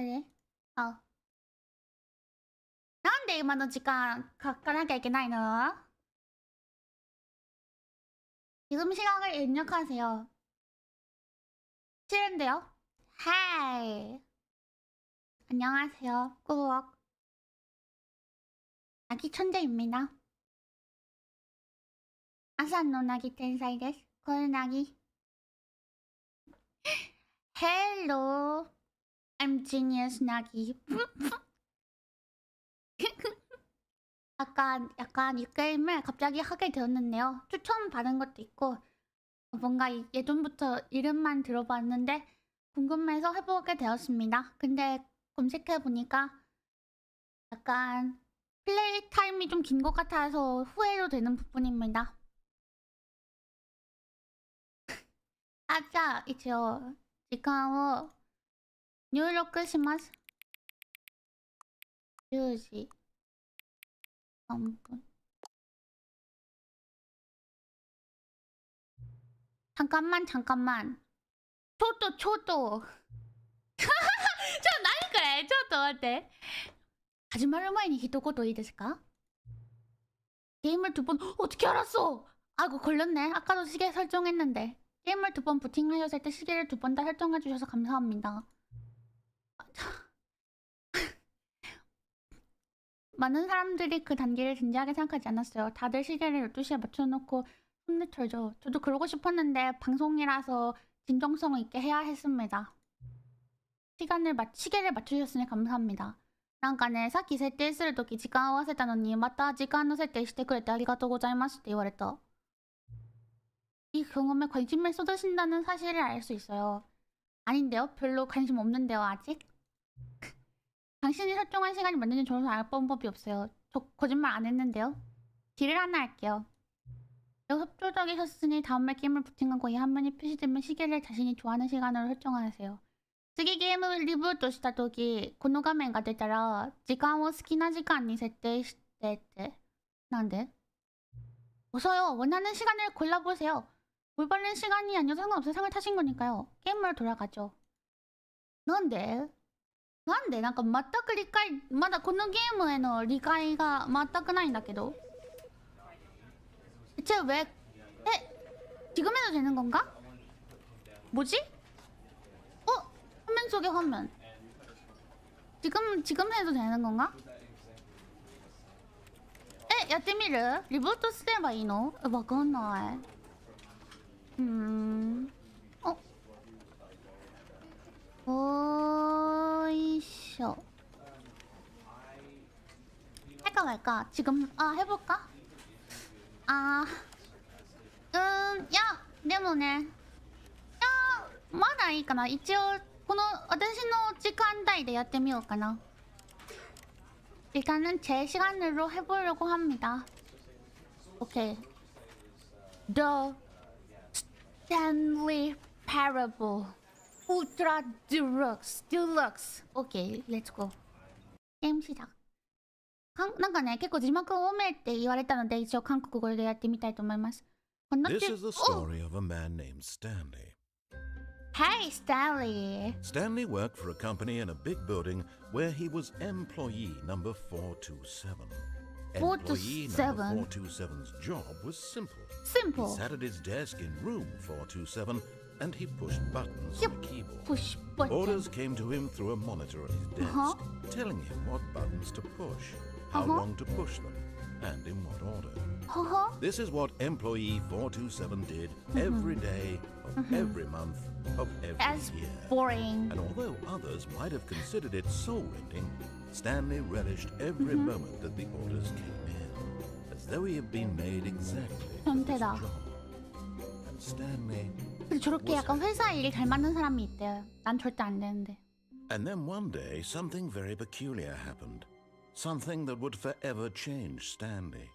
ね。あ。なんで今の時間書かなきゃいけないの？ 지금 시간을 입력하세요. 싫은데요? 하이. 안녕하세요. 꾸벅. 아기 천재입니다. 아산 노나기 텐사이 데스. 고은아기. Hello. I'm genius 나기. 약간 이 게임을 갑자기 하게 되었는데요. 추천받은 것도 있고 뭔가 예전부터 이름만 들어봤는데 궁금해서 해보게 되었습니다. 근데 검색해보니까 약간 플레이 타임이 좀 긴 것 같아서 후회도 되는 부분입니다. 아자, 이제요. 時間を入力します. 10시 3분. 잠깐만. 초도. 저何これ? ちょっと待って. 始まる前に一言いいですか? 게임을 2번 어떻게 알았어? 아이고 걸렸네. 아까도 시계 설정했는데. 게임을 2번 부팅하셨을 때 시계를 2번 다 설정해주셔서 감사합니다. 많은 사람들이 그 단계를 진지하게 생각하지 않았어요. 다들 시계를 12시에 맞춰놓고 손에 털죠. 저도 그러고 싶었는데 방송이라서 진정성 있게 해야 했습니다. 시계를 맞추셨으니 감사합니다. なんかね、さっき設定するとき時間合わせたのにまた時間の設定してくれてありがとうございますって言われた. 이 경험에 관심을 쏟으신다는 사실을 알 수 있어요. 아닌데요? 별로 관심 없는데요, 아직? 당신이 설정한 시간이 맞는지 저는 알 방법이 없어요. 저 거짓말 안 했는데요. 딜을 하나 할게요. 협조적이셨으니 다음에 게임을 부팅하고 이 화면이 표시되면 시계를 자신이 좋아하는 시간으로 설정하세요. 次ゲームリブートしたとき、この画面が出たら時間を好きな時間に設定してって. 난데? 어서요. 원하는 시간을 골라보세요. 올바른 시간이 아니어도 상관없어요. 상을 타신 거니까요. 게임으로 돌아가죠. 난데? なんか全く理解、まだこのゲームへの理解が全くないんだけど. 대체 왜? 지금 해도 되는 건가? 뭐지? 화면 속의 화면. 지금 해도 되는 건가? やってみる? 리부트すればいいの? わかんない. 오이쇼. 할까 말까? 지금 해볼까? 야, でもね. まだいいかな. 一応この私の時間帯でやってみようかな. 일단은 제 시간으로 해보려고 합니다. 오케이. The Stanley Parable Ultra Deluxe. 오케이, 렛츠고. 게임 시작. なんかね、結構字幕多めって言われたので一応韓国語でやってみたいと思います。 This is the story of a man named Stanley. Hey, Stanley. Stanley worked for a company in a big building where he was employee number 427. Employee number 427's job was simple. He sat at his desk in room 427 and he pushed buttons on a keyboard. Push button. Orders came to him through a monitor at his desk, telling him what buttons to push, how long to push them, and in what order. This is what employee 427 did every day of every month of every year. Boring. And although others might have considered it soul-rending, Stanley relished every moment that the orders came in, as though he had been made exactly for this job. And Stanley 저렇게 약간 회사 일이 잘 맞는 사람이 있대요. 난 절대 안 되는데. And then one day, something very peculiar happened. Something that would forever change Stanley.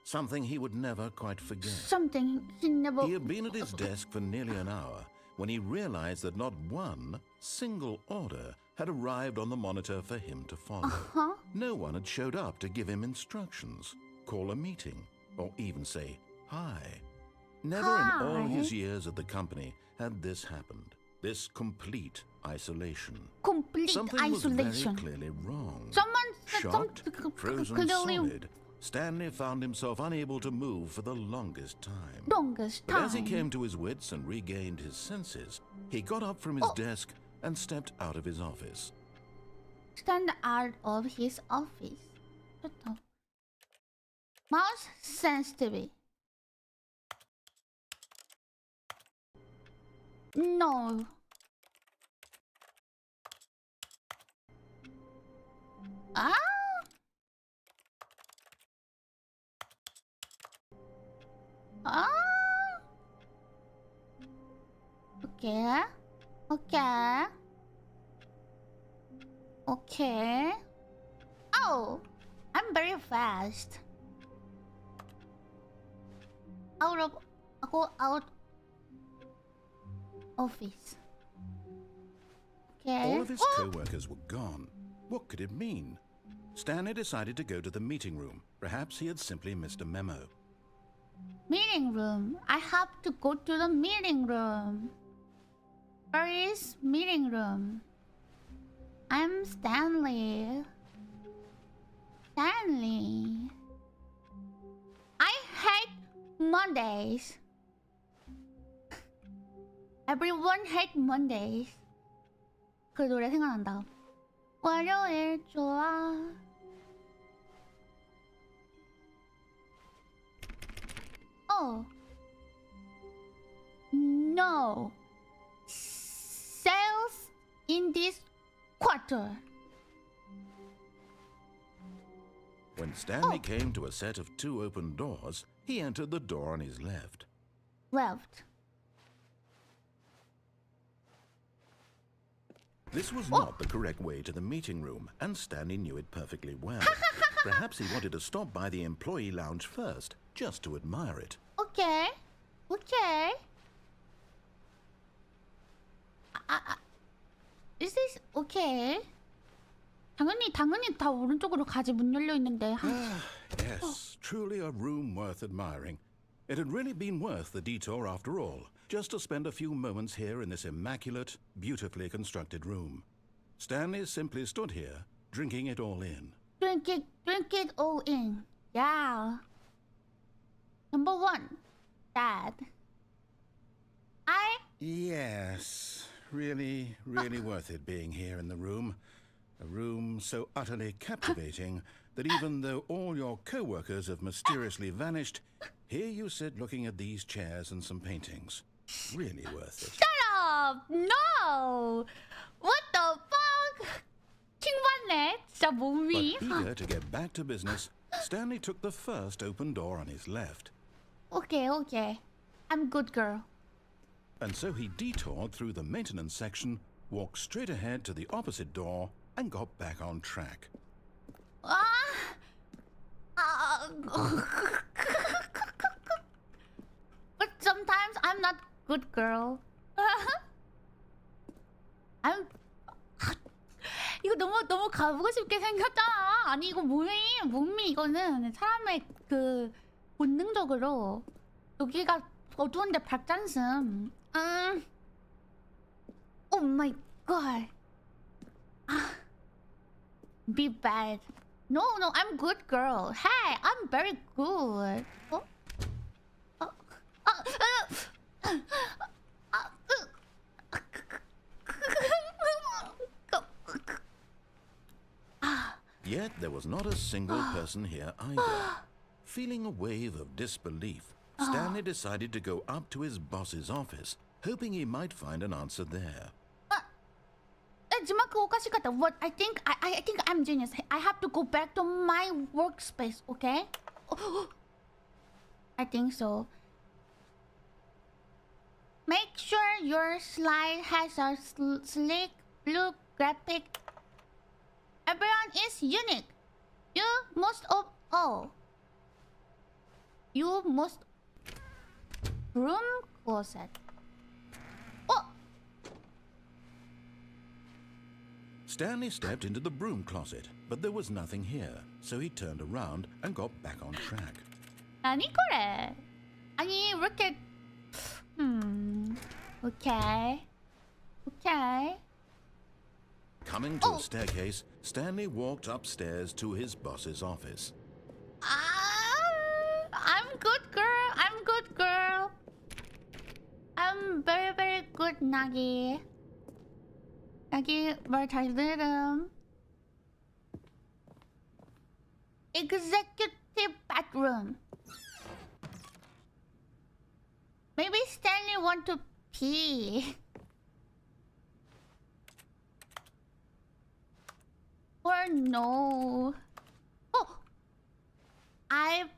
Something he would never quite forget. Something he never... He had been at his desk for nearly an hour when he realized that not one single order had arrived on the monitor for him to follow. No one had showed up to give him instructions, call a meeting, or even say hi. Never in all his years at the company had this happened. This complete isolation. Complete Something isolation. was very clearly wrong. Someone said Shocked, something frozen clearly solid, Stanley found himself unable to move for the longest time. longest But as he time. came to his wits and regained his senses, he got up from his desk and stepped out of his office. Stand out of his office. 좋다. Mouse sensitive. No. Ah. Ah. Okay. Okay. Okay. Oh, I'm very fast. Go out office. Okay. All of his co-workers were gone. What could it mean? Stanley decided to go to the meeting room. Perhaps he had simply missed a memo. Meeting room. I have to go to the meeting room. Where is meeting room? I'm Stanley. Stanley. I hate Mondays. Everyone hate Mondays. 그 노래 생각난다. 월요일 좋아. Oh. No. Sales in this quarter. When Stanley came to a set of 2 open doors, he entered the door on his left. Left. This was not the correct way to the meeting room, and Stanley knew it perfectly well. Perhaps he wanted to stop by the employee lounge first, just to admire it. Okay. Okay. Is this okay? 당연히 다 오른쪽으로 가지 문 열려 있는데. Yes, truly a room worth admiring. It had really been worth the detour after all, just to spend a few moments here in this immaculate, beautifully constructed room. Stanley simply stood here, drinking it all in. Drink it all in. Yeah. Number 1, Dad. Yes, really worth it being here in the room. A room so utterly captivating that even though all your co-workers have mysteriously vanished, here you sit looking at these chairs and some paintings. Really worth it. Shut up! No! What the fuck? 킹받네. 진짜 But 몸이. eager to get back to business, Stanley took the first open door on his left. Okay. I'm good girl. And so he detoured through the maintenance section, walked straight ahead to the opposite door, and got back on track. But sometimes I'm not good girl. I'm 이거 너무 가보고 싶게 생겼잖아. 아니 이거 몸이 이거는 사람의 그 본능적으로 여기가 어두운데 밝잖음. Oh my god. Be bad. No, I'm good girl. Hey, I'm very good. Yet there was not a single person here either. Feeling a wave of disbelief, Stanley decided to go up to his boss's office, hoping he might find an answer there. What? I think I'm genius. I have to go back to my workspace, okay? I think so. Make sure your slide has a sleek blue graphic. Everyone is unique. You must broom closet. Stanley stepped into the broom closet, but there was nothing here, so he turned around and got back on track. 아니 그래. 아니 왜 이렇게 Okay. Okay. Coming to a staircase, Stanley walked upstairs to his boss's office. I'm good girl. I'm good girl. I'm very very good Nagi. Nagi 말 잘 들음. Executive bedroom. Maybe Stanley want to pee. Or no. Oh! I've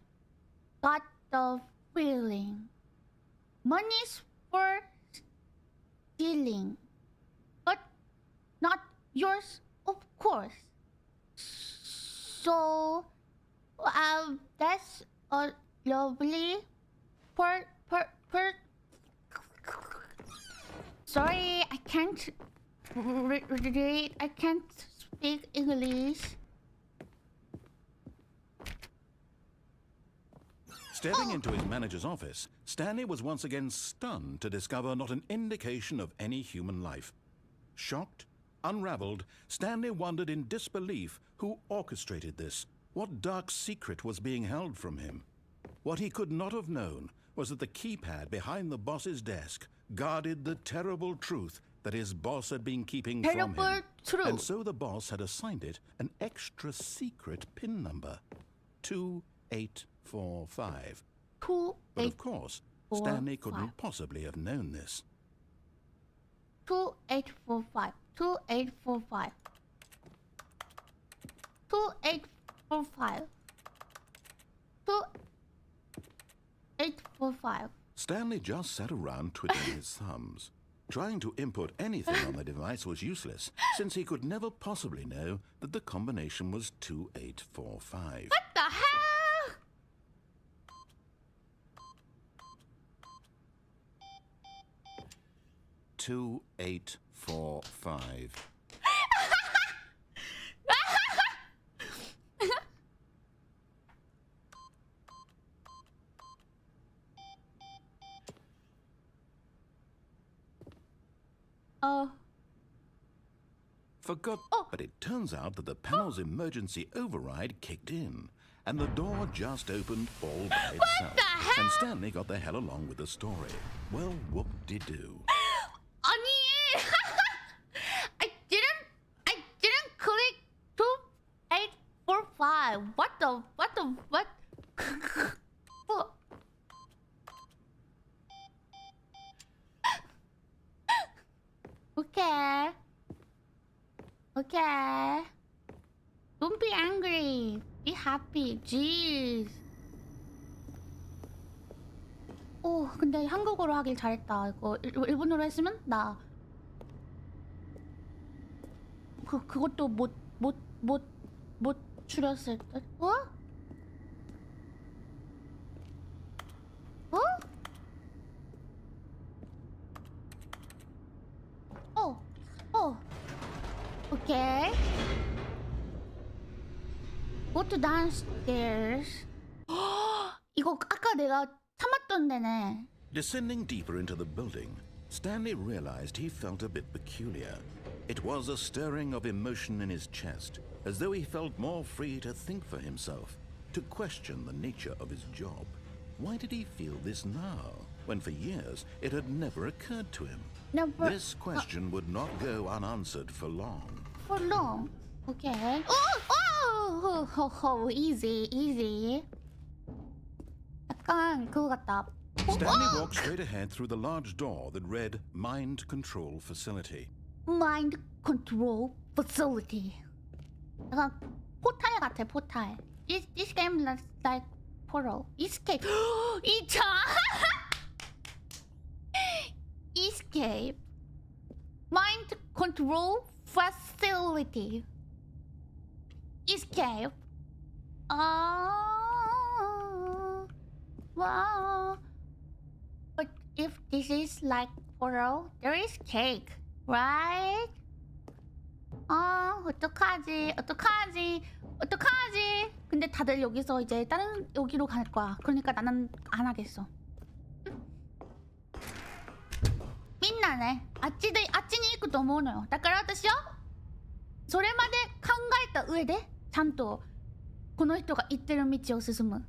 got the feeling. Money's for stealing. But not yours, of course. So, that's a lovely Sorry, I can't read. I can't speak English. Stepping into his manager's office, Stanley was once again stunned to discover not an indication of any human life. Shocked, unraveled, Stanley wondered in disbelief who orchestrated this, what dark secret was being held from him. What he could not have known was that the keypad behind the boss's desk guarded the terrible truth that his boss had been keeping from him. And so the boss had assigned it an extra secret PIN number, 2845. But of course, Stanley couldn't possibly have known this. 2845. 2845. 2845. 2845. Stanley just sat around twiddling his thumbs. Trying to input anything on the device was useless, since he could never possibly know that the combination was 2845. What the hell? Two, 2845. Forgot, but it turns out that the panel's emergency override kicked in, and the door just opened all by itself. What the hell? And Stanley got the hell along with the story. Well, whoop-de-doo. 아니, I didn't click 2845. What? Oh. Okay. Okay. Don't be angry. Be happy. Jeez. 오, 근데 한국어로 하길 잘했다. 이거 일본어로 했으면 나 그것도 못 줄였을 듯. 어? 어? Okay. Go to downstairs. 이거 아까 내가 참았던 데네. Descending deeper into the building, Stanley realized he felt a bit peculiar. It was a stirring of emotion in his chest, as though he felt more free to think for himself, to question the nature of his job. Why did he feel this now, when for years it had never occurred to him? Never. This question would not go unanswered for long. For long? Okay. Easy. 약간 그거 같다. Stanley walked straight ahead through the large door that read Mind Control Facility. Mind Control Facility. 약간 포탈 같아, 포탈. This game looks like Portal. Escape. 2차. Escape. Mind Control Facility. Escape. Wow. But if this is like Portal, there is cake, right? 어떡하지? 근데 다들 여기서 이제 다른 여기로 갈 거야. 그러니까 나는 안 하겠어. みんなね、あっちに行くと思うのよ。だから私はそれまで考えた上でちゃんとこの人が行ってる道を進む。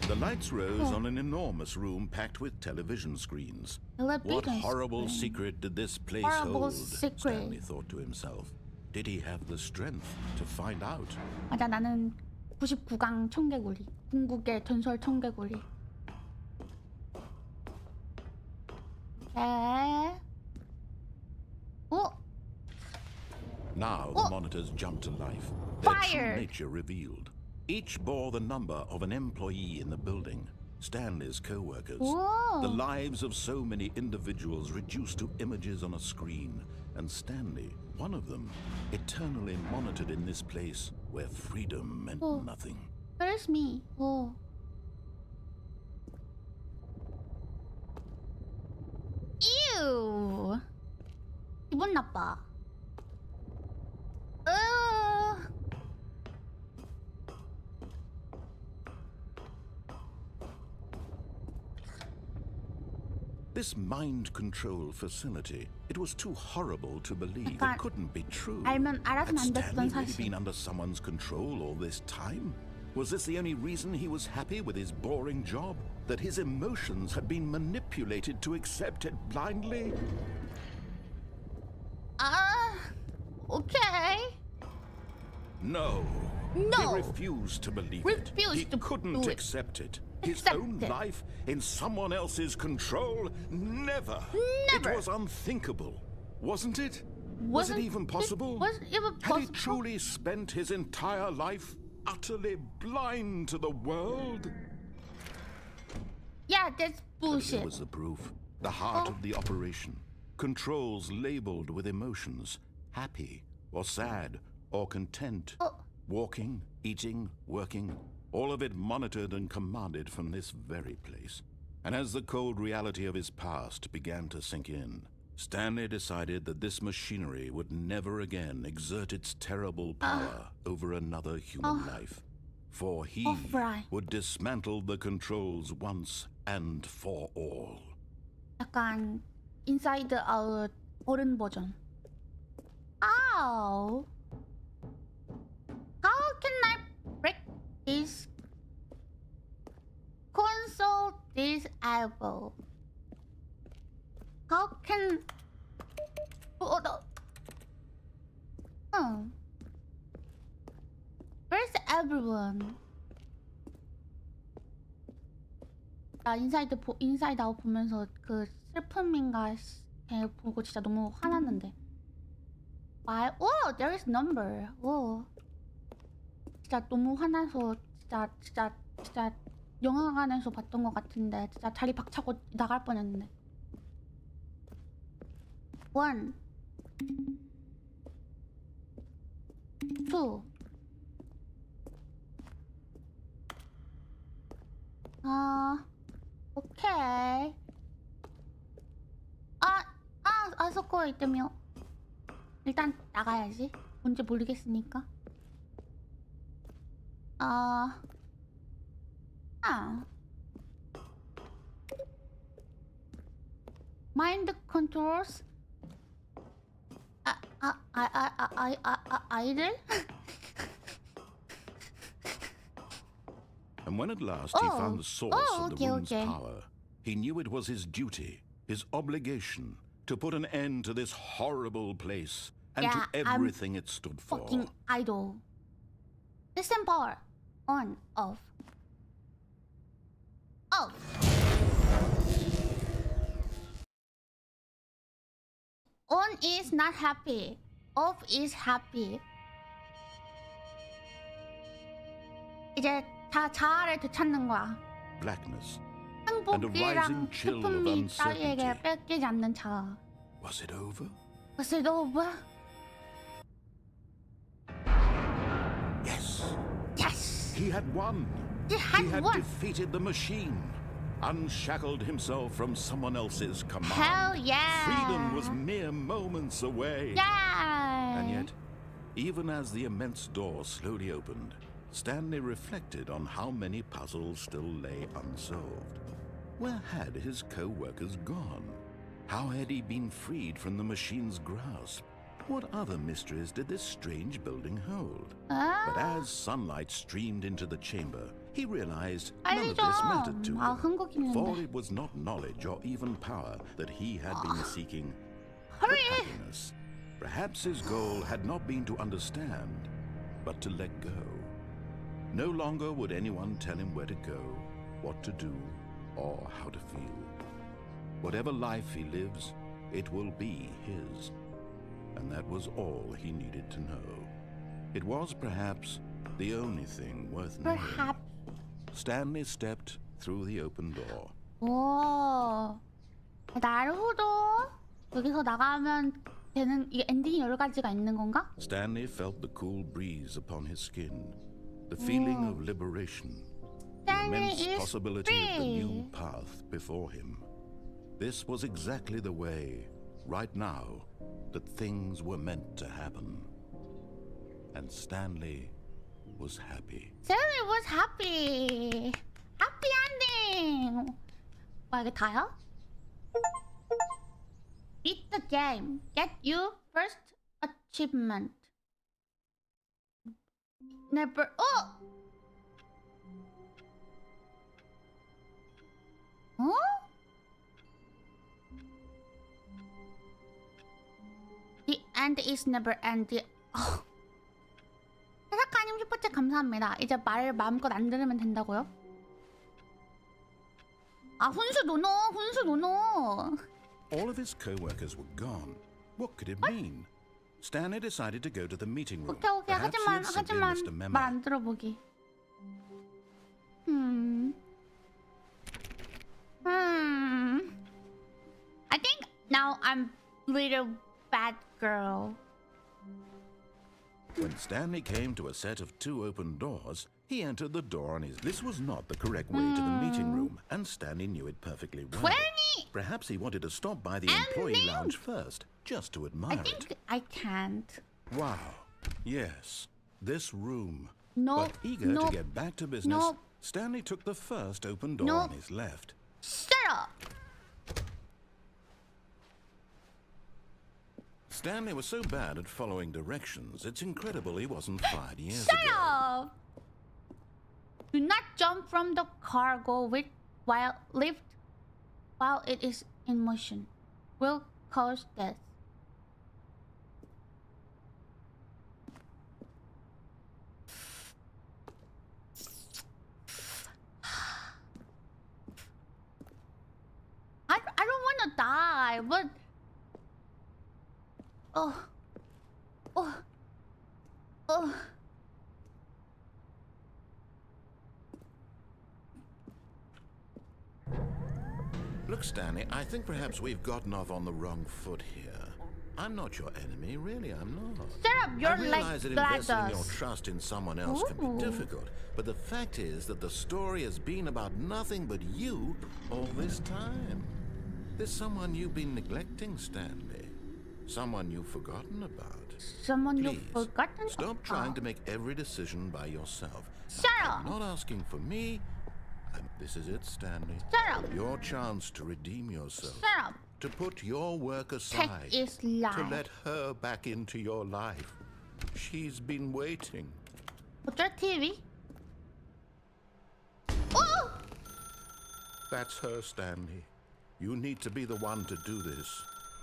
The lights rose on an enormous room packed with television screens. What horrible secret did this place hold? Stanley thought to himself. Did he have the strength to find out? 맞아, 나는 99강 청개구리, 궁극의 전설 청개구리. Now the monitors jumped to life. Their true nature revealed. Each bore the number of an employee in the building, Stanley's co-workers. The lives of so many individuals reduced to images on a screen, and Stanley, one of them, eternally monitored in this place where freedom meant nothing. Where's me? Ew! 기분 나빠. This mind control facility, it was too horrible to believe. It couldn't be true. 알면 알았으면 안 Had 됐던 Stanley really 사실. been under someone's control all this time? Was this the only reason he was happy with his boring job? That his emotions had been manipulated to accept it blindly? Okay. No. No. He refused to believe it. He couldn't accept it. His own life in someone else's control? Never. Never. It was unthinkable, wasn't it? Was it even possible? Was it even possible? Had he truly spent his entire life utterly blind to the world? Yeah, that's bullshit. Here was the proof. The heart of the operation. Controls labeled with emotions. Happy or sad or content. Walking, eating, working. All of it monitored and commanded from this very place. And as the cold reality of his past began to sink in, Stanley decided that this machinery would never again exert its terrible power over another human life. For he would dismantle the controls once and for all. 약간 인사이드 아웃 어른 버전. Ow! How can I break this console disable? How can... Where's everyone? 나 인사이드 아웃 보면서 그 슬픔인가 걔 보고 진짜 너무 화났는데. There is number. 진짜 너무 화나서 진짜 영화관에서 봤던 것 같은데 진짜 다리 박차고 나갈 뻔했는데. 1 2 오케이. 아そこ 있다며. 일단 나가야지. 뭔지 모르겠으니까. Mind controls. Idle. And when at last he found the source of the room's power, he knew it was his duty, his obligation, to put an end to this horrible place and to everything it stood for. Fucking idle. System power. On, off. Off. On is not happy. Off is happy. 이제 다 자아를 되찾는 거야. Blackness. 행복이랑 슬픔이 따위에게 뺏기지 않는 자아. Was it over? Was it over? Yes. Yes. He had won. He had won. Defeated the machine. Unshackled himself from someone else's command. Hell yeah. Freedom was mere moments away. Yeah. And yet, even as the immense door slowly opened, Stanley reflected on how many puzzles still lay unsolved. Where had his co-workers gone? How had he been freed from the machine's grasp? What other mysteries did this strange building hold? But as sunlight streamed into the chamber, he realized none of this mattered to him, for it was not knowledge or even power that he had been seeking, but happiness. Perhaps his goal had not been to understand, but to let go. No longer would anyone tell him where to go, what to do, or how to feel. Whatever life he lives, it will be his. And that was all he needed to know. It was perhaps the only thing worth knowing. Stanley stepped through the open door. 오, 나루호도 여기서 나가면 되는 이 엔딩이 여러 가지가 있는 건가? Stanley felt the cool breeze upon his skin, the feeling of liberation, the immense possibility of the new path before him. This was exactly the way, right now, that things were meant to happen. And Stanley was happy. Stanley was happy. Happy ending. 와, 이게 다야? Beat the game. Get you first achievement. Never. Oh. 어? The end is never ending. 사사카님 슈퍼챗 감사합니다. 이제 말을 마음껏 안 들으면 된다고요? 아, 훈수 노노, 훈수 노노. All of his co-workers were gone. What could it mean? Stanley decided to go to the meeting room. 오케이, Perhaps he had simply missed a 말 memo. 안 들어보기. I think now I'm little bad girl. When Stanley came to a set of two open doors, he entered the door on his... This was not the correct way to the meeting room, and Stanley knew it perfectly well. Perhaps he wanted to stop by the employee lounge first, just to admire I think I can't. Wow. Yes, this room. No. But eager to get back to business, Stanley took the first open door on his left. Shut up. Stanley was so bad at following directions, it's incredible he wasn't 5 years Shut ago. up. Do not jump from the cargo with lift while it is in motion. Will cause death. I don't want to die, but oh. Look, Stanley, I think perhaps we've gotten off on the wrong foot here. I'm not your enemy, really, I'm not. Shut up, you're I realize that like investing your trust in someone else can be difficult, but the fact is that the story has been about nothing but you all this time. There's someone you've been neglecting, Stanley. Someone you've forgotten about. Someone Please, you've forgotten stop trying to make every decision by yourself. Shut up! I'm not asking for me. This is it, Stanley. Shut up! Your chance to redeem yourself. Shut up! To put your work aside. Take is life. To let her back into your life. She's been waiting. 어쩔 TV? Oh! That's her, Stanley. You need to be the one to do this.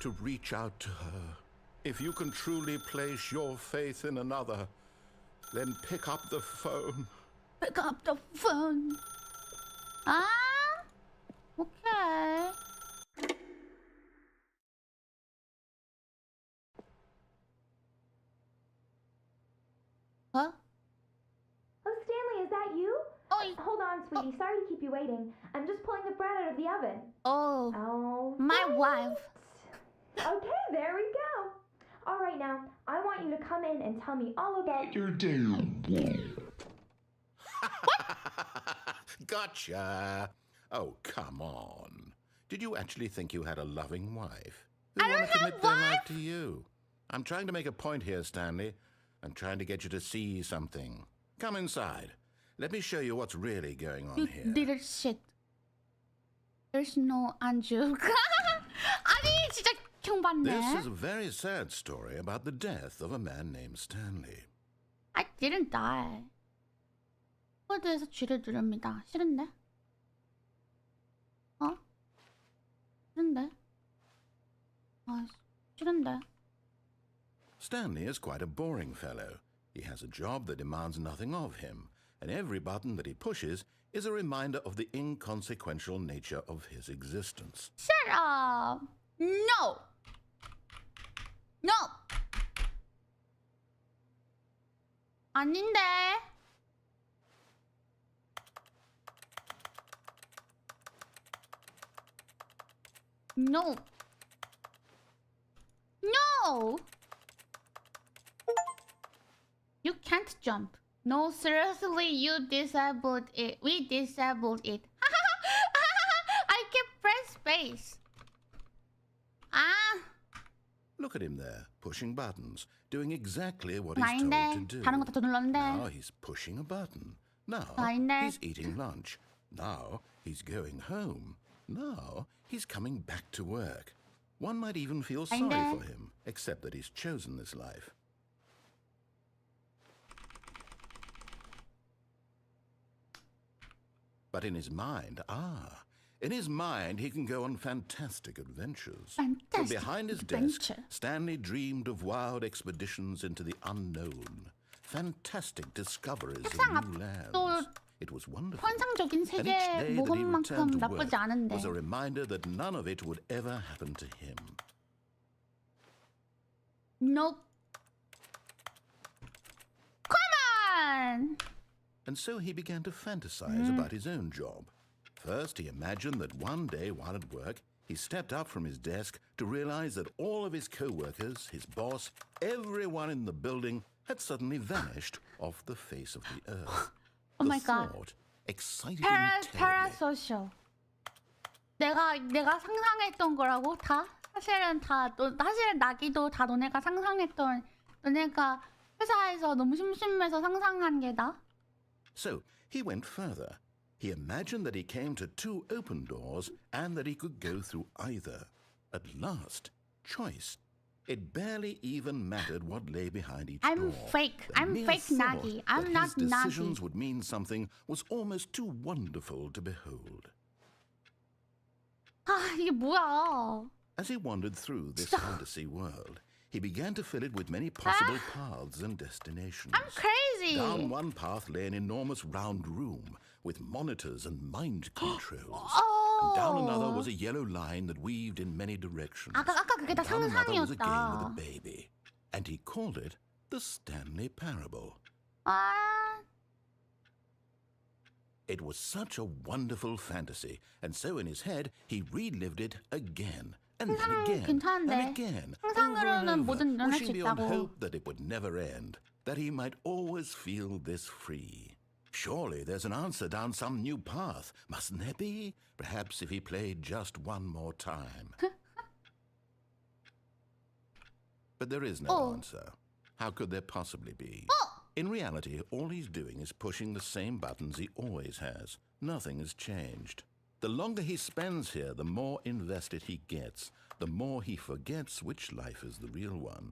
To reach out to her. If you can truly place your faith in another, then pick up the phone. Pick up the phone. 아? 오케이. 어? Oh, Stanley, is that you? Oh, Hold on, sweetie. Sorry to keep you waiting. I'm just pulling the bread out of the oven. oh, Oh. my right. wife. Okay, there we go. All right, now, I want you to come in and tell me all about your day. Gotcha. Oh, come on. Did you actually think you had a loving wife? I Who don't want to commit have their wife. life to you? I'm trying to make a point here, Stanley. I'm trying to get you to see something. Come inside. Let me show you what's really going on You here. little shit. There's no Anju. 아니 진짜 형 This 봤네. is a very sad story about the death of a man named Stanley. I didn't die. 코드에서 쥐를 누릅니다. 싫은데? 어? 싫은데? 아, 싫은데? Stanley is quite a boring fellow. He has a job that demands nothing of him, and every button that he pushes is a reminder of the inconsequential nature of his existence. Shut up! No! No! 아닌데? No! No! You can't jump. No, seriously, you disabled it. We disabled it. I can press space. Ah, Look at him there, pushing buttons, doing exactly what he's told 아닌데. to do. 다른 거 다 눌렀는데. Now he's pushing a button. Now 아닌데. he's eating lunch. Now he's going home. Now he's coming back to work. One might even feel sorry 아닌데. for him, except that he's chosen this life. But in his mind, he can go on fantastic adventures. From Fantastic behind his adventure. desk, Stanley dreamed of wild expeditions into the unknown, fantastic discoveries of new lands. It was wonderful. 환상적인 And each 세계 day that he 모험만큼 returned to 나쁘지 work 않은데. was a reminder that none of it would ever happen to him. Nope. Come on! And so he began to fantasize about his own job. First, he imagined that one day while at work, he stepped up from his desk to realize that all of his co-workers, his boss, everyone in the building had suddenly vanished off the face of the earth. Oh my The god. thought excited him terribly. Parasocial. 내가 상상했던 거라고 다 사실은 나기도 다 너네가 상상했던 너네가 회사에서 너무 심심해서 상상한 게다. So he went further. He imagined that he came to two open doors and that he could go through either. At last, choice. It barely even mattered what lay behind each I'm door. fake. The I'm mere fake thought Nagi. I'm that not his decisions Nagi. would mean something was almost too wonderful to behold. 아, 이게 뭐야? As he wandered through this fantasy world, he began to fill it with many possible paths and destinations. I'm crazy. Down one path lay an enormous round room with monitors and mind controls. And down another was a yellow line that weaved in many directions. 아까 그게 다 And down another was a game with 상상이었다. a baby. And he called it the Stanley Parable. 아, It was such a wonderful fantasy, and so in his head he relived it again. And then again, 괜찮은데. and again, 상상으로는 over and 뭐든 over, 일어날 수 wishing beyond 있다고. hope that it would never end, that he might always feel this free. Surely there's an answer down some new path, mustn't there be? Perhaps if he played just one more time. But there is no answer. How could there possibly be? In reality, all he's doing is pushing the same buttons he always has. Nothing has changed. The longer he spends here, the more invested he gets, the more he forgets which life is the real one.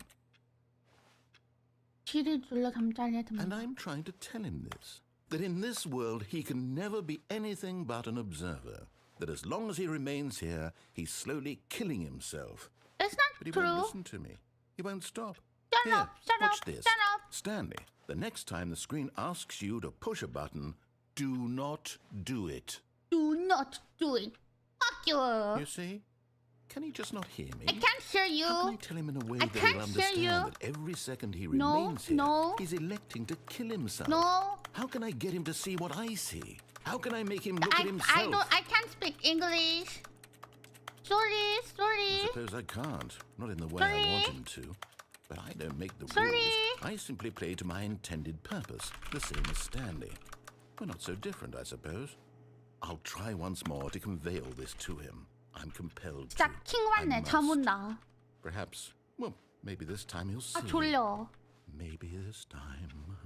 쥐를 눌러 잠자리에 듭니다. And I'm trying to tell him this, that in this world he can never be anything but an observer, that as long as he remains here, he's slowly killing himself. It's But he not won't true. listen to me. He won't stop. Shut Here, up, shut watch up, this. shut up. Stanley, the next time the screen asks you to push a button, do not do it. Do not do it. Fuck you. You see? Can he just not hear me? I can't hear you. How can I tell him in a way I that he'll can't hear understand you. that every second he No, remains here, no. he's electing to kill himself? No. How can I get him to see what I see? How can I make him look at himself? I can't speak English. Sorry. I suppose I can't. Not in the way I want him to. But I don't make the Sorry. rules. I simply play to my intended purpose, the same as Stanley. We're not so different, I suppose. I'll try once more to convey all this to him. I'm compelled to. 진짜 킹 왔네. I 잠 must. 온다. Perhaps, well, maybe this time he'll see. 아 졸려. Maybe this time.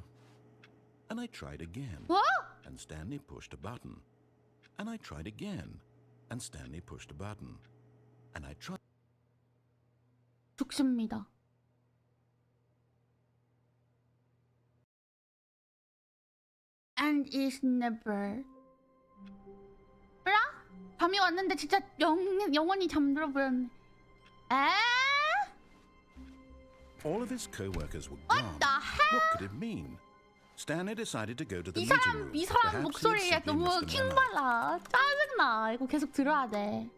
And I tried again. 뭐? And Stanley pushed a button. And I tried again. And Stanley pushed a button. And I tried. 죽습니다. And is never. 뭐야? 밤이 왔는데 진짜 영원히 잠들어 버렸네. 에? All of his co-workers were What gone. the hell? What could it mean? Stanley decided to go to the 이 meeting room. 사람 Perhaps he had 목소리에 simply 너무 missed a memo. 킹받아. 짜증나. 이거 계속 들어야 돼.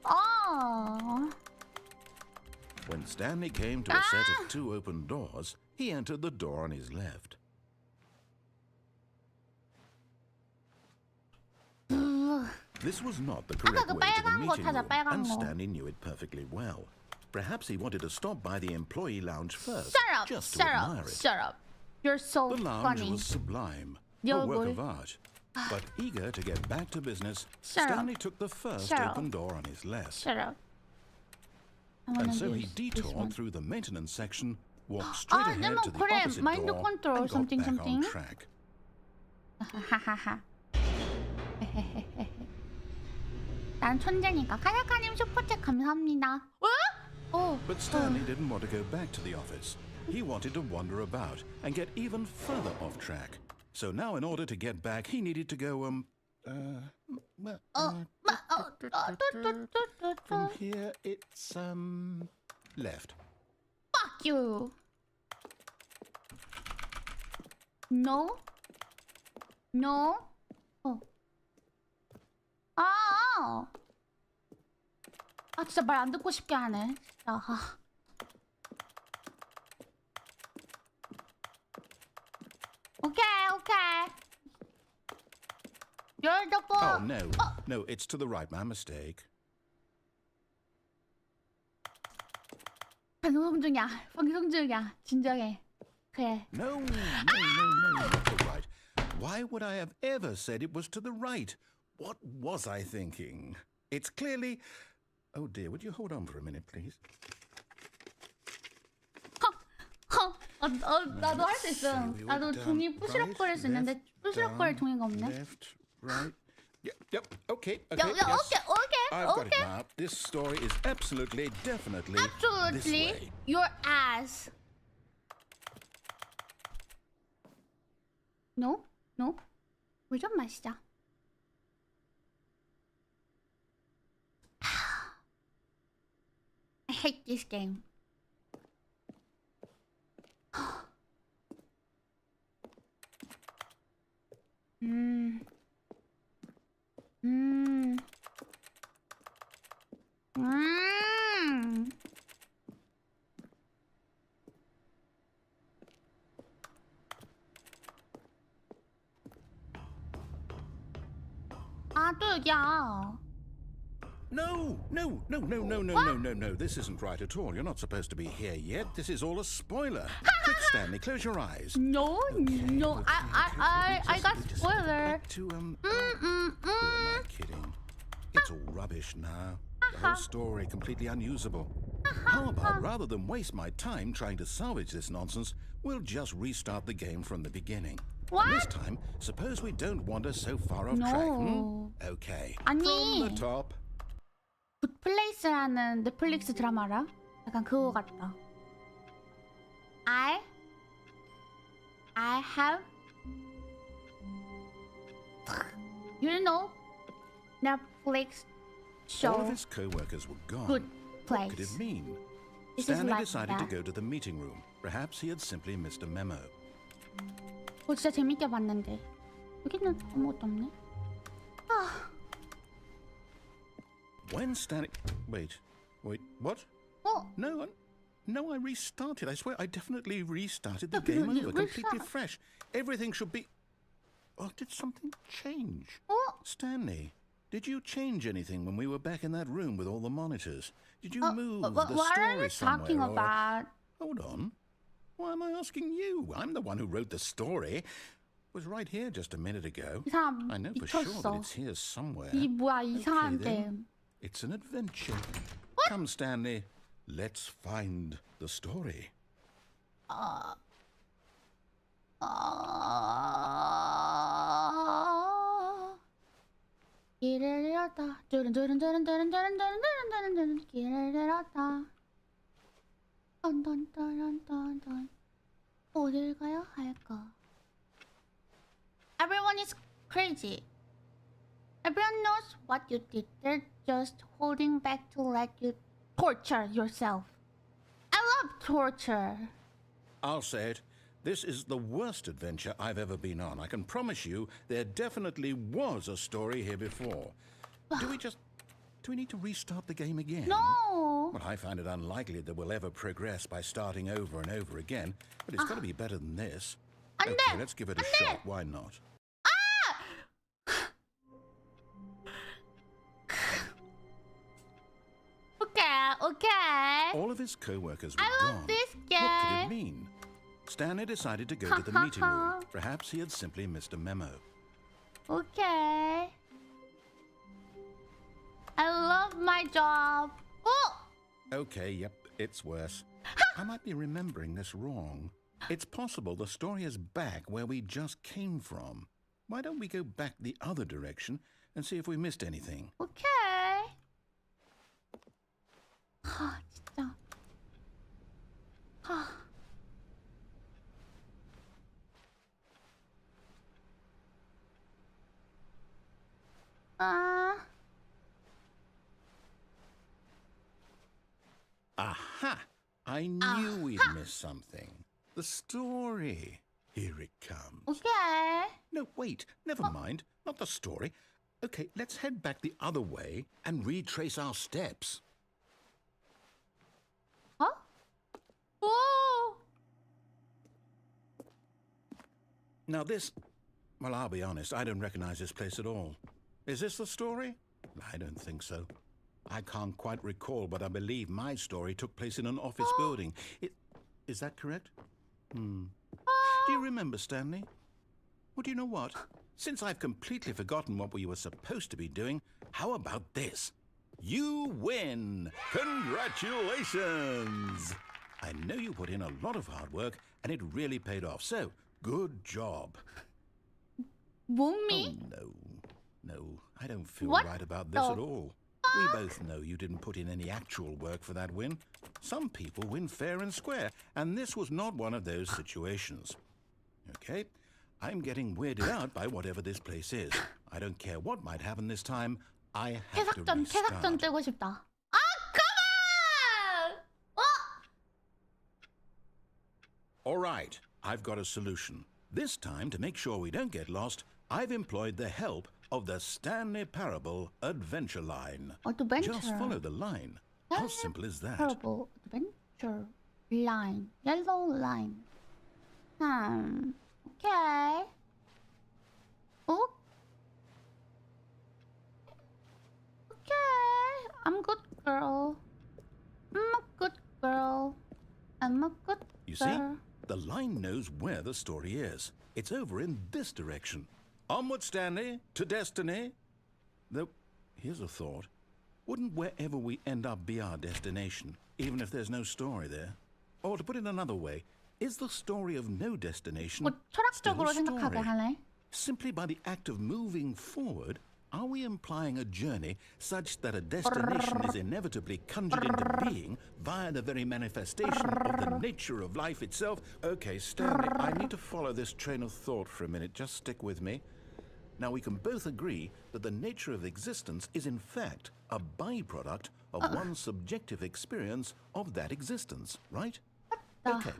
아. When Stanley came to a set of 2 open doors, he entered the door on his left. This was not the correct way to the 빨간 거 meeting 타자, room, 빨간 and 거. Stanley knew it perfectly well. Perhaps he wanted to stop by the employee lounge first, Shut up. just to Shut admire up. it. Shut up. You're so The lounge funny. was sublime, 네 a work 얼굴. of art. But eager to get back to business, Shut up. Stanley took the first Shut up. open door on his left. Shut up. I wanna And so he use this detoured one. through the maintenance section, walked straight 아, ahead 네모 to the 그래. opposite 마인드 door, 컨트롤 and got something back on something. track. 하하하. 난 천재니까. 카야카님 슈퍼챗 감사합니다. 어? But Stanley didn't want to go back to the office. He wanted to wander about and get even further off track. So now in order to get back, he needed to go, from here it's, left. Fuck you. No. No. 어. 아. 아 진짜 말 안 듣고 싶게 하네. 진짜. 아. 오케이, 오케이. You're the boss. Oh, no. No, it's to the right. My mistake. 방송 중이야. 방송 중이야. 진정해. 그래. No, not the right. Why would I have ever said it was to the right? What was I thinking? It's clearly... Oh dear, would you hold on for a minute, please? 나도 할 수 있어. 나도 종이 부시럭거릴 수 있는데 부시럭거릴 종이가 없네. Left, right. Yep, okay, 야, yes. 오케이. I've got it now. This story is absolutely, definitely this Absolutely. way. Your ass. No? No? 물 좀 마시자. I hate this game. 음. 아, 또 여기야. No. This isn't right at all. You're not supposed to be here yet. This is all a spoiler. Quick, Stanley, close your eyes. No, no. I got We just spoiler. back to, Who am I kidding? It's all rubbish now. The whole story completely unusable. How about rather than waste my time trying to salvage this nonsense, we'll just restart the game from the beginning. What? And this time, suppose we don't wander so far off No. track. Okay. 아니. From the top. 굿플레이스라는 넷플릭스 드라마 알아? 약간 그거 같다. I have you know Netflix All of show his co-workers were gone. Good What could it Place. mean? This is Stanley like decided to that. go to the meeting room. Perhaps he had simply missed a memo. 그거 진짜 재밌게 봤는데 여기는 아무것도 없네. 아, When Stanley... Wait, what? 어? No, I restarted. I swear, I definitely restarted the Yeah, but game you over, completely restart. fresh. Everything should be... Oh, did something change? 어? Stanley, did you change anything when we were back in that room with all the monitors? Did you move what the are story you talking somewhere? about? Hold on. Why am I asking you? I'm the one who wrote the story. It was right here just a minute ago. 이 사람 I know for sure that 미쳤어. it's here somewhere. 이 뭐야 이상한 then. 게임. It's an adventure. Come, Stanley. Let's find the story. 길을 잃었다. 두른두른두른두른두른두른두른두른두른 길을 잃었다. 던던던던던던. 어딜 가야 할까? Everyone is crazy. Everyone knows what you did. They're just holding back to let you torture yourself. I love torture. I'll say it. This is the worst adventure I've ever been on. I can promise you there definitely was a story here before. Do we need to restart the game again? No. Well, I find it unlikely that we'll ever progress by starting over and over again, but it's got to be better than this. 안 돼! Okay, let's give it a 안 돼! shot. Why not? Okay. All of his co-workers were I gone. love this What could game. it mean? Stanley decided to go to the meeting room. Perhaps he had simply missed a memo. Okay. I love my job. Oh! Okay, yep, it's worse. I might be remembering this wrong. It's possible the story is back where we just came from. Why don't we go back the other direction and see if we missed anything? Okay. 하, 진짜. 하. Aha! I knew we'd missed something. The story. Here it comes. Okay. No, wait, never mind. Not the story. Okay, let's head back the other way and retrace our steps. Huh? Oh! Now this... Well, I'll be honest, I don't recognize this place at all. Is this the story? I don't think so. I can't quite recall, but I believe my story took place in an office building. Is that correct? Do you remember, Stanley? Well, do you know what? Since I've completely forgotten what we were supposed to be doing, how about this? You win! Congratulations! I know you put in a lot of hard work, and it really paid off, so good job. 몸이? Oh, no, I don't feel What right about this the at all. We both know you didn't put in any actual work for that win. Some people win fair and square, and this was not one of those situations. Okay, I'm getting weirded out by whatever this place is. I don't care what might happen this time. I have to 퇴삭전 restart. 뜨고 싶다. 아, come on! All right, I've got a solution. This time, to make sure we don't get lost, I've employed the help of the Stanley Parable adventure line. Adventure. Just follow the line. How simple is that? Parable adventure line. Yellow line. Okay. Oh. Okay. I'm good girl. I'm a good girl. I'm a good girl. You see, the line knows where the story is. It's over in this direction. Onward, Stanley, to destiny. Though, here's a thought. Wouldn't wherever we end up be our destination, even if there's no story there? Or to put it another way, is the story of no destination 뭐 still 철학적으로 a 생각하게 story? 하네. Simply by the act of moving forward, are we implying a journey such that a destination is inevitably conjured into being via the very manifestation of the nature of life itself? Okay, Stanley, I need to follow this train of thought for a minute. Just stick with me. Now, we can both agree that the nature of existence is in fact a byproduct of one's subjective experience of that existence, right? Okay.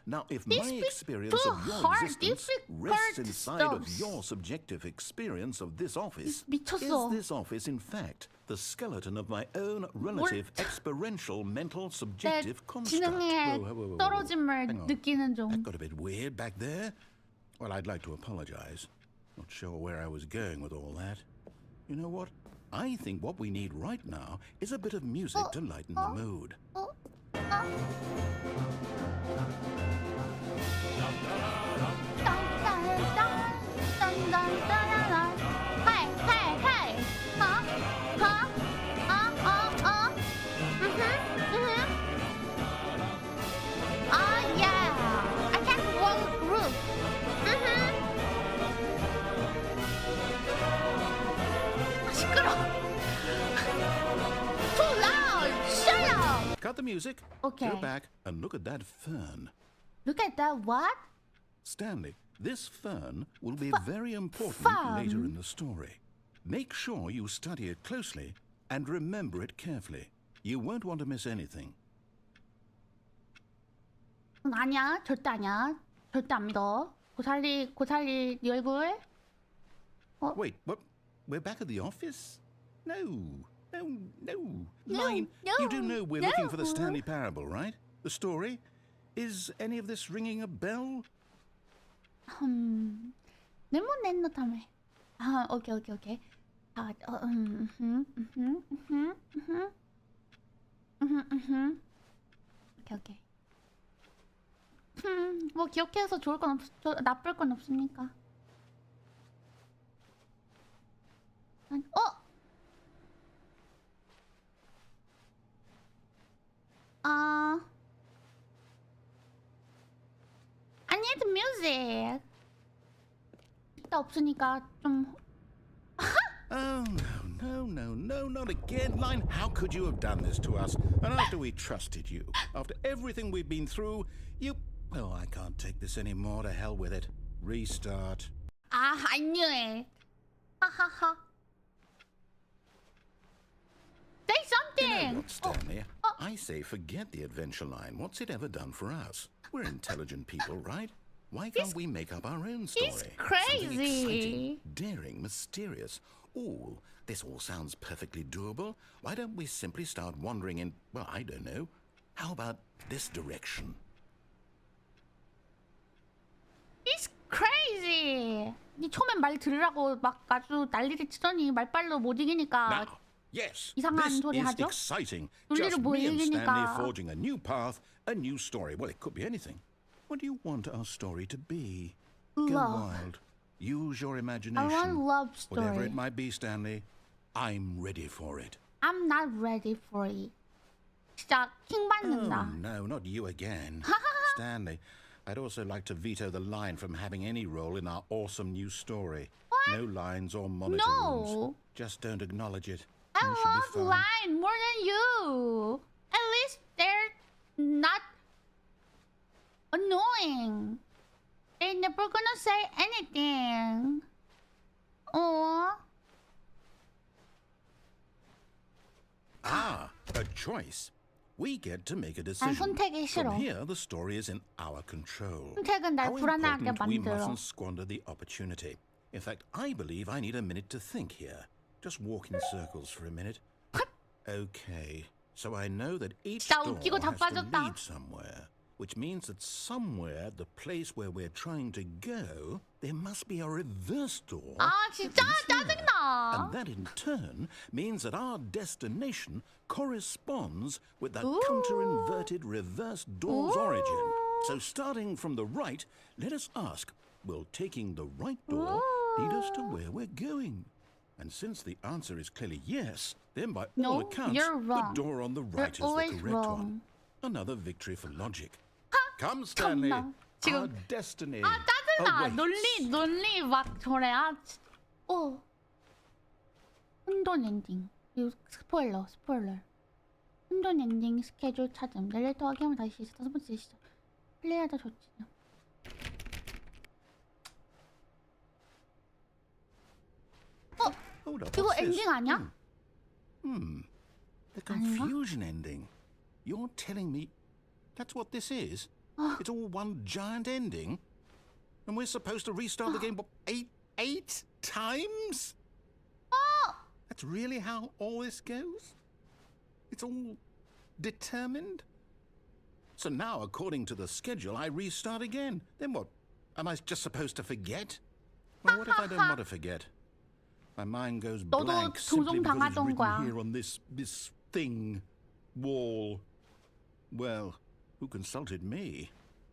Now, if my experience of your existence rests inside of your subjective experience of this office, is this office, in fact, the skeleton of my own relative experiential mental subjective construct? 지능의 떨어짐을 Hang on. 느끼는 중. That got a bit weird back there. Well, I'd like to apologize. Not sure where I was going with all that. You know what? I think what we need right now is a bit of music to lighten the mood. 시끄러. music. Okay. Go back and look at that fern. Look at that. What? Stanley, this fern will be very important fern? later in the story. Make sure you study it closely and remember it carefully. You won't want to miss anything. 아니야. 절대 아니야. 절대 안 믿어. 고살리 네 얼굴. Wait, what? We're back at the office? No. Line, you do know we're looking for the Stanley Parable, right? The story? Is any of this ringing a bell? 네모 다음에. 아, 오케이. 아, 오케이. 뭐 기억해서 좋을 건 나쁠 건 없으니까. I need music. 이따 없으니까 좀. Oh, no, not again, Line. How could you have done this to us? And after we trusted you, after everything we've been through, you... Well, I can't take this anymore. To hell with it. Restart. I knew it. 하하하. Say You know something. what, Stanley? I say forget the adventure line. What's it ever done for us? We're intelligent people, right? Why can't we make up our own story? He's Something crazy. exciting, daring, mysterious. Oh, this all sounds perfectly doable. Why don't we simply start wandering in, well, I don't know. How about this direction? He's crazy. 니 처음엔 말 들으라고 막 아주 난리를 치더니 말빨로 못 이기니까. Now, yes, 이상한 this 소리 is 하죠? exciting. 논리를 Just 못 me and Stanley 이기니까. forging a new path, a new story. Well, it could be anything. What do you want our story to be? Go Love. wild. Use your I imagination. want love Whatever story. it might be, Stanley, I'm ready for it. I'm not ready for it. 진짜 킹 받는다. Oh, no, not you again. Stanley, I'd also like to veto the line from having any role in our awesome new story. What? No lines or monitor No. rooms. Just don't acknowledge it. I and it should be love fine. Line more than you. At least they're not annoying. They're never gonna say anything. Oh. Ah, a choice. We get to make a decision. 선택이 싫어. From here, the story is in our control. 선택은 날 How 불안하게 important we 만들어. mustn't squander the opportunity. In fact, I believe I need a minute to think here. Just walk in circles for a minute. Okay, so I know that each 진짜 door 웃기고 has to 자빠졌다. lead somewhere, which means that somewhere, the place where we're trying to go, there must be a reverse door. 아 진짜 And 짜증나. that in turn means that our destination corresponds with that Ooh. counter-inverted reverse door's Ooh. origin. So starting from the right, let us ask, will taking the right door lead us to where we're going? And since the answer is clearly yes, then by all No, accounts, you're the wrong. door on the You're right is the always correct wrong. one. Another victory for logic. Come, Stanley. 참나. Our 지금 destiny. 아 짜증나. awaits. 논리 막 저래. 아. 혼돈 엔딩. 이거 스포일러. 혼돈 엔딩 스케줄 찾음. 넬레터 확인하면 다시 시작. 5번째 시작. 플레이하다 좋지. Hold up, 이거 what's this? 엔딩 아니야? The 아닌가? confusion ending. You're telling me that's what this is? It's all one giant ending? And we're supposed to restart the game, what, eight times? That's really how all this goes? It's all determined? So now, according to the schedule, I restart again. Then what? Am I just supposed to forget? Well, what if I don't want to forget? My mind goes 너도 blank simply because it's 조종당하던 written 거야. here on this thing, wall. Well, who consulted me?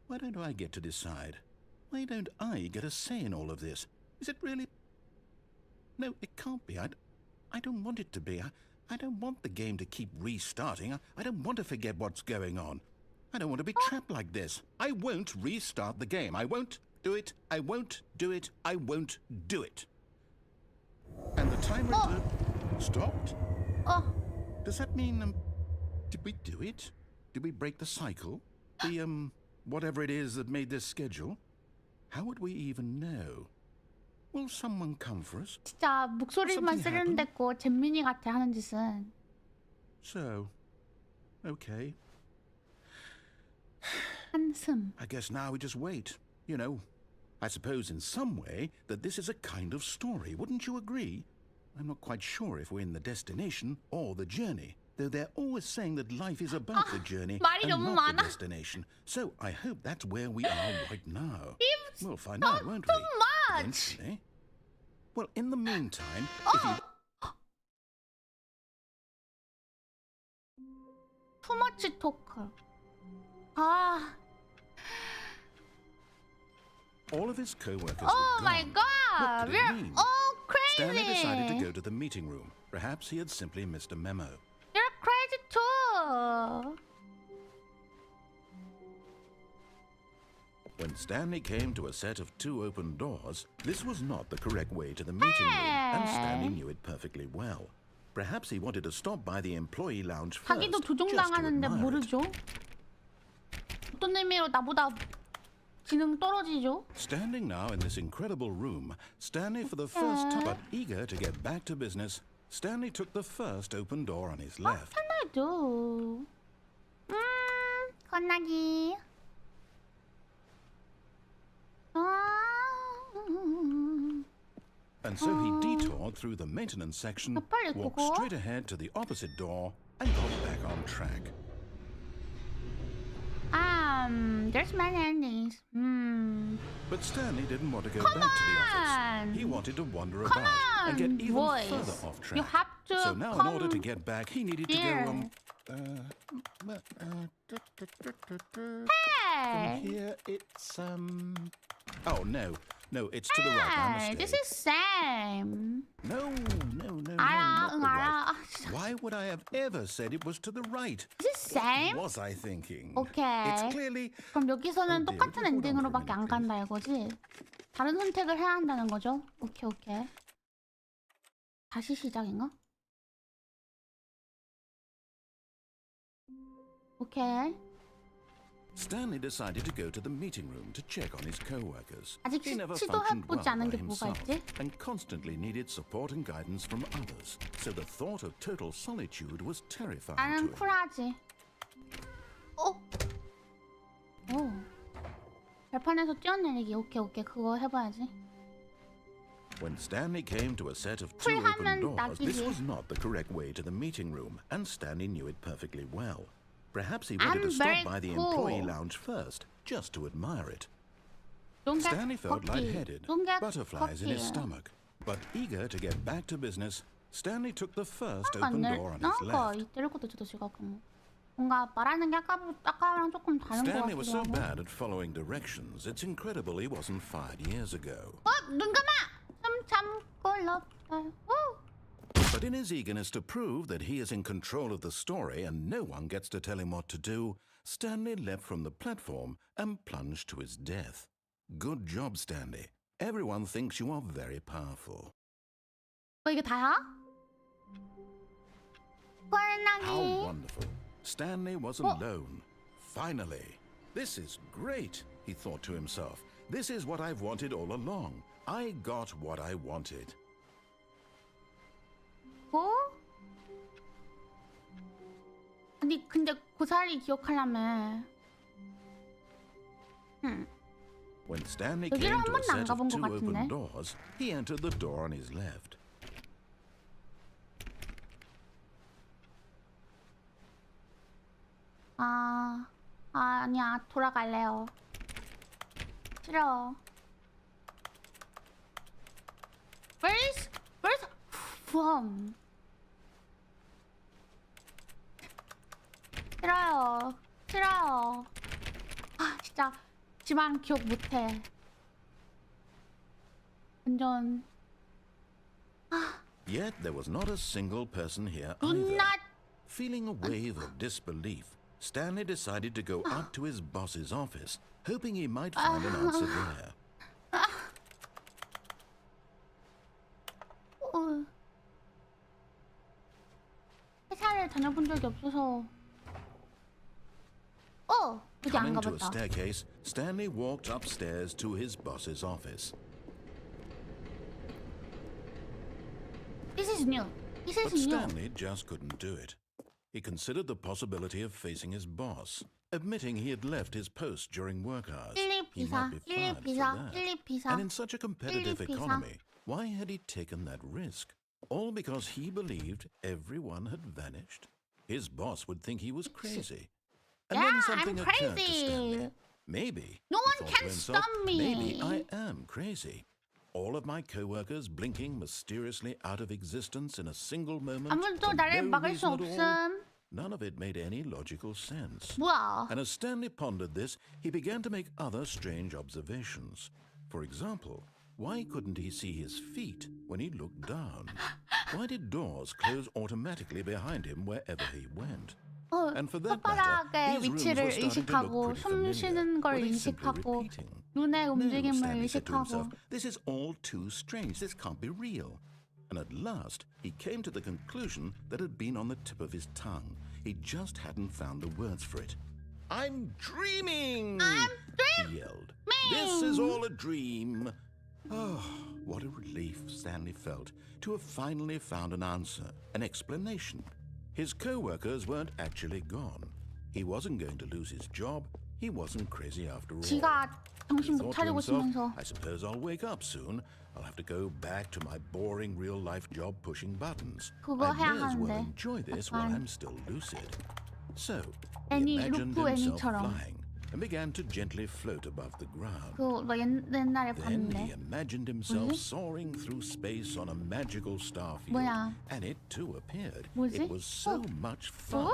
Why don't I get to decide? Why don't I get a say in all of this? Is it really? No, it can't be. I don't want it to be. I don't want the game to keep restarting. I don't want to forget what's going on. I don't want to be trapped like this. I won't restart the game. I won't do it. I won't do it. I won't do it. And the timer stopped? Does that mean, did we do it? Did we break the cycle? The, whatever it is that made this schedule? How would we even know? Will someone come for us? 진짜 목소리만 세련됐고 잼민이 같아 하는 짓은. So, okay. 한숨. I guess now we just wait. You know, I suppose in some way that this is a kind of story. Wouldn't you agree? I'm not quite sure if we're in the destination or the journey. Though they're always saying that life is about the journey 말이 and 너무 not the 많아. destination. So I hope that's where we are right now. It's We'll find not out, won't too we? much. Eventually. Well, in the meantime, if you... 투머치 토크. 아. all of his co-workers Oh were my gone. god. What could it We're mean? all Stanley decided to crazy. go to the meeting room. Perhaps he had simply missed a memo. You're crazy too. When Stanley came to a set of 2 open doors, this was not the correct way to the meeting room, and Stanley knew it perfectly well. Perhaps he wanted to stop by the employee lounge first, 자기도 just to 조종당하는데 admire it. 모르죠? 어떤 의미로 나보다 지능 떨어지죠? Standing now in this incredible room, Stanley for the first time, but eager to get back to business, Stanley took the first open door on his left. 하나도. 건나기. And so he detoured through the maintenance section, 빨리 walked 그거. straight ahead to the opposite door, and got back on track. There's many endings. But Stanley didn't want to go back to the office. He wanted to wander about and get even boys. further off track. You have to So now, in come order to get back, he needed to here. go. Hey! Here it's Oh no, it's to the right. My Hey, mistake. this is same. No, 알아, not the right. 알아. 아, 진짜. Why would I have ever said it was to the right? This is same? What was I thinking? Okay. It's clearly. 그럼 여기서는 dear, 똑같은 hold on for a 엔딩으로밖에 안 minute, 간다 이거지? 다른 선택을 해야 한다는 거죠? 오케이, 오케이. 다시 시작인가? 오케이. Stanley decided to go to the meeting room to check on his co-workers. 아직 He never functioned well 시도해보지 않은 by 게 뭐가 himself 있지? and constantly needed support and guidance from others. So the thought of total solitude was terrifying 나는 to him. 쿨하지. 오. 발판에서 뛰어내리기. 오케이, 오케이. 그거 해봐야지. When Stanley came to a set of 2 open 쿨하면 doors, this 낙이지. was not the correct way to the meeting room, and Stanley knew it perfectly well. Perhaps he wanted to very stop by the cool. employee lounge first, just to admire it. Don't get Stanley felt cocky. lightheaded, Don't get butterflies in his cocky. stomach. But eager to get back to business, Stanley took the first 안 open 내. door on his 아까 left. 이때를 것도 저도 지금 뭔가 말하는 게 아까랑 조금 다른 것 Stanley was 같기도 so 하고. bad at following directions, it's incredible he wasn't fired years ago. 눈 감아! 숨 참고 럽다. But in his eagerness to prove that he is in control of the story and no one gets to tell him what to do, Stanley leapt from the platform and plunged to his death. Good job, Stanley. Everyone thinks you are very powerful. 이게 다야? How 꼴나기. wonderful. Stanley was alone. Finally. This is great, he thought to himself. This is what I've wanted all along. I got what I wanted. 뭐? 아니 근데 고사리 기억하려면 When Stanley 여기를 came 한 to a 번도 안 set of 가본 것 2 open 같은데? doors, he entered the door on his left. 아니야 돌아갈래요. 싫어. Where's from? 싫어요. 아 진짜 지만 기억 못해. 완전 Yet there was not a single person here do either. not. Feeling a wave of disbelief, Stanley decided to go up to his boss's office, hoping he might find an answer there. 회사를 다녀본 적이 없어서 여기 안 Coming to a 가봤다. staircase, Stanley walked upstairs to his boss's office. This is new. This But is new. Stanley just couldn't do it. He considered the possibility of facing his boss, admitting he had left his post during work hours. He might be fired for that. And in such a competitive economy, why had he taken that risk? All because he believed everyone had vanished? His boss would think he was crazy. And then something I'm occurred to crazy. Stanley. Maybe, No he one thought can to himself, stop me. maybe I am crazy. All of my co-workers blinking mysteriously out of existence in a single moment. 아무도 for 나를 no 막을 수 reason at all. 없음. None of it made any logical sense. 뭐야? And as Stanley pondered this, he began to make other strange observations. For example, why couldn't he see his feet when he looked down? Why did doors close automatically behind him wherever he went? And for that matter, 손바닥의 these rooms 위치를 were starting to look 의식하고 pretty 숨 familiar. 쉬는 걸 Were they simply 인식하고 repeating? 눈의 No, 움직임을 Stanley said to himself, 의식하고 this is all too strange. This can't be real. And at last, he came to the conclusion that had been on the tip of his tongue. He just hadn't found the words for it. I'm dreaming! He yelled. This is all a dream. Oh, what a relief Stanley felt to have finally found an answer, an explanation. His co-workers weren't actually gone. He wasn't going to lose his job. He wasn't crazy after all. 지가 정신 He 못 thought to 차리고 himself, 있으면서 I suppose I'll wake up soon. I'll have to go back to my boring real-life job pushing buttons. 그거 I 해야 may as well 하는데. enjoy this while 약간 I'm still lucid. So, he 애니, imagined 루프 himself 애니처럼. flying and began to gently float above the ground. 그거 너 옛날에 Then he 봤는데 imagined himself 뭐지? soaring through space on a magical star field. 뭐야? And it too appeared. 뭐지? It was so much fun.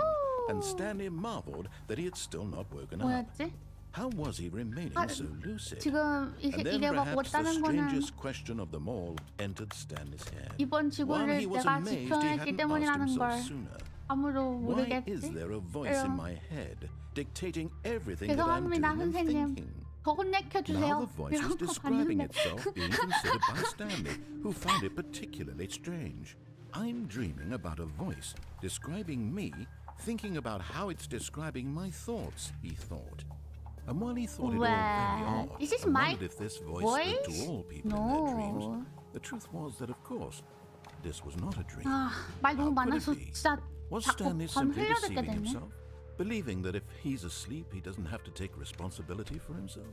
And Stanley marveled that he had still not woken up. 뭐였지? How was he remaining so lucid? 지금 And then 이게 막 perhaps the 왔다는 거는 strangest question of them all entered Stanley's head. 이번 One 지구를 he was 내가 amazed he 지켜냈기 hadn't asked 때문이라는 himself 걸 sooner. 아무도 Why is 모르겠지? there a voice in 이런. my head dictating everything that I'm doing 죄송합니다, and 선생님. thinking? 더 혼내켜주세요. Now the voice 이런 was 거 describing 봤는데. itself being considered by Stanley, who found it particularly strange. I'm dreaming about a voice describing me, thinking about how it's describing my thoughts, he thought. And while he thought it all very Well, odd, is this and my wondered if this voice spoke voice? to all people in their dreams, No. the truth was that, of course, this was not a dream. 아, 말 너무 How could 많아서 it be? 진짜 Was 자꾸 Stanley 밤 simply 흘려듣게 deceiving 됐네. himself, believing that if he's asleep, he doesn't have to take responsibility for himself?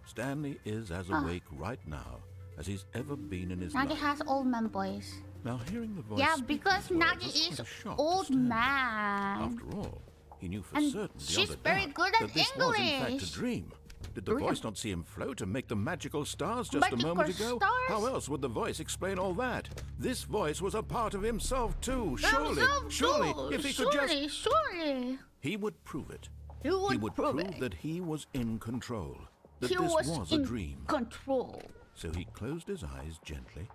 Stanley is as awake right now as he's ever been in his Nagi life. has old man voice. Now, hearing the voice Yeah, speak because these words Nagi was is quite a shock to old Stanley. man. After all, he knew for And certain she's beyond a very doubt good at that this was in fact a English. dream. Did the Really? voice not see him float and make the magical stars just a Magical moment ago? stars? How else would the voice explain all that? This voice was a part of himself too. Surely, surely, if he could just... surely. He would prove it. He would prove prove it. that he was in control. That He this was a in dream. control. So he closed his eyes gently,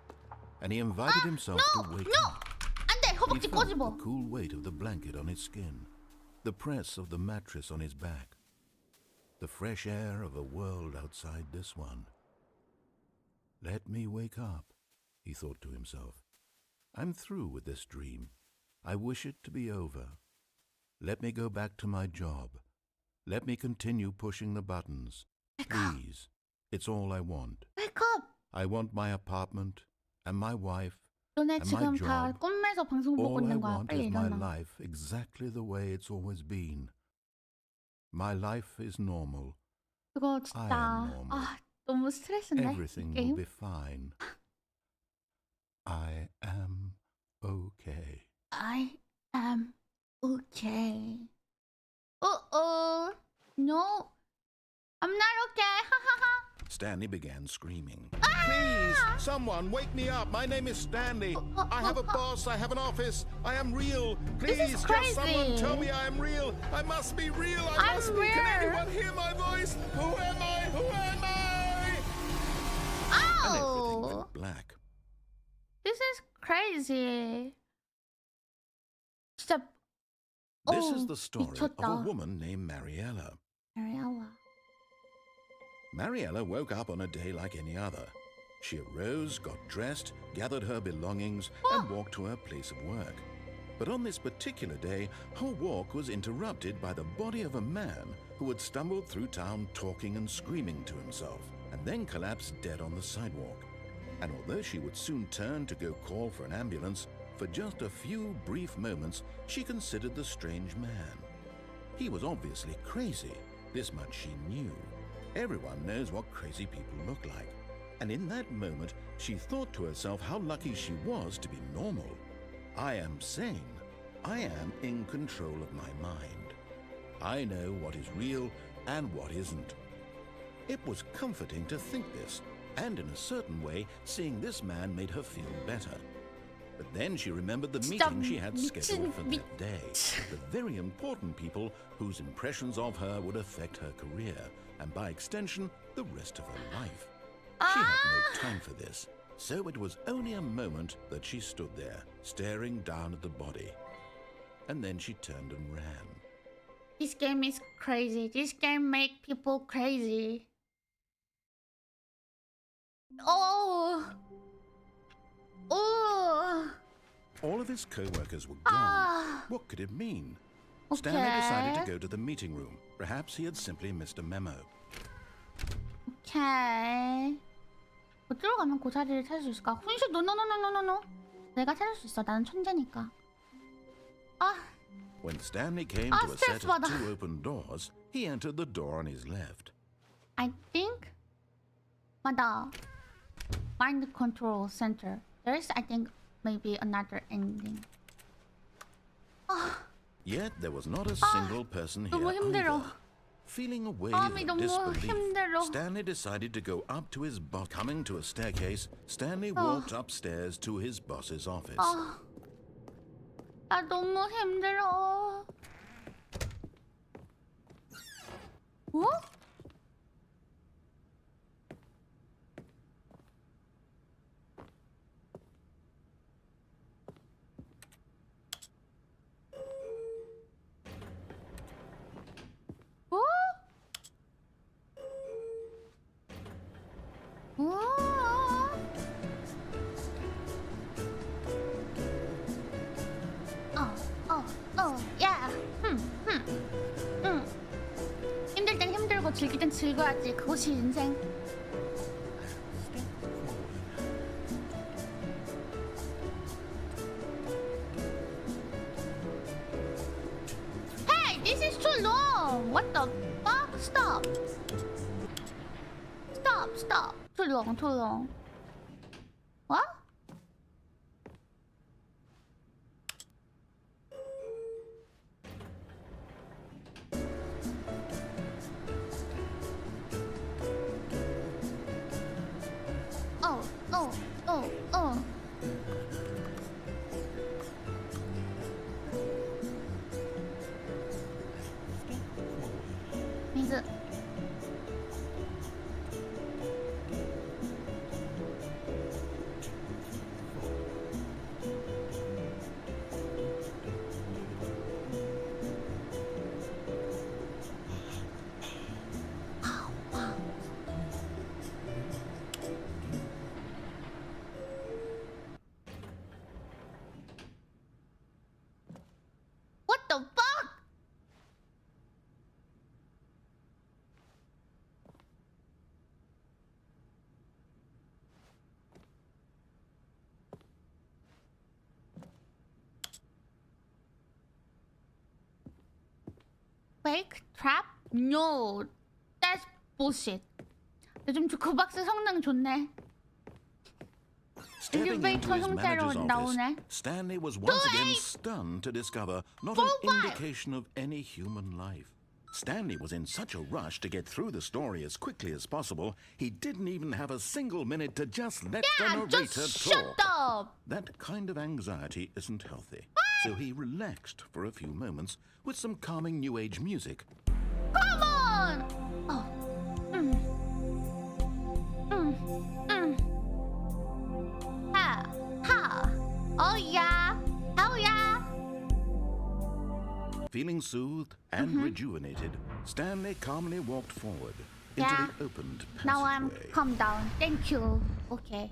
and he invited himself No, to wake no. up. 안돼, He 허벅지 felt 꼬집어. the cool weight of the blanket on his skin, the press of the mattress on his back, the fresh air of a world outside this one. Let me wake up, he thought to himself. I'm through with this dream. I wish it to be over. Let me go back to my job. Let me continue pushing the buttons. Please, it's all I want. Wake up. I want my apartment and my wife. 너네 And my 지금 다 job. 꿈에서 방송 보고 All I 있는 거야. want 빨리 is my 일어나. life exactly the way it's always been. My life is normal. 이거 I 진짜 am normal. 아 너무 스트레스인데 Everything 이 will 게임. be fine. I am okay. I am okay. No, I'm not okay. 하하하. Stanley began screaming. Please, someone wake me up. My name is Stanley. I have a boss. I have an office. I am real. Please, is just crazy. someone tell me I am real. I must be real. I'm must be. Can real. anyone hear my voice? Who am I? Who am I? And everything Oh, went black. this is crazy. 진짜. This is the story of a 미쳤다. woman named Mariella. Ariella. Mariella woke up on a day like any other. She arose, got dressed, gathered her belongings, and walked to her place of work. But on this particular day, her walk was interrupted by the body of a man who who had stumbled through town talking and screaming to himself, and then collapsed dead on the sidewalk. And although she would soon turn to go call for an ambulance, for just a few brief moments she considered the strange man. He was obviously crazy, this much she knew. Everyone knows what crazy people look like. And in that moment, she thought to herself how lucky she was to be normal. I am sane. I am in control of my mind. I know what is real and what isn't. It was comforting to think this, and in a certain way, seeing this man made her feel better. But then she remembered the meeting she had scheduled for that day, the very important people whose impressions of her would affect her career, and by extension, the rest of her life. She had no time for this, so it was only a moment that she stood there, staring down at the body. And then she turned and ran. This game is crazy. This game make people crazy. Oh! Oh! All of his co-workers were gone. What could it mean? Okay. Stanley decided to go to the meeting room. Perhaps he had simply missed a memo. 오케이. 어디로 가면 그 자리를 찾을 수 있을까? 훈시 노노노노노노노. 내가 찾을 수 있어. 나는 천재니까. 아. When Stanley came to a set of 2 open doors, he entered the door on his left. I think 맞아. Mind control center. There's, I think, maybe another ending. Yet there was not a single person here 너무 힘들어. either. Feeling a wave 마음이 of 너무 disbelief, 힘들어. Stanley decided to go up to his boss. Coming to a staircase, Stanley walked upstairs to his boss's office. 나 너무 힘들어. 어? 어? 야. 힘들 땐 힘들고 즐길 땐 즐거워야지. 그것이 인생. Hey, this is too long. What the fuck? Stop. Stop. Too long. What? Oh. 미즈. What the fuck? Fake trap? No, that's bullshit. 요즘 주크박스 성능 좋네. Stepping into 엘리베이터 his manager's 형태로 office, 나오네. Stanley was once again stunned to discover not an indication of any human life. Stanley was in such a rush to get through the story as quickly as possible, he didn't even have a single minute to just let the narrator Just talk. shut up. That kind of anxiety isn't healthy. So he relaxed for a few moments with some calming new age music. Come on. Ha. Oh yeah. Hell yeah. Feeling soothed and rejuvenated, Stanley calmly walked forward into Yeah. the opened Now I'm passageway. calm down. Thank you. Okay.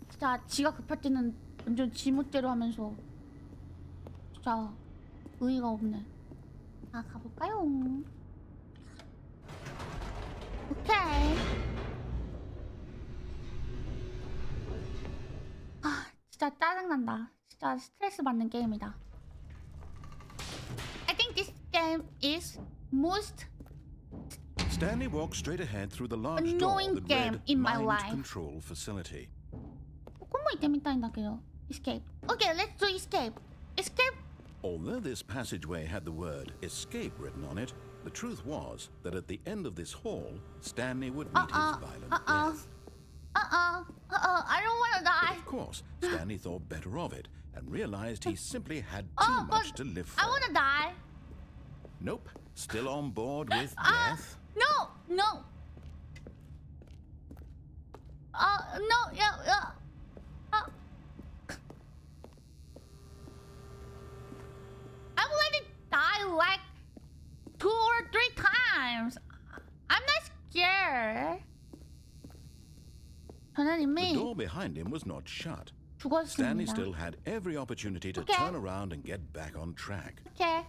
진짜 지가 급할 때는 완전 지멋대로 하면서 진짜 의의가 없네. 아, 가볼까요? 오케이. 아, 진짜 짜증난다. 진짜 스트레스 받는 게임이다. I think this game is most Stanley walked straight ahead through the large annoying door that game read in my Mind life. Control Facility. ここも行ってみたいんだけど。Escape. Okay, let's do escape. Escape. Although this passageway had the word escape written on it, the truth was that at the end of this hall, Stanley would meet his violent death. I don't want to But die. of course, Stanley thought better of it and realized he simply had too much to live for. I want to die. Nope, still on board with death. No. No, yeah. I've already died like 2 or 3 times. I'm not scared. 저는 The 이미 door behind him was not shut. Stanley 죽었습니다. still had every opportunity to Okay. turn around and get back on track. Okay.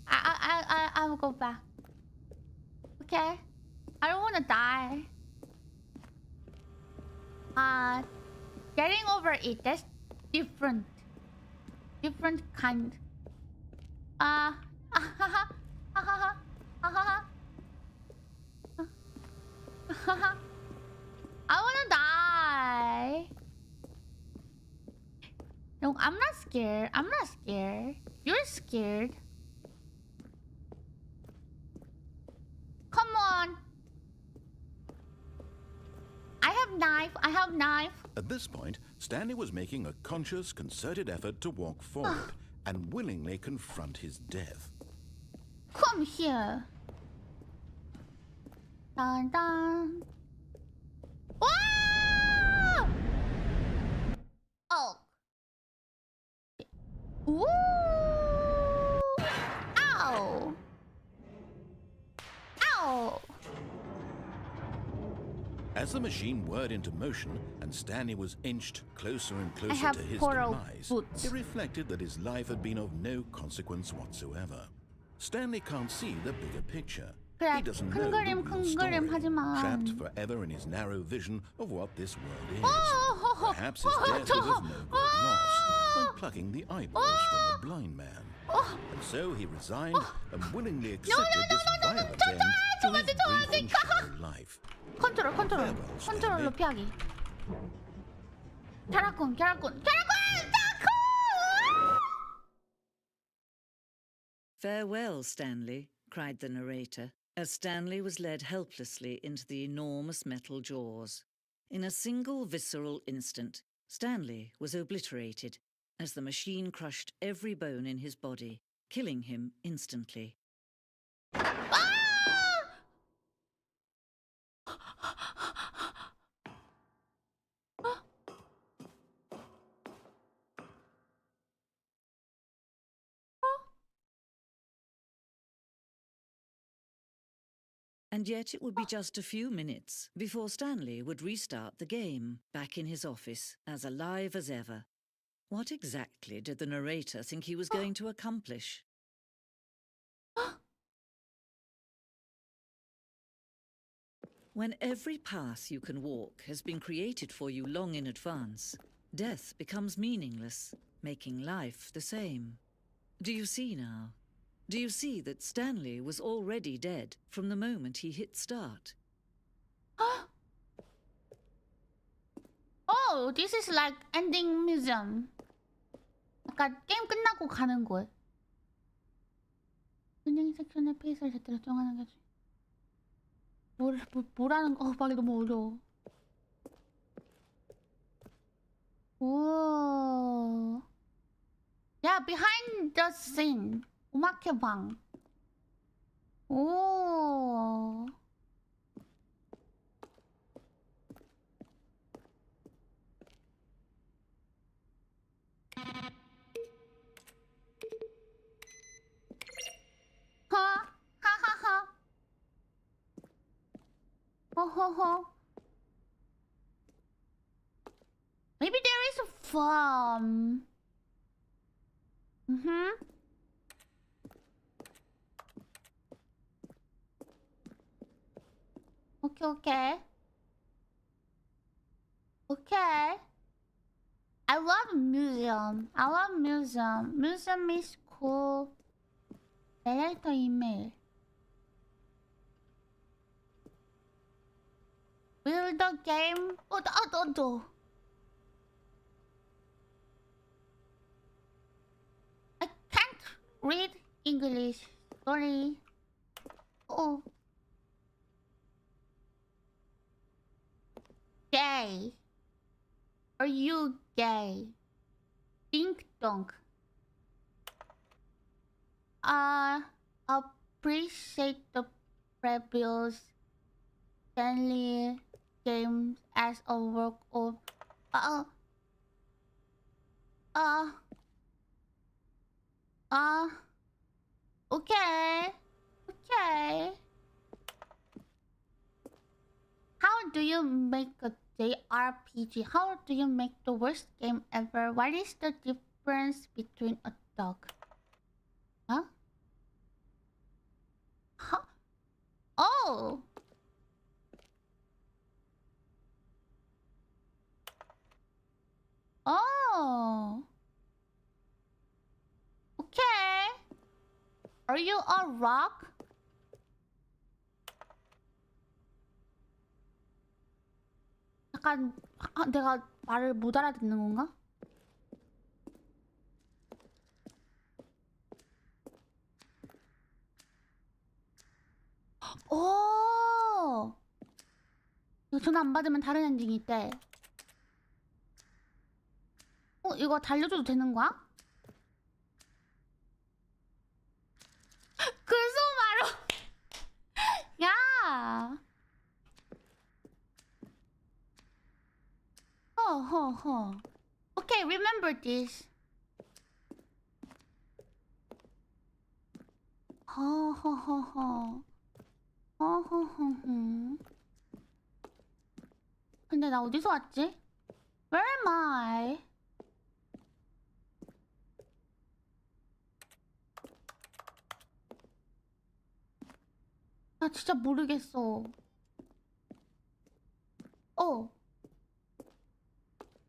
I will go back. Okay. I don't want to die. Getting over it, that's different. Different kind. I wanna die. No, I'm not scared. I'm not scared. You're scared. Come on. I have knife. At this point, Stanley was making a conscious, concerted effort to walk forward and willingly confront his death. Come here. Dun dun. Whoa! Oh. Ooh. Ow. Ow. As the machine whirred into motion and Stanley was inched closer and closer have to his portal demise, boots. he reflected that his life had been of no consequence whatsoever. Stanley can't see the bigger picture. 그래, He doesn't 큰 know the 그림, real 큰 story, 그림 하지만. trapped forever in his narrow vision of what this world is. Oh, Perhaps his death was of no great loss, like plucking the eyeballs from the blind man. And so he resigned and willingly accepted this violent end to his brief and shallow life. 컨트롤로 피하기. 캐라콘. Farewell, Stanley, cried the narrator, as Stanley was led helplessly into the enormous metal jaws. In a single visceral instant, Stanley was obliterated as the machine crushed every bone in his body, killing him instantly. And yet it would be just a few minutes before Stanley would restart the game, back in his office, as alive as ever. What exactly did the narrator think he was going to accomplish? When every path you can walk has been created for you long in advance, death becomes meaningless, making life the same. Do you see now? Do you see that Stanley was already dead from the moment he hit start? Oh, this is like ending museum. 약간 게임 끝나고 가는 곳. 은행 섹션의 페이스를 제대로 정하는 게 뭐라는 거 말이 너무 어려워. 오. Yeah, behind the scene. 오마케 방. 오. 하하하. 호호호. Maybe there is a farm. Okay, okay. Okay. I love museum. I love museum. Museum is cool. Narrator email. Will the game... I can't read English. Sorry. Oh. Gay. Are you gay? Dink donk. Appreciate the previous Stanley games as a work of okay. Okay. How do you make a JRPG? How do you make the worst game ever? What is the difference between a dog? Huh? Huh? Oh! Oh! Okay. Are you a rock? 약간 내가 말을 못 알아듣는 건가? 오! 이거 전화 안 받으면 다른 엔딩이 있대. 이거 달려줘도 되는 거야? 그래서 말로 야! 허허허. Okay, remember this. 허허허허. 허허허허. 근데 나 어디서 왔지? Where am I? 나 진짜 모르겠어.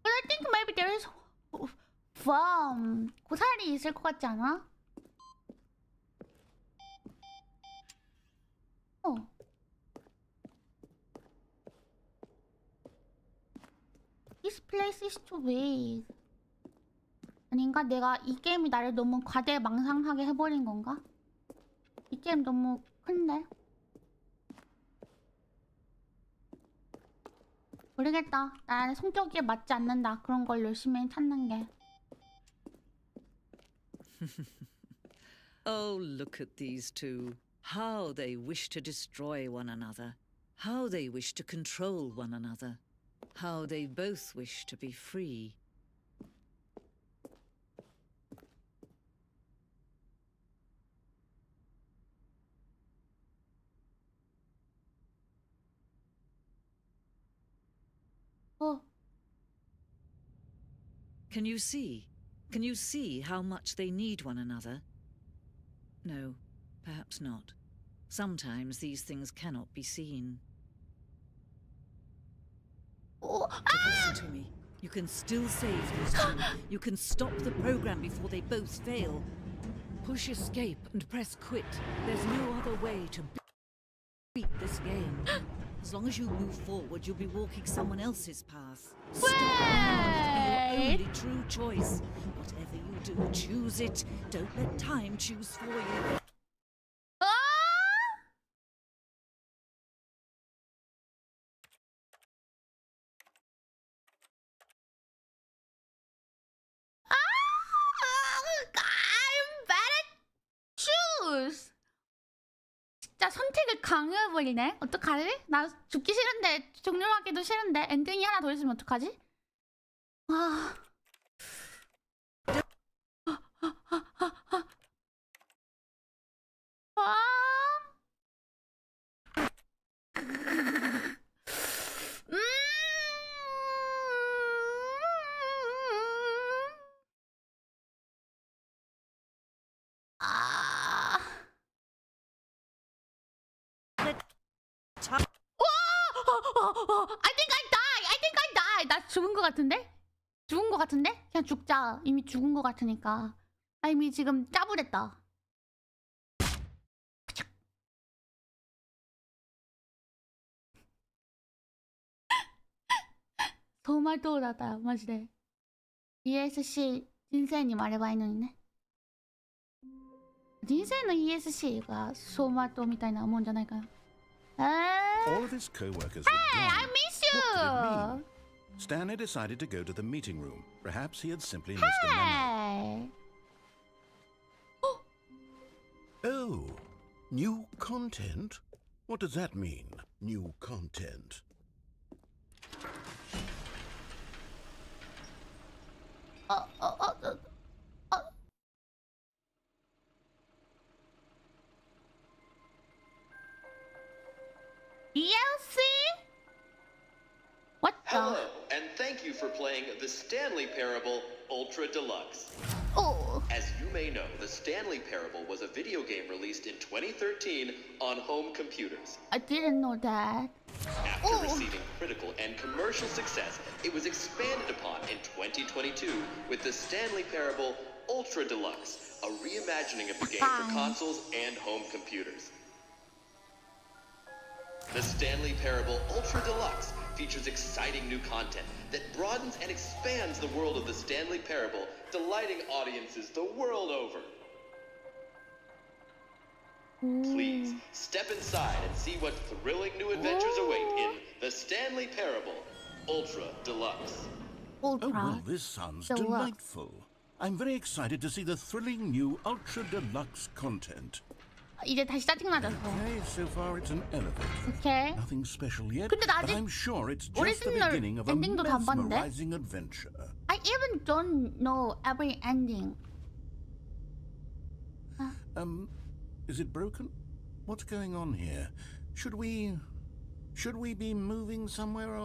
But I think maybe there is 고사리 있을 것 같지 않아? This place is too big. 아닌가? 내가 이 게임이 나를 너무 과대망상하게 해버린 건가? 이 게임 너무 큰데? 모르겠다. 나는 성격에 맞지 않는다. 그런 걸 열심히 찾는 게. Oh, look at these two. How they wish to destroy one another. How they wish to control one another. How they both wish to be free. Can you see? Can you see how much they need one another? No, perhaps not. Sometimes these things cannot be seen. But listen to me. You can still save these two. You can stop the program before they both fail. Push escape and press quit. There's no other way to beat this game. As long as you move forward, you'll be walking someone else's path. Stop now. It's your only true choice. Whatever you do, choose it. Don't let time choose for you. I'm bad at choose. 진짜 선택을 강요해버리네. 어떡하지? 나 죽기 싫은데 종료하기도 싫은데 엔딩이 하나 더 있으면 어떡하지? 아... 와! I think I die. I think I die. 나 죽은 거 같은데? 죽은 거 같은데? 그냥 죽자. 이미 죽은 거 같으니까. 아, 이미 지금 짜부랬다.走馬灯だったマジで ESC 人生にもあればいいのにね人生の ESC が走馬灯みたいなもんじゃないかな All of his co-workers Hey, were gone. I miss What could it you! mean? Stanley decided to go to the meeting room. Perhaps he had simply missed a Hey! memo. Oh, new content? What does that mean, new content? DLC? What the? Hello, and thank you for playing the Stanley Parable Ultra Deluxe. Oh, As you may know, the Stanley Parable was a video game released in 2013 on home computers. I didn't know that. After Oh. receiving critical and commercial success, it was expanded upon in 2022 with the Stanley Parable Ultra Deluxe, a reimagining of the game for Fine. consoles and home computers. The Stanley Parable Ultra Deluxe features exciting new content that broadens and expands the world of the Stanley Parable, delighting audiences the world over. Please step inside and see what thrilling new adventures await in the Stanley Parable Ultra Deluxe. Ultra. Oh, well, this sounds Deluxe. delightful. I'm very excited to see the thrilling new Ultra Deluxe content. 이제 다시 짜증 나졌어. Okay, so far it's an elevator. 오케이. Nothing special yet, 근데 나 but 아직 I'm sure it's just the 오리지널 beginning of a 엔딩도 다 안 봤는데? mesmerizing adventure. I even don't know every ending. Is it broken? What's going on here? Should we be moving somewhere?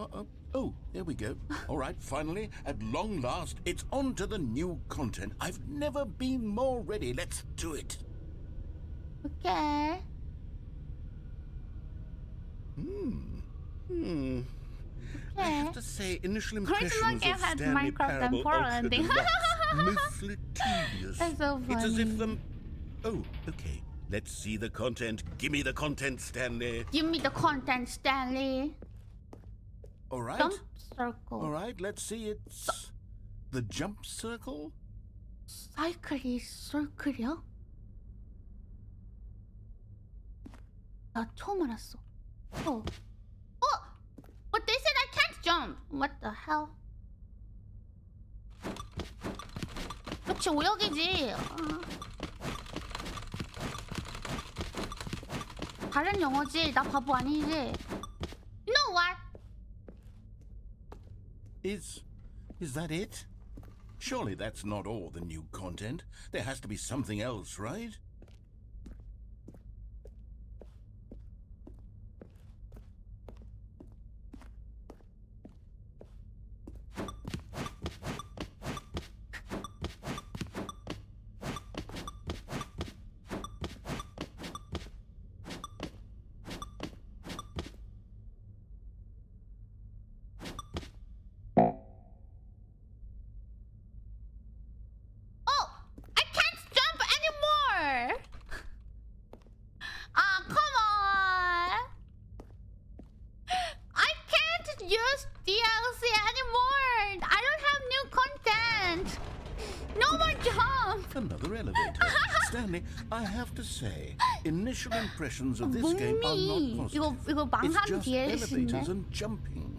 Oh, there we go. All right, finally, at long last, it's on to the new content. I've never been more ready. Let's do it. 오케이. I have to say, initial impressions Original of had Stanley Minecraft and Parable Horror Ultra ending. Deluxe mostly tedious. That's so It's as if funny. them. Oh, okay. Let's see the content. Give me the content, Stanley. Give me the content, Stanley. All right. Jump circle. All right. Let's see. It's the jump circle. 사이클이 circle이야? 나 처음 알았어. But they said I can't jump. What the hell? 그렇지 오역이지. 다른 영어지. 나 바보 아니지. You know what? Is that it? Surely that's not all the new content. There has to be something else, right? I can't jump anymore. Come on. I can't use DLC anymore. I don't have new content. No more jump. Another elevator. Stanley, I have to say, initial impressions of this game are not 뭐니? positive. 이거 It's 망한 just DLC인데. elevators and jumping.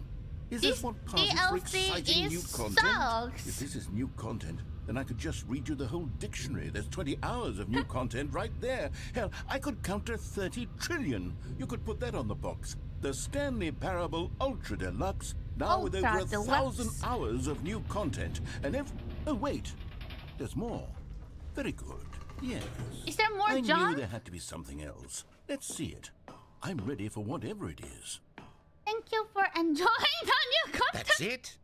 Is This this what passes for DLC exciting new is content? sucks. If this is new content, then I could just read you the whole dictionary. There's 20 hours of new content right there. Hell, I could counter 30 trillion. You could put that on the box. The Stanley Parable Ultra Deluxe, now with over Ultra 1,000 Deluxe. hours of new content. And oh wait, there's more. Very good. Yes. Is there more I knew jump? there had to be something else. Let's see it. I'm ready for whatever it is. Thank you for enjoying the new content. That's it?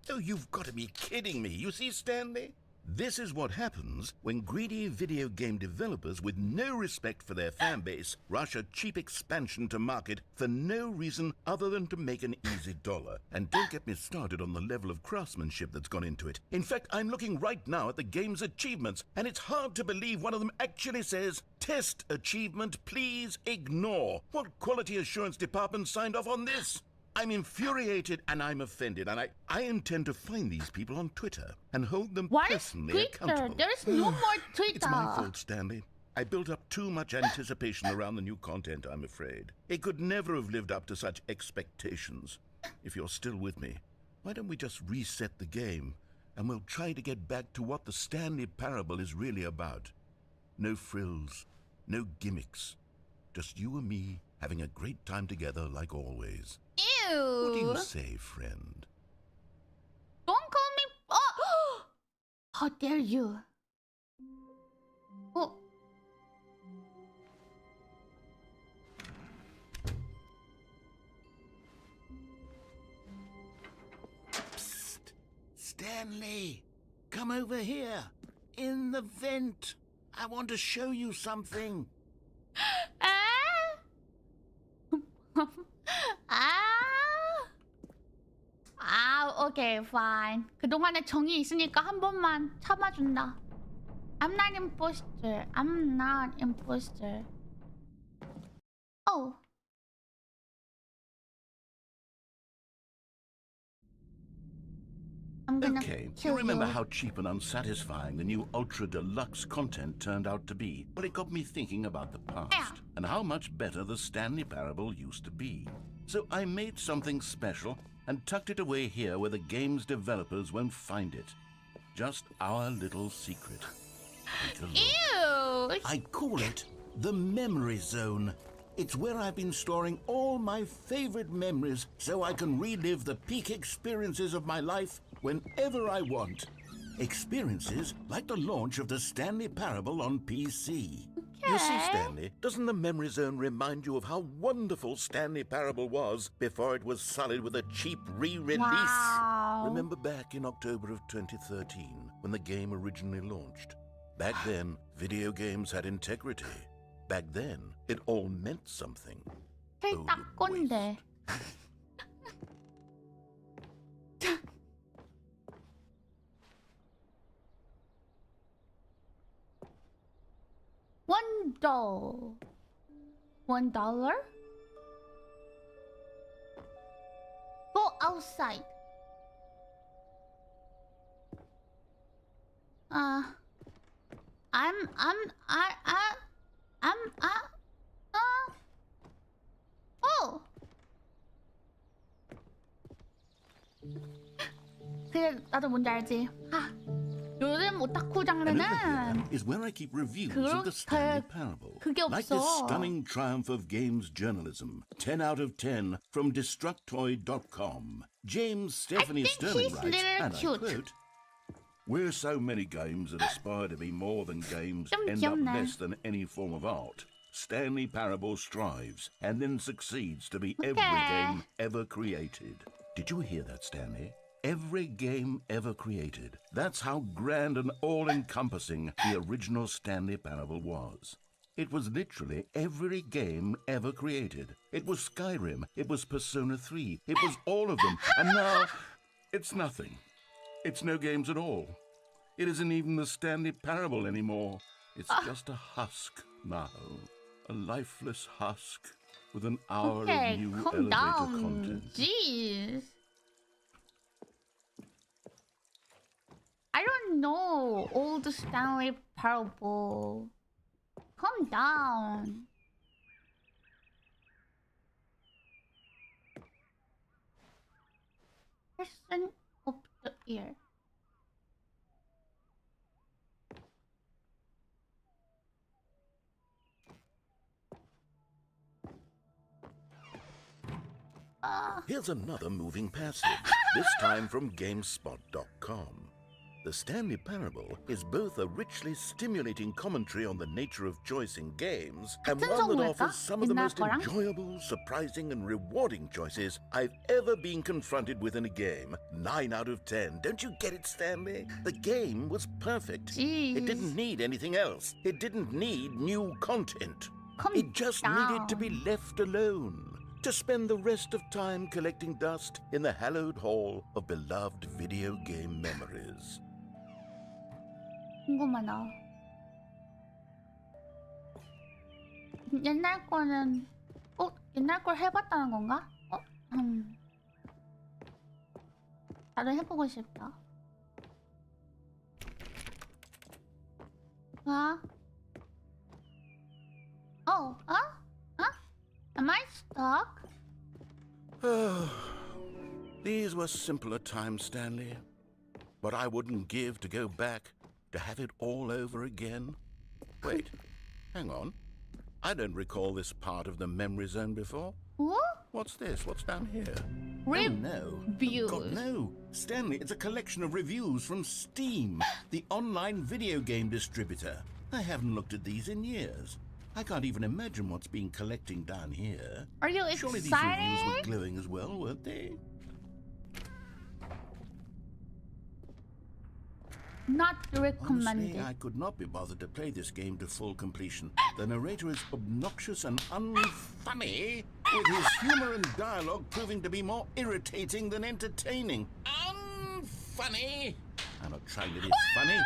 Oh, you've got to be kidding me. You see, Stanley? This is what happens when greedy video game developers with no respect for their fan base rush a cheap expansion to market for no reason other than to make an easy dollar. And don't get me started on the level of craftsmanship that's gone into it. In fact, I'm looking right now at the game's achievements, and it's hard to believe one of them actually says, "Test achievement, please ignore." What quality assurance department signed off on this? I'm infuriated and I'm offended, and I intend to find these people on Twitter and hold them What is personally Twitter? accountable. There's no more Twitter. It's my fault, Stanley. I built up too much anticipation around the new content, I'm afraid. It could never have lived up to such expectations. If you're still with me, why don't we just reset the game and we'll try to get back to what the Stanley Parable is really about. No frills, no gimmicks. Just you and me having a great time together like always. Ew. What do you say, friend? Don't call me. Oh! How dare you? Oh. Psst! Stanley! Come over here! In the vent! I want to show you something! Okay, fine. 그동안에 정이 있으니까 한 번만 참아준다. I'm not imposter. I'm not imposter. Oh. I'm gonna Okay, kill you remember you. how cheap and unsatisfying the new Ultra Deluxe content turned out to be? Well, it got me thinking about the past Yeah. and how much better the Stanley Parable used to be. So I made something special and tucked it away here where the game's developers won't find it. Just our little secret. Take a look. Ew. I call it the Memory Zone. It's where I've been storing all my favorite memories so I can relive the peak experiences of my life whenever I want. Experiences like the launch of the Stanley Parable on PC. You see, Okay. Stanley, doesn't the Memory Zone remind you of how wonderful Stanley Parable was before it was sullied with a cheap re-release? Wow. Remember back in October of 2013 when the game originally launched? Back then, video games had integrity. Back then, it all meant something. 제일 Oh, 딱 건데. $1. $1? Go outside. Oh. 그래, 나도 뭔지 알지. 아, 요즘 오타쿠 And over here 장르는 is where I keep reviews of the Stanley Parable. 그게 Like this 없어. stunning triumph of games journalism. 10 out of 10 from Destructoid.com. James Stephanie think Sterling he's writes, little and cute. I quote, "Where so many games that aspire to be more than games 좀 end up 귀엽네. less than any form of art, Stanley Parable strives and then succeeds to be every Okay. game ever created." Did you hear that, Stanley? Every game ever created. That's how grand and all-encompassing the original Stanley Parable was. It was literally every game ever created. It was Skyrim, it was Persona 3, it was all of them. And now, it's nothing. It's no games at all. It isn't even the Stanley Parable anymore. It's just a husk now. A lifeless husk with an hour Okay, of new calm elevator down. content. Jeez. I don't know old Stanley Parable. Calm down. Person of the ear. Here's another moving passage, this time from GameSpot.com. The Stanley Parable is both a richly stimulating commentary on the nature of choice in games and 같은 one that 종류일까? offers some of the 옛날 most 거랑? enjoyable, surprising, and rewarding choices I've ever been confronted with in a game. 9 out of 10. Don't you get it, Stanley? The game was perfect. Jeez. It didn't need anything else. It didn't need new content. Calm It just down. needed to be left alone. To spend the rest of time collecting dust in the hallowed hall of beloved video game memories. 궁금하다. 옛날 거는 옛날 걸 해봤다는 건가? 나도 해보고 싶다. 와? Am I stuck? These were simpler times, Stanley. But I wouldn't give to go back to have it all over again. Wait, hang on. I don't recall this part of the memory zone before. What? What's this? What's down here? No. Reviews. God, no. Stanley, it's a collection of reviews from Steam, the online video game distributor. I haven't looked at these in years. I can't even imagine what's been collecting down here. Are you Surely these excited? reviews were glowing as well, weren't they? Not recommended. Honestly, I could not be bothered to play this game to full completion. The narrator is obnoxious and unfunny, with his humor and dialogue proving to be more irritating than entertaining. Unfunny! I'm not trying to be funny.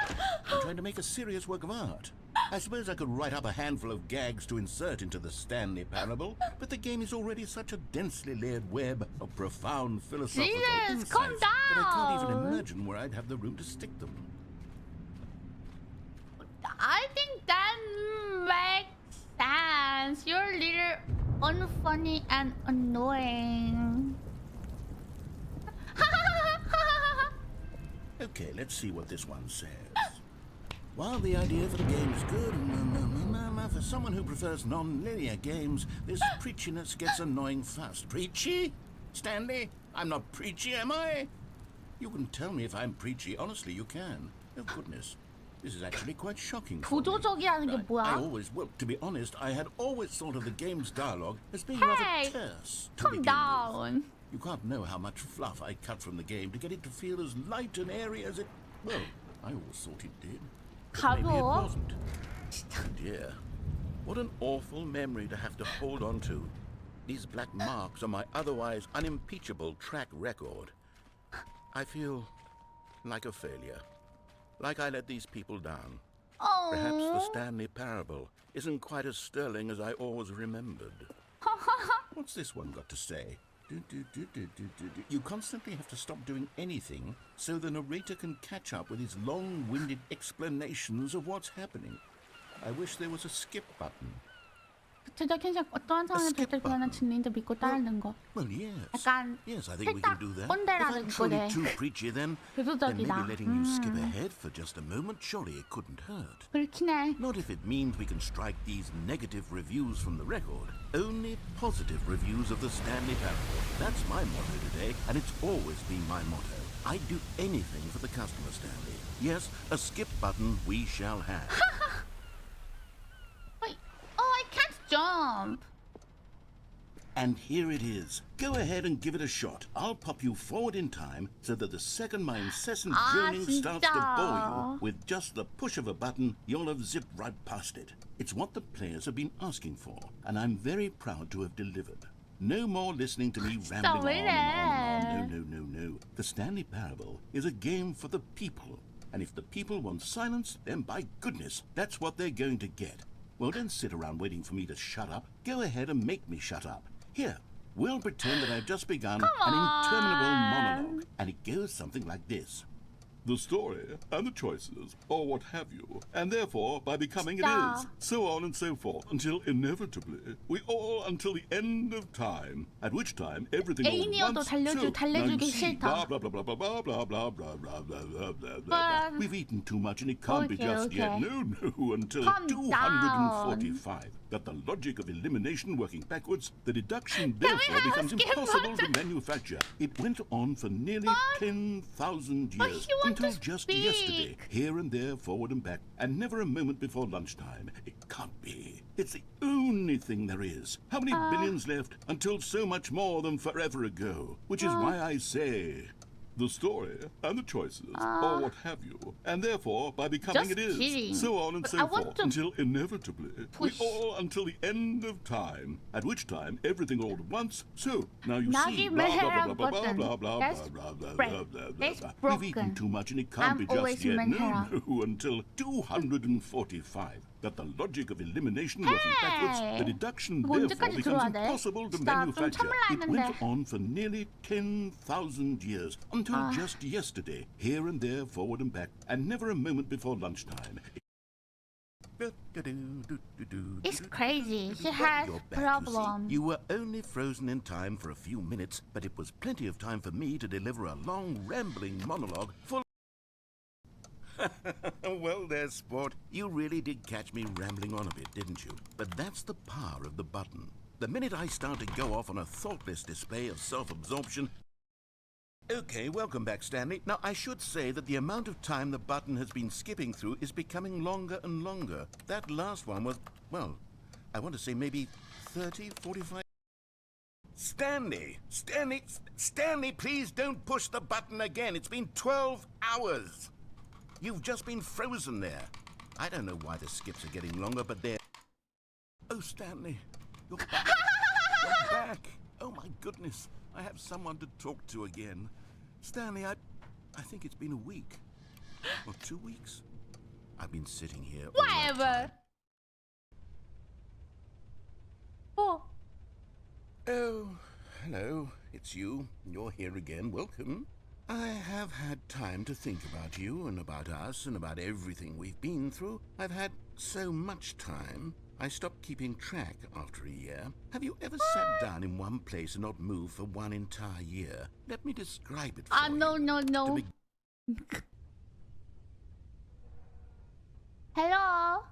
I'm trying to make a serious work of art. I suppose I could write up a handful of gags to insert into the Stanley Parable, but the game is already such a densely layered web of profound philosophical Jesus, calm insights that I can't even down. imagine where I'd have the room to stick them. I think that makes sense. You're a little unfunny and annoying. Okay, let's see what this one says. While the idea for the game is good, for someone who prefers non-linear games, this preachiness gets annoying fast. Preachy? Stanley? I'm not preachy, am I? You can tell me if I'm preachy. Honestly, you can. Oh, goodness. This is actually quite shocking for me. 부조적이라는 게 뭐야? Well, to be honest, I had always thought of the game's dialogue as being Hey, rather terse. to calm begin with. down. You can't know how much fluff I cut from the game to get it to feel as light and airy as it... Well, I always thought it did. But maybe it 가벼워? wasn't. Oh dear. What an awful memory to have to hold on to. These black marks on my otherwise unimpeachable track record. I feel like a failure. Like I let these people down. Perhaps the Oh. Stanley Parable isn't quite as sterling as I always remembered. What's this one got to say? You constantly have to stop doing anything so the narrator can catch up with his long-winded explanations of what's happening. I wish there was a skip button. 제작현실 어떠한 상황에 될때 그냥 진리인지 믿고 따르는 거. Well, yes. 약간 Yes, I think we can do that. If 꼰대라는 I'm truly 거네. too preachy, then maybe 배도적이다. letting you skip ahead for just a moment, surely it couldn't hurt. 그렇긴 해. Not if it means we can strike these negative reviews from the record. Only positive reviews of the Stanley Parable. That's my motto today, and it's always been my motto. I'd do anything for the customer, Stanley. Yes, a skip button we shall have. Wait. Oh, I can't jump. And here it is. Go ahead and give it a shot. I'll pop you forward in time so that the second my incessant droning starts to bore you, with just the push of a button, you'll have zipped right past it. It's what the players have been asking for, and I'm very proud to have delivered. No more listening to me rambling on and on and on. No. The Stanley Parable is a game for the people. And if the people want silence, then by goodness, that's what they're going to get. Well, don't sit around waiting for me to shut up. Go ahead and make me shut up. Here, we'll pretend that I've just begun an interminable monologue. And it goes something like this. The story and the choices, or what have you, and therefore, by becoming it is, so on and so forth, until inevitably, we all until the end of time, at which time everything all 애인이어도 once, 달래주기 싫다. blah blah blah blah blah blah blah blah blah blah blah blah blah. We've eaten too much and it can't be just yet. No, until Calm 245. that the logic of elimination working backwards, the deduction therefore becomes impossible to manufacture. It went on for nearly 10,000 years, until just yesterday, here and there, forward and back, and never a moment before lunchtime. It can't be. It's the only thing there is. How many billions left until so much more than forever ago? Which is why I say... the story and the choices, or what have you, and therefore, by becoming it is, kidding. so on and But so I want forth, to until inevitably, push. until the end of time, at which time everything all at once. So now you Nagi see, may blah blah have blah blah button. blah blah That's blah blah break. blah blah That's blah. broken. We've eaten too much, and it can't I'm be just always yet. Menhera. No, until 245. That the logic of elimination working backwards, the deduction 이거 therefore 언제까지 becomes 들어야 돼? impossible to 진짜 좀 manufacture. It 참을라 went 했는데. on for nearly 10,000 years, until just yesterday, here and there, forward and back, and never a moment before lunchtime. It's crazy. She has You're back, problem. you were only frozen in time for a few minutes, but it was plenty of time for me to deliver a long, rambling monologue full. Well there, sport. You really did catch me rambling on a bit, didn't you? But that's the power of the button. The minute I start to go off on a thoughtless display of self-absorption... Okay, welcome back, Stanley. Now, I should say that the amount of time the button has been skipping through is becoming longer and longer. That last one was, well, I want to say maybe 30, 45... Stanley, please don't push the button again. It's been 12 hours. You've just been frozen there. I don't know why the skips are getting longer, but they're... Oh, Stanley, you're back. You're back. Oh, my goodness. I have someone to talk to again. Stanley, I think it's been a week. Or 2 weeks. I've been sitting here... Whatever. Oh. Oh, hello. It's you. You're here again. Welcome. I have had time to think about you and about us and about everything we've been through. I've had so much time. I stopped keeping track after a year. Have you ever sat down in one place and not moved for one entire year? Let me describe it for you. No. Hello?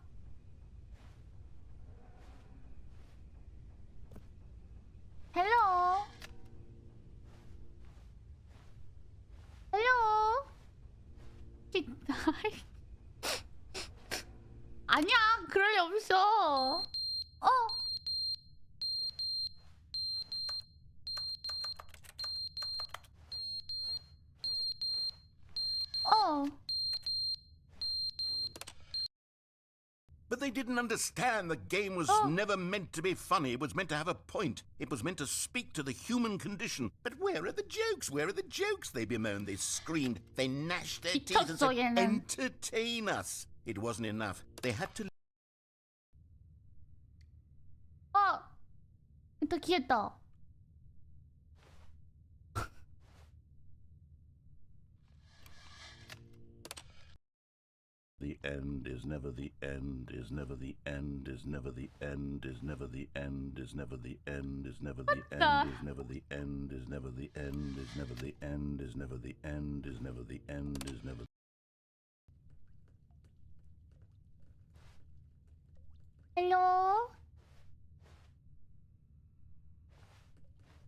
Hello? Hello? 아니야, 그럴 리 없어. But they didn't understand the game was never meant to be funny. It was meant to have a point. It was meant to speak to the human condition. But where are the jokes? Where are the jokes? They bemoaned, they screamed, they gnashed their teeth and said, 얘는. entertain us. It wasn't enough. They had to... 또 귀엽다. The end is never the end, is never the end, is never the end, is never the end, is never the end, is never the end, is never the end, is never the end, is never the end, is never the end, is never the end, is never. 헬로?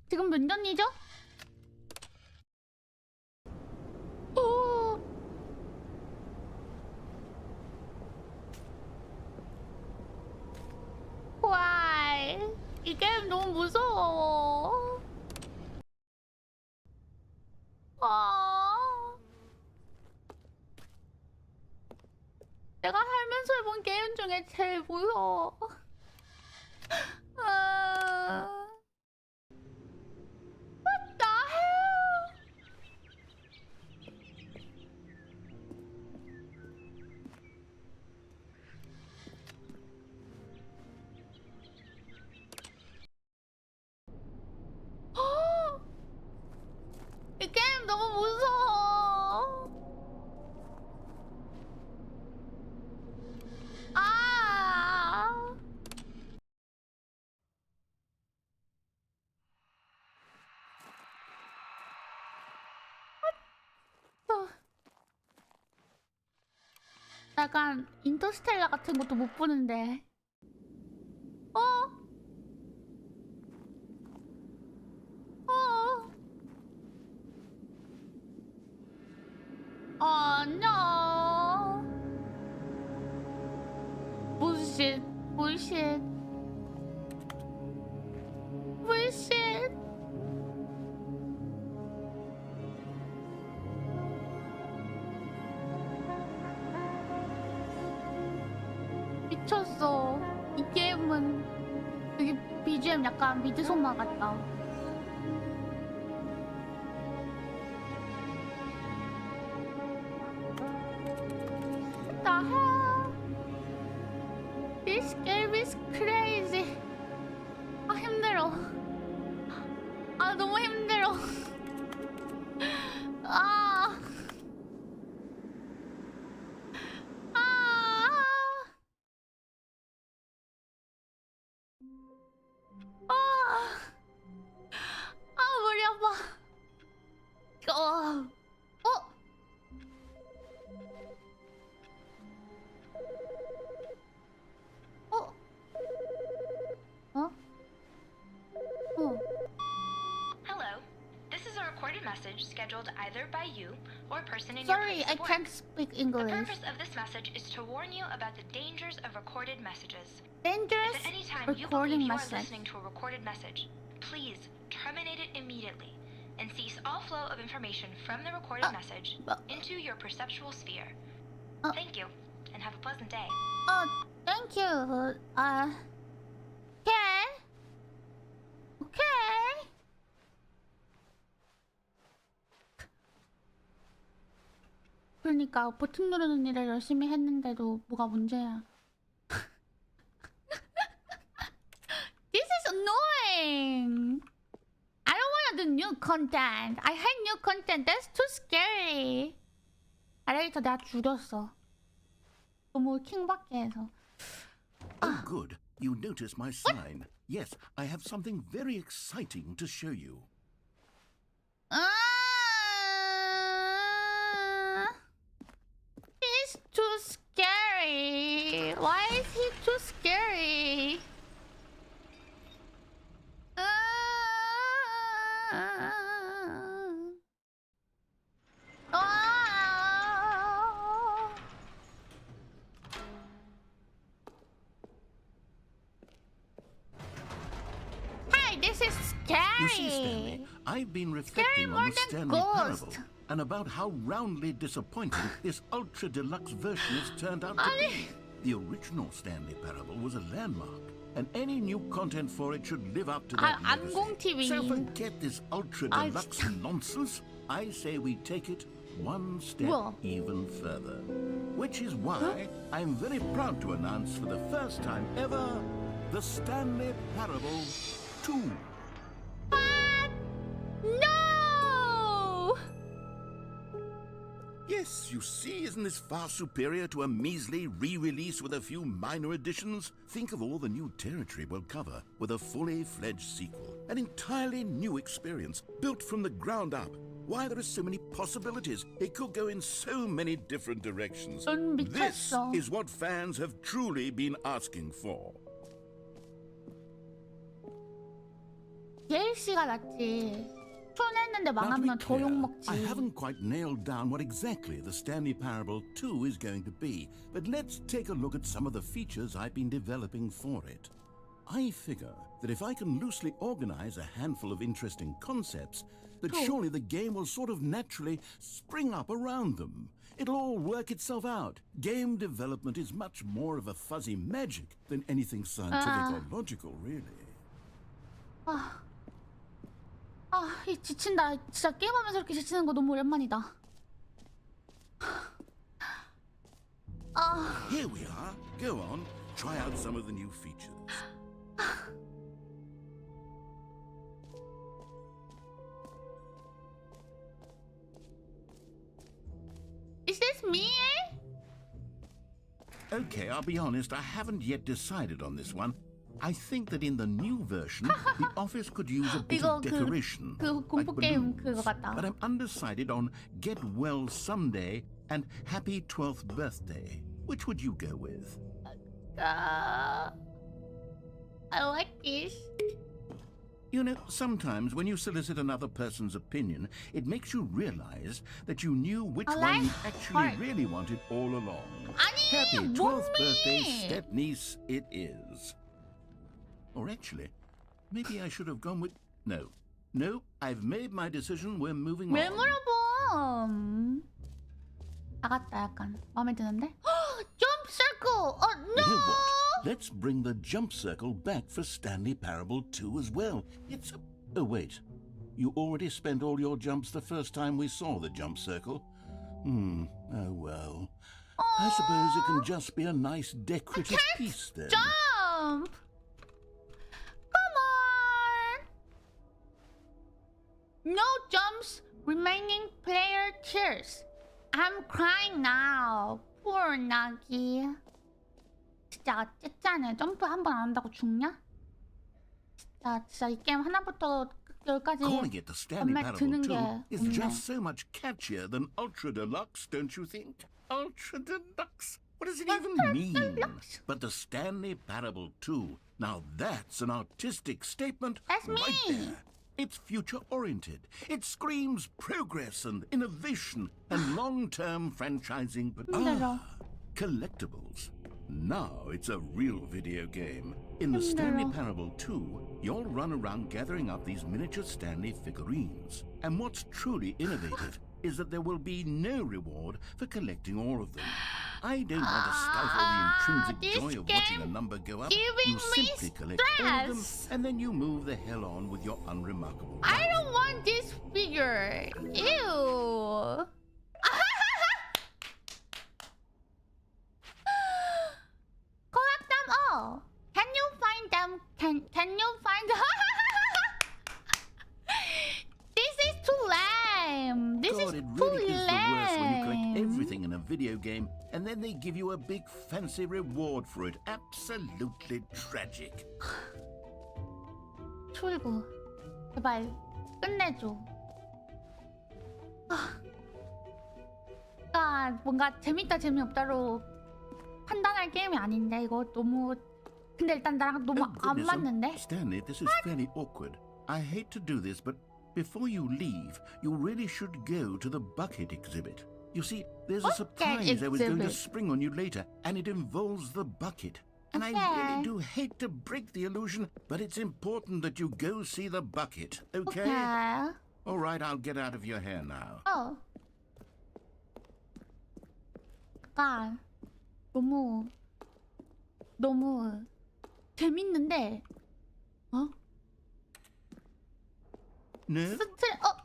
지금 몇 년이죠? 오. 와, 이 게임 너무 무서워. 내가 살면서 해본 게임 중에 제일 무서워. What the hell? 이 게임 너무 무서워. 약간 인터스텔라 같은 것도 못 보는데. Oh no. Bullshit. Bullshit. Bullshit. 미쳤어. 이 게임은 되게 BGM 약간 미드소마 같다. What the hell? This game is crazy. 아 힘들어. 아 너무 힘들어. 아. 아. 아. 아 머리 아파. 어. Hello. This is a recorded message scheduled either by you or a person in Sorry, your place I of work. can't speak The English. purpose of this message is to warn you about the dangers of recorded messages. Dangerous If at any time you believe recording you are message. listening to a recorded message, please terminate it immediately and cease all flow of information from the recorded message into your perceptual sphere. Thank you, and have a pleasant day. Thank you. Okay. Okay. 그러니까 버튼 누르는 일을 열심히 했는데도 뭐가 문제야. This is annoying. I don't want to do new content. I hate new content. That's too scary. 알레이터 내가 줄였어. 너무 킹받게 해서. Oh, good. You notice my sign. Yes, I have something very exciting to show you. He's too scary. Why is he too scary? Hey, this is scary. You see, Stanley, I've been reflecting more on the than Stanley Ghost. Parable and about how roundly disappointing this ultra deluxe version has turned out to be. The original Stanley Parable was a landmark, and any new content for it should live up to that legacy. 안공TV. So forget this ultra deluxe nonsense. I say we take it one step 우와. even further. Which is why I'm very proud to announce for the first time ever the Stanley Parable 2. No! Yes, you see, isn't this far superior to a measly re-release with a few minor additions? Think of all the new territory we'll cover with a fully fledged sequel. An entirely new experience, built from the ground up. Why, there are so many possibilities. It could go in so many different directions. 넌 This 미쳤어. is what fans have truly been asking for. DLC가 낫지. 촌했는데 Now, to be 망하면 더 clear, 욕먹지. I haven't quite nailed down what exactly the Stanley Parable 2 is going to be, but let's take a look at some of the features I've been developing for it. I figure that if I can loosely organize a handful of interesting concepts, that surely the game will sort of naturally spring up around them. It'll all work itself out. Game development is much more of a fuzzy magic than anything scientific or logical, really. 이 지친다. 진짜 게임하면서 이렇게 지치는 거 너무 오랜만이다. Here we are. Go on, try out some of the new features. Is this me? Okay, I'll be honest, I haven't yet decided on this one. I think that in the new version, the office could use a bit 이거 of decoration, 그 like 공포 게임 balloons. 그거 같다. But I'm undecided on Get Well Someday and Happy 12th Birthday. Which would you go with? I like this. You know, sometimes when you solicit another person's opinion, it makes you realize that you knew which one you actually really wanted all along. Happy 12th birthday, step niece, it is. Or actually, maybe I should have gone with... No, I've made my decision. We're moving 왜 on. 물어봐? 나갔다 약간 마음에 드는데? Jump circle! Oh no! You know what? Let's bring the jump circle back for Stanley Parable 2 as well. It's a... Oh, wait. You already spent all your jumps the first time we saw the jump circle. Oh well. I suppose it can just be a nice decorative piece then. Jump! Come on! No jumps, remaining player cheers. I'm crying now. Poor Nagi. 진짜 째짜네. 점프 한 번 안 한다고 죽냐? 진짜 이 게임 하나부터 열까지 Calling it the Stanley 엄마 Parable 드는 2 게 is 없네. just so much catchier than Ultra Deluxe, don't you think? Ultra Deluxe? What does it even mean? But the Stanley Parable 2, now that's an artistic statement. That's right me. there. It's future-oriented. It screams progress and innovation and long-term franchising. 힘들어. Collectibles. Now it's a real video game. In the Stanley Parable 2, you'll run around gathering up these miniature Stanley figurines. And what's truly innovative is that there will be no reward for collecting all of them. I don't want to stifle the intrinsic this joy of watching a game number go up. giving You me simply collect all of them, stress. and then you move the hell on with your unremarkable I life. don't want this figure. Ew. Collect them all. Can you find them? Can you find them? This is too lame. This God, is it too really is the worst when you collect lame. everything in a video game and then they give you a big fancy reward for it. Absolutely tragic. 출구. 제발 끝내줘. 그러니까 뭔가 재밌다 재미없다로 판단할 게임이 아닌데 이거 너무 근데 일단 나랑 너무 안 goodness, 맞는데? Stanley, this is fairly awkward. I hate to do this, but before you leave, you really should go to the bucket exhibit. You see, there's a surprise I was going to exhibit? spring on you later, and it involves the bucket. And I really do hate to break the illusion, but it's important that you go see the bucket, okay? Okay. All right, I'll get out of your hair now. 약간 너무 재밌는데 No?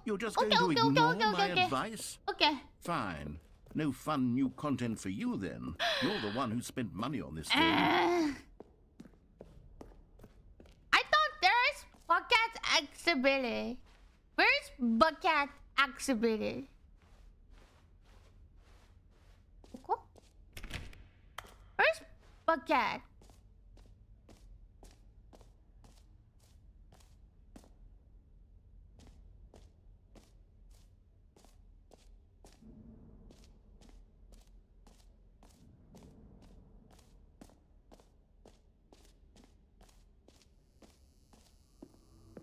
You're just going to ignore my advice? Okay. Fine. No fun new content for you then. You're the one who spent money on this game. I thought there's bucket exhibit. Where's bucket exhibit? Where's bucket?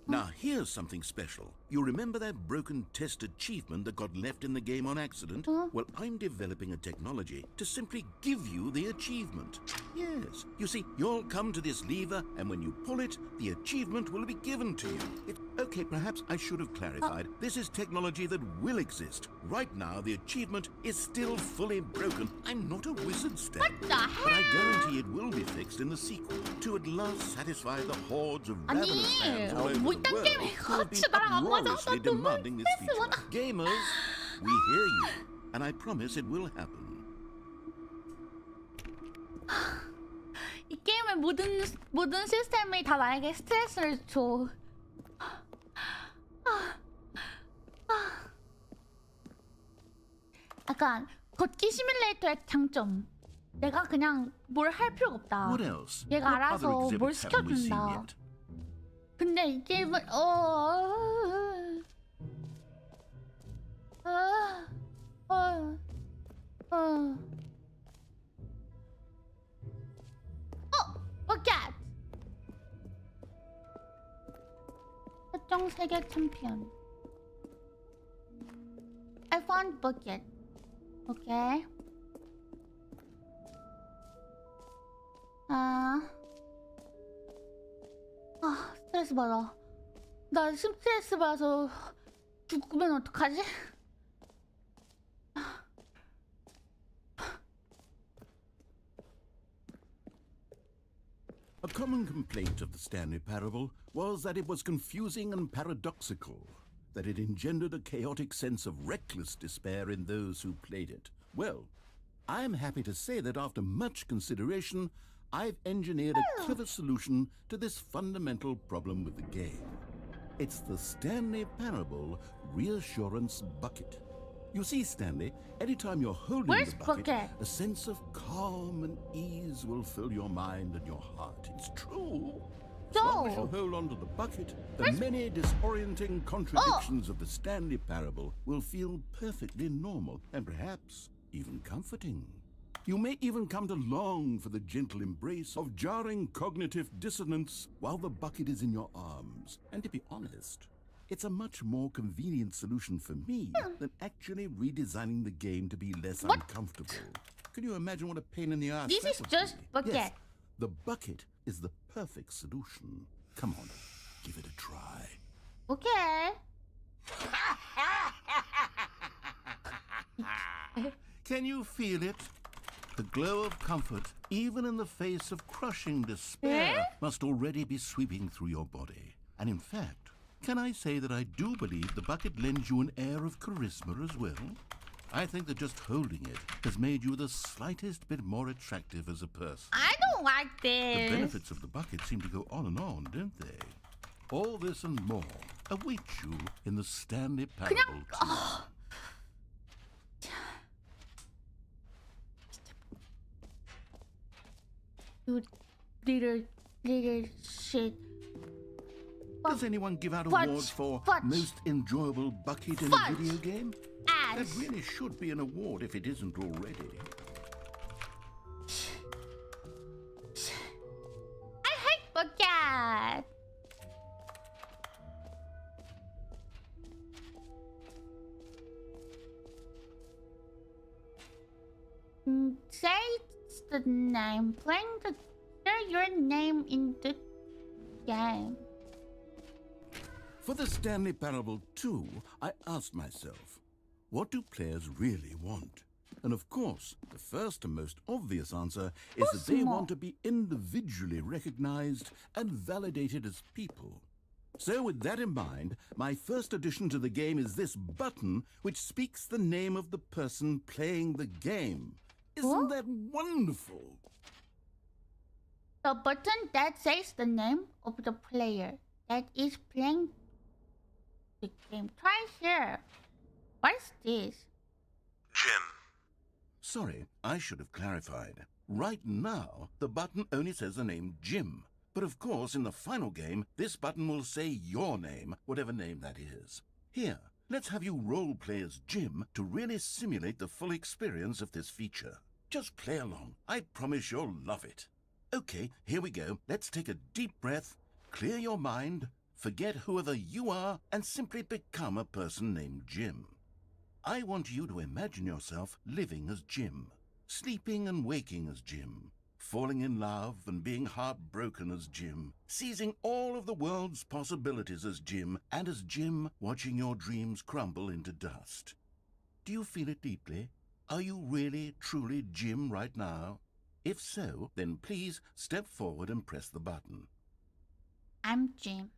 Now, here's something special. You remember that broken test achievement that got left in the game on accident? Well, I'm developing a technology to simply give you the achievement. Yes. You see, you'll come to this lever, and when you pull it, the achievement will be given to you. Okay, perhaps I should have clarified. This is technology that will exist. Right now, the achievement is still fully broken. I'm not a wizard, Stan. What the hell? But I guarantee it will be fixed in the sequel to at last satisfy the hordes of ravenous fans all over the world who have been uproariously demanding this feature. Gamers, we hear you, and I promise it will happen. 이 게임의 모든 시스템이 다 나에게 스트레스를 줘. 약간 걷기 시뮬레이터의 장점. 내가 그냥 뭘 할 필요가 없다. What else? 얘가 What 알아서 other 뭘 exhibits haven't we seen 시켜준다. yet? 근데 이 게임은 bucket. 슈팅 세계 챔피언. I found bucket. 오케이. 스트레스 받아. 나 스트레스 받아서 죽으면 어떡하지? A common complaint of the Stanley Parable was that it was confusing and paradoxical, that it engendered a chaotic sense of reckless despair in those who played it. Well, I'm happy to say that after much consideration, I've engineered a clever solution to this fundamental problem with the game. It's the Stanley Parable Reassurance Bucket. You see, Stanley, anytime you're holding Where's the bucket, bucket? a sense of calm and ease will fill your mind and your heart. It's true. As long as you hold onto the bucket, the many disorienting contradictions of the Stanley Parable will feel perfectly normal and perhaps even comforting. You may even come to long for the gentle embrace of jarring cognitive dissonance while the bucket is in your arms. And to be honest, it's a much more convenient solution for me than actually redesigning the game to be less uncomfortable. Can you imagine what a pain in the ass This that is would just be? bucket. Yes, the bucket is the perfect solution. Come on, give it a try. Okay. Can you feel it? The glow of comfort, even in the face of crushing despair, must already be sweeping through your body. And in fact, can I say that I do believe the bucket lends you an air of charisma as well? I think that just holding it has made you the slightest bit more attractive as a person. I don't like this. The benefits of the bucket seem to go on and on, don't they? All this and more await you in the Stanley Parable 2. You little shit. Does anyone give out Fudge, awards for fudge. most enjoyable bucket in Fudge. a video game? That Ass. really should be an award if it isn't already. I hate bucket. Say the name. Share your name in the game. For the Stanley Parable 2, I asked myself, what do players really want? And of course, the first and most obvious answer is that they want to be individually recognized and validated as people. So with that in mind, my first addition to the game is this button which speaks the name of the person playing the game. Isn't that wonderful? The button that says the name of the player that is playing the game. Try here. What's this? Jim. Sorry, I should have clarified. Right now, the button only says the name Jim. But of course, in the final game, this button will say your name, whatever name that is. Here, let's have you role-play as Jim to really simulate the full experience of this feature. Just play along. I promise you'll love it. Okay, here we go. Let's take a deep breath, clear your mind, forget whoever you are, and simply become a person named Jim. I want you to imagine yourself living as Jim, sleeping and waking as Jim, falling in love and being heartbroken as Jim, seizing all of the world's possibilities as Jim, and as Jim watching your dreams crumble into dust. Do you feel it deeply? Are you really, truly Jim right now? If so, then please step forward and press the button. I'm Jim.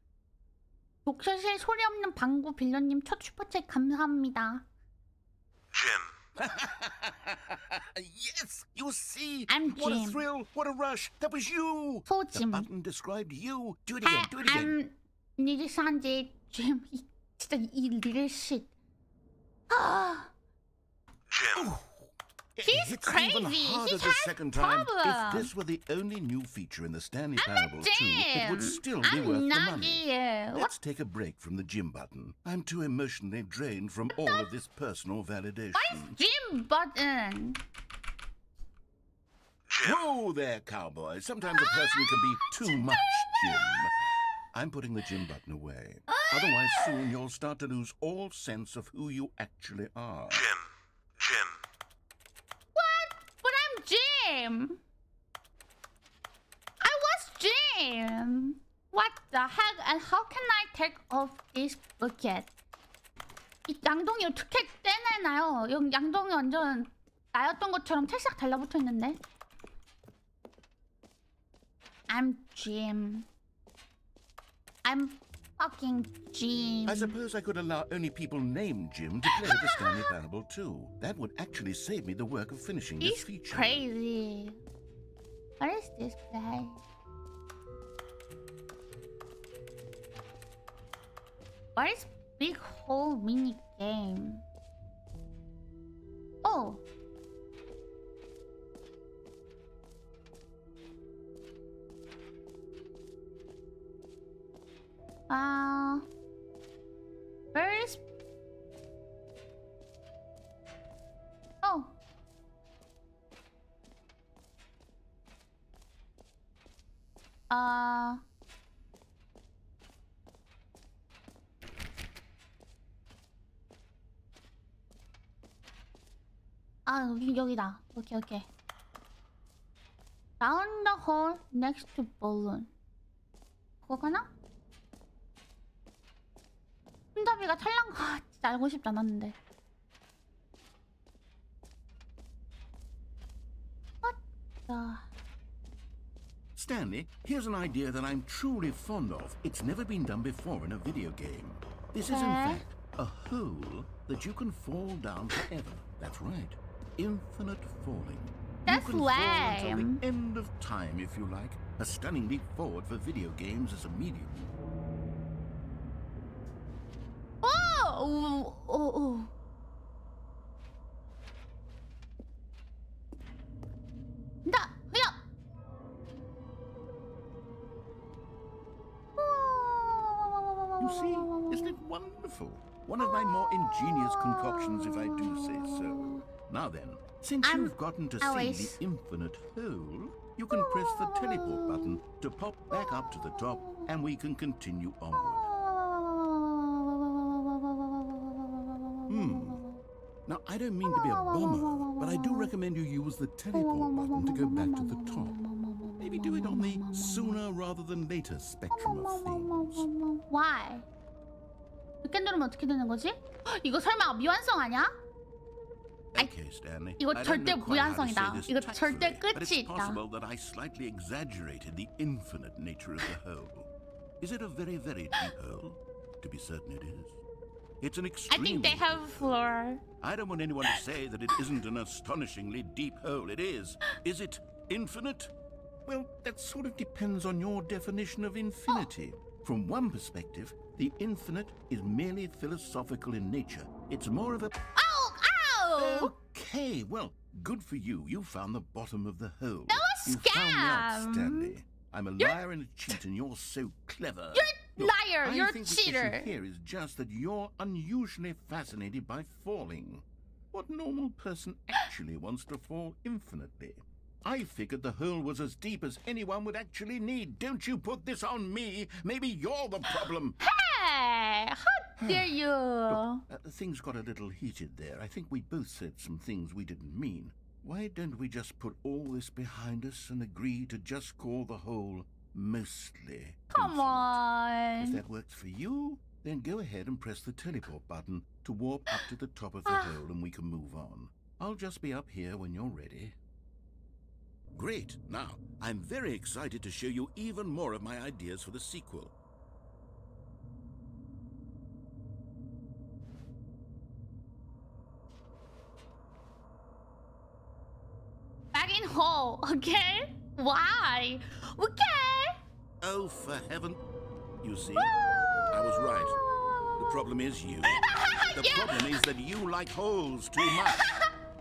독서실 소리 없는 방구 빌런님 첫 슈퍼챗 감사합니다. Jim. Yes, you see? I'm What Jim. a thrill, what a rush. That was you. The 소짐. button described you. Do it again, do it again. I'm 니지산지 Jim. 진짜 이 little shit. Jim. He's It's even crazy. harder He the has second time. problems. If this were the only new feature in the Stanley I'm Parable not 2, it would Jim. still be I'm worth the money. Nagi. What? Let's take a break from the Jim button. I'm too emotionally drained from all of this personal validation. Jim button. Jim. Whoa there, cowboy. Sometimes a person can be too much Jim. I'm putting the gym button away. Otherwise, soon you'll start to lose all sense of who you actually are. Jim. What? But I'm Jim. I was Jim. What the heck? And how can I take off this bucket? 이 양동이 어떻게 떼내나요? 여기 양동이 완전 나였던 것처럼 찰싹 달라붙어 있는데. I'm Jim. I'm fucking Jim. I suppose I could allow only people named Jim to play the Stanley Parable too. That would actually save me the work of finishing this He's feature. crazy. What is this play? What is big hole mini game? Oh. Where is... Oh. 여기다. 오케이. Down the hole next to balloon. 그거가나? 손잡이가 찰랑 진짜 알고 싶지 않았는데. What the... Stanley, here's an idea that I'm truly fond of. It's never been done before in a video game. This is in fact a hole that you can fall down forever. That's right. Infinite falling. That's you can fall until lame. the end of time if you like. A stunning leap forward for video games as a medium. Oh. You see, isn't it wonderful? One of my more ingenious concoctions, if I do say so. Now then, since you've gotten to see the infinite hole, you can press the teleport button to pop back up to the top, and we can continue onward. Now, I don't mean to be a bummer, but I do recommend you use the teleport button to go back to the top. Maybe do it on the sooner rather than later spectrum of things. Why? 늦게 누르면 어떻게 되는 거지? 이거 설마 미완성 아니야? Okay, Stanley. 이거 I don't 절대 know quite how to say 무한성이다. this 이거 tactfully, 절대 but 끝이 it's 있다. possible that I slightly exaggerated the infinite nature of the hole. Is it a very, very deep hole? To be certain it is. It's an I extremely think they have deep floor. I don't want anyone to say that it isn't an astonishingly deep hole. It is. Is it infinite? Well, that sort of depends on your definition of infinity. From one perspective, the infinite is merely philosophical in nature. It's more of a... Ow! Okay, well, good for you. You found the bottom of the hole. That was You found me out, scam. Stanley. I'm a liar and a cheat, and you're so clever. You're a liar. You're a I think the cheater. issue here is just that you're unusually fascinated by falling. What normal person actually wants to fall infinitely? I figured the hole was as deep as anyone would actually need. Don't you put this on me. Maybe you're the problem. Hey! How dare you? Things got a little heated there. I think we both said some things we didn't mean. Why don't we just put all this behind us and agree to just call the hole mostly Come infinite? on. If that works for you, then go ahead and press the teleport button to warp up to the top of the hole and we can move on. I'll just be up here when you're ready. Great. Now, I'm very excited to show you even more of my ideas for the sequel. Back in hole, okay? Why? Okay. Oh, for heaven. You see, I was right. The problem is you. The problem is that you like holes too much.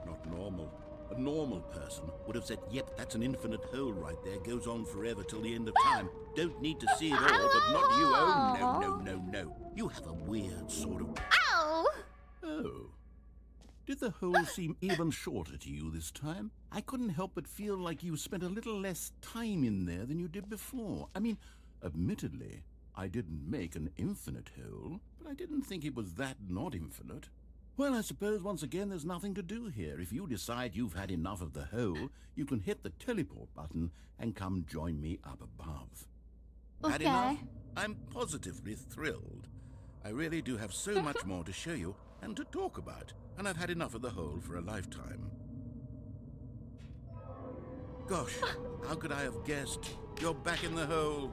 Not normal. A normal person would have said, yep, that's an infinite hole right there. Goes on forever till the end of time. Don't need to see it all, but not you. Oh, no. You have a weird sort of... Ow! Oh. Did the hole seem even shorter to you this time? I couldn't help but feel like you spent a little less time in there than you did before. I mean, admittedly, I didn't make an infinite hole, but I didn't think it was that not infinite. Well, I suppose once again there's nothing to do here. If you decide you've had enough of the hole, you can hit the teleport button and come join me up above. Had enough? I'm positively thrilled. I really do have so much more to show you and to talk about, and I've had enough of the hole for a lifetime. Gosh, how could I have guessed? You're back in the hole.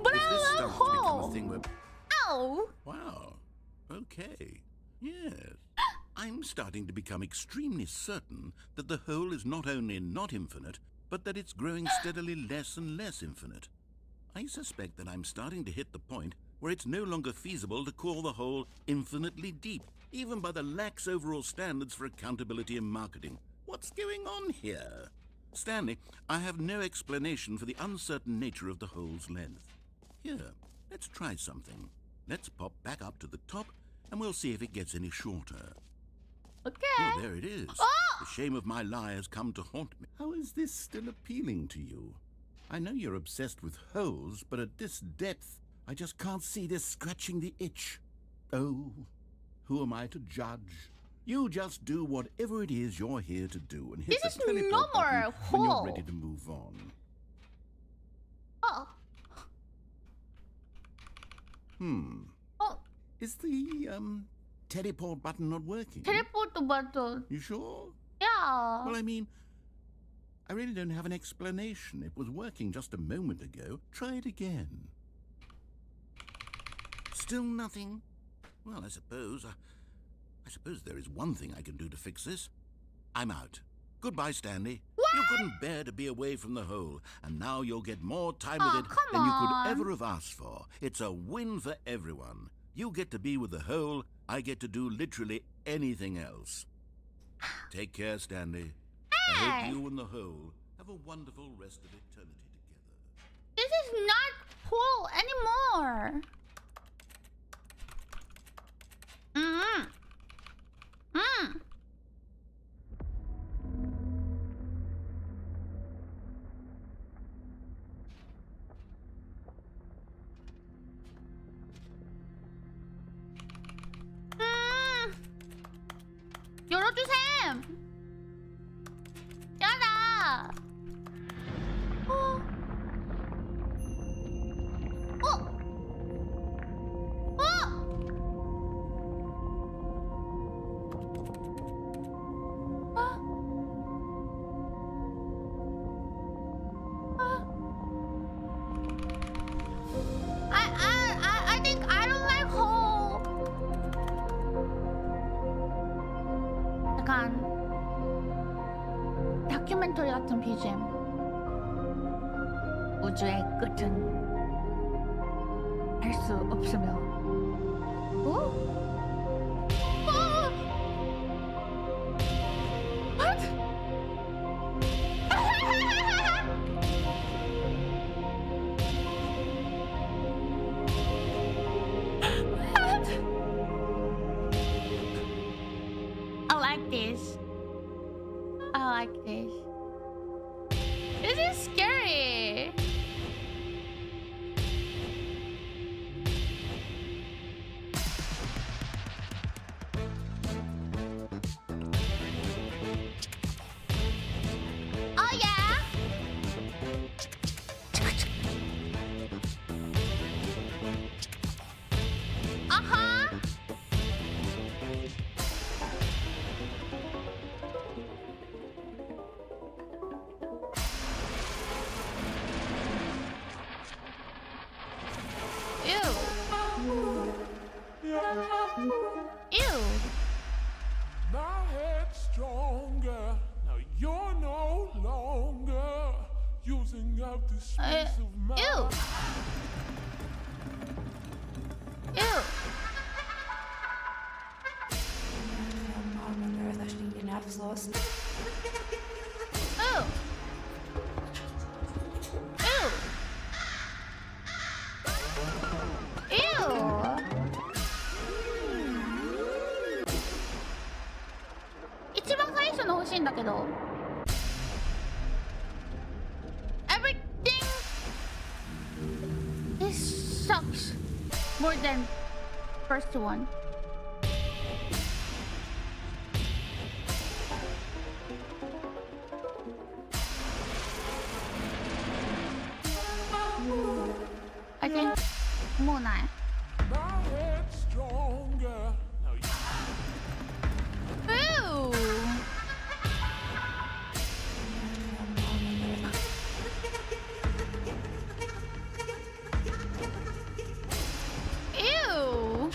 But If this I'm starts to become hole. a thing where... Ow! Wow. Okay. Yes. I'm starting to become extremely certain that the hole is not only not infinite, but that it's growing steadily less and less infinite. I suspect that I'm starting to hit the point where it's no longer feasible to call the hole infinitely deep, even by the lax overall standards for accountability in marketing. What's going on here? Stanley, I have no explanation for the uncertain nature of the hole's length. Here, let's try something. Let's pop back up to the top, and we'll see if it gets any shorter. Okay. Oh, there it is. Oh! The shame of my lie has come to haunt me. How is this still appealing to you? I know you're obsessed with holes, but at this depth, I just can't see this scratching the itch. Oh, who am I to judge? You just do whatever it is you're here to do and hit This the is teleport no more button when hole. you're ready to move on. Oh. Oh. Is the, teleport button not working? Teleport button. You sure? Yeah. Well, I mean, I really don't have an explanation. It was working just a moment ago. Try it again. Still nothing? Well, I suppose there is one thing I can do to fix this. I'm out. Goodbye, Stanley. What? You couldn't bear to be away from the hole, and now you'll get more time Oh, with it come than you on. could ever have asked for. It's a win for everyone. You get to be with the hole, I get to do literally anything else. Take care, Stanley. I Hey. hope you and the hole have a wonderful rest of eternity together. This is not cool anymore. 열어주셈. 야다. 어. I think I don't like hole. 약간 다큐멘터리 같은 BGM. 우주의 끝은 알 수 없으며. 어? What? I like this. I like this. This is scary. Oh yeah. Uh-huh. Ew. Ew. My head's stronger. Now you're no longer using up the space of my Ew. Ew. Ew. Ew. Ew. 이치방 사이즈는欲しいんだけど. Everything. This sucks. first one. I think Moon Eye. My head's stronger. Now Ooh. Ew.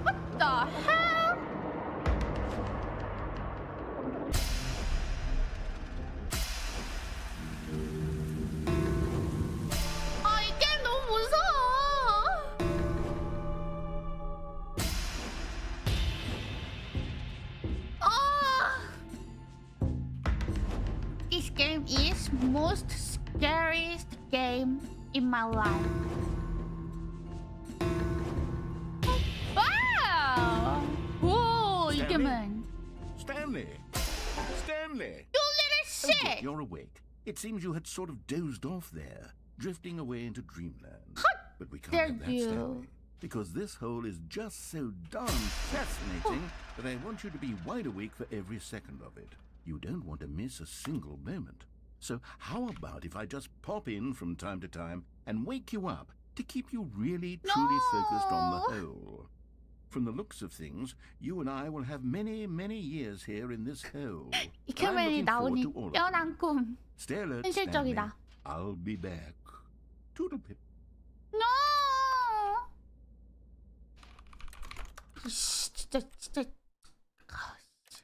What the hell? 아, 이 게임 너무 무서워. 아. This game is most scariest game in my life. Wow! Whoa, 이게만. Stanley! Stanley! You little Oh, good, shit! you're awake. It seems you had sort of dozed off there, drifting away into dreamland. But we can't dare have that, you. Stanley. Because this hole is just so darn fascinating that I want you to be wide awake for every second of it. You don't want to miss a single moment. So how about if I just pop in from time to time and wake you up to keep you really, truly focused on the hole? From the looks of things, you and I will have many, many years here in this hole. And I'm 이케맨이 looking forward 나오니 to all of 뼈난 꿈. Stay alert, Stanley. 현실적이다. I'll be back. Toodlepip. No! 이씨, 진짜. 아, 씨.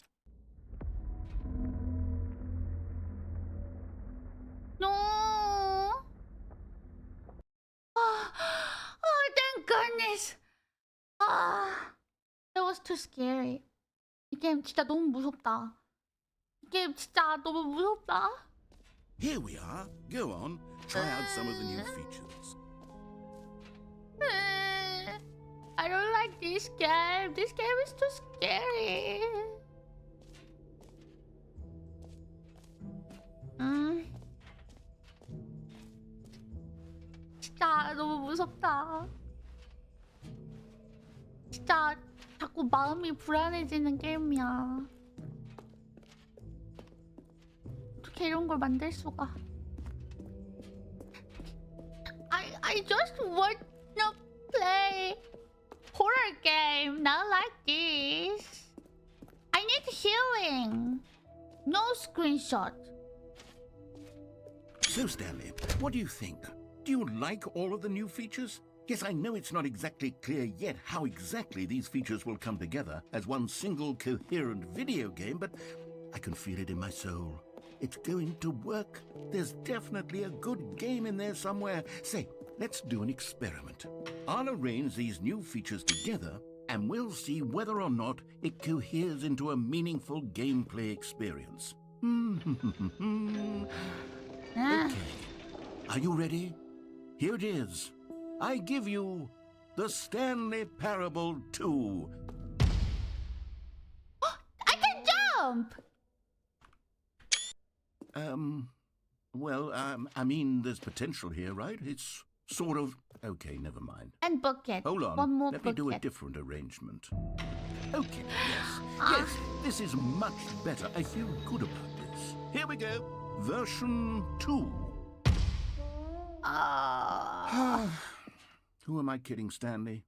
No! Oh, thank goodness. It was too scary. 이 게임 진짜 너무 무섭다. 이 게임 진짜 너무 무섭다. Here we are. Go on. Try out some of the new features. I don't like this game. This game is too scary. 진짜 너무 무섭다. 진짜 자꾸 마음이 불안해지는 게임이야. 어떻게 이런 걸 만들 수가? I just want to play horror game, not like this. I need healing. No screenshot. So, Stanley, what do you think? Do you like all of the new features? Yes, I know it's not exactly clear yet how exactly these features will come together as one single coherent video game, but I can feel it in my soul. It's going to work. There's definitely a good game in there somewhere. Say, let's do an experiment. I'll arrange these new features together, and we'll see whether or not it coheres into a meaningful gameplay experience. Okay. Are you ready? Here it is. I give you the Stanley Parable 2. I can jump! I mean, there's potential here, right? It's sort of... Okay, never mind. And bucket. Hold on. One more Let me do a bucket. different arrangement. Okay, yes. Yes, this is much better. I feel good about this. Here we go. Version 2. Who am I kidding, Stanley?